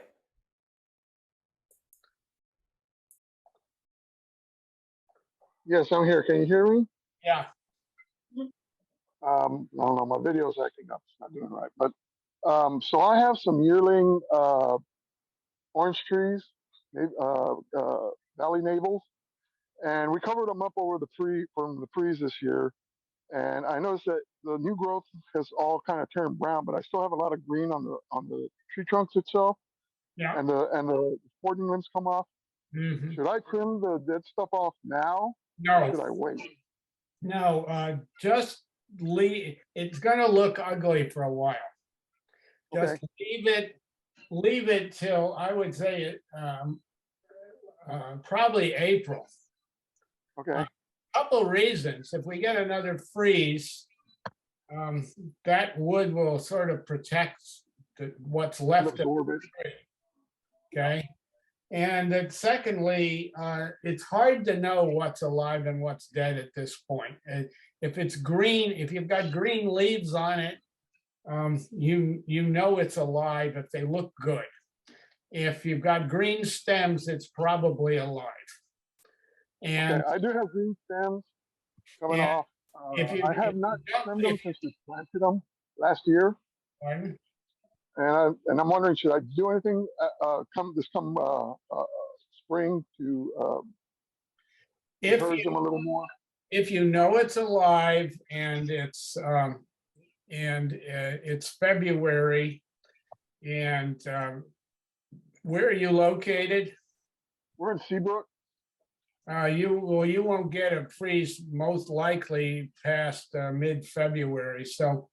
Yes, I'm here. Can you hear me? Yeah. I don't know, my video's acting up. It's not doing right. But so I have some yearling orange trees, valley navels, and we covered them up over the from the freeze this year. And I noticed that the new growth has all kind of turned brown, but I still have a lot of green on the tree trunks itself. Yeah. And the supporting limbs come off. Mhm. Should I trim the dead stuff off now? No. Or should I wait? No, just leave. It's gonna look ugly for a while. Just Okay. leave it till, I would say, probably April. Okay. Couple reasons. If we get another freeze, that wood will sort of protect what's left of Absorb the it. tree. Okay. And then secondly, it's hard to know what's alive and what's dead at this point. If it's green, if you've got green leaves on it, you know it's alive if they look good. If you've got green stems, it's probably alive. And Okay, I do have green stems coming Yeah. off. if you I have if not you don't- trimmed them if- since we planted them last year, pardon? and I'm wondering, should I do anything come spring to If encourage them a you little more? if you know it's alive and it's February, and where are you located? We're in Seabrook. You won't get a freeze most likely past mid-February. So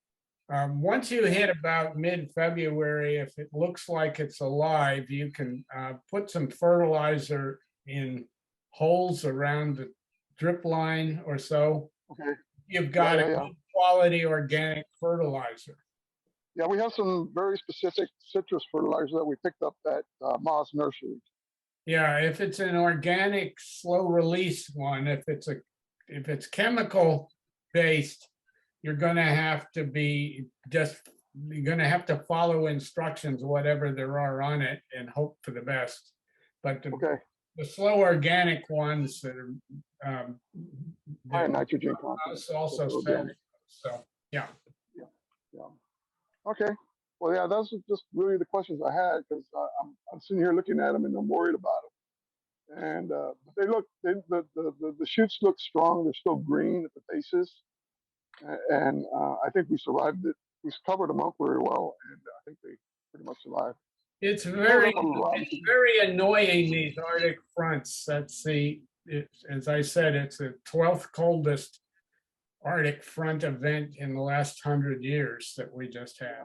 once you hit about mid-February, if it looks like it's alive, you can put some fertilizer in holes around the drip line or so. Okay. You've got Yeah, a yeah. good quality organic fertilizer. Yeah, we have some very specific citrus fertilizer that we picked up at Moss Nursery. Yeah, if it's an organic slow release one, if it's chemical based, you're gonna have to follow instructions, whatever there are on it, and hope for the best. But Okay. the slow organic ones that are Higher that nitrogen content. us also That's said, organic. so yeah. Yeah. Okay. Well, yeah, those are just really the questions I had because I'm sitting here looking at them and I'm worried about them. And the shoots look strong. They're still green at the bases, and I think we survived it. We covered them up very well, and I think they pretty much survived. It's Covered very, up a lot. it's very annoying, these Arctic fronts. As I said, it's the 12th coldest Arctic front event in the last 100 years that we just had.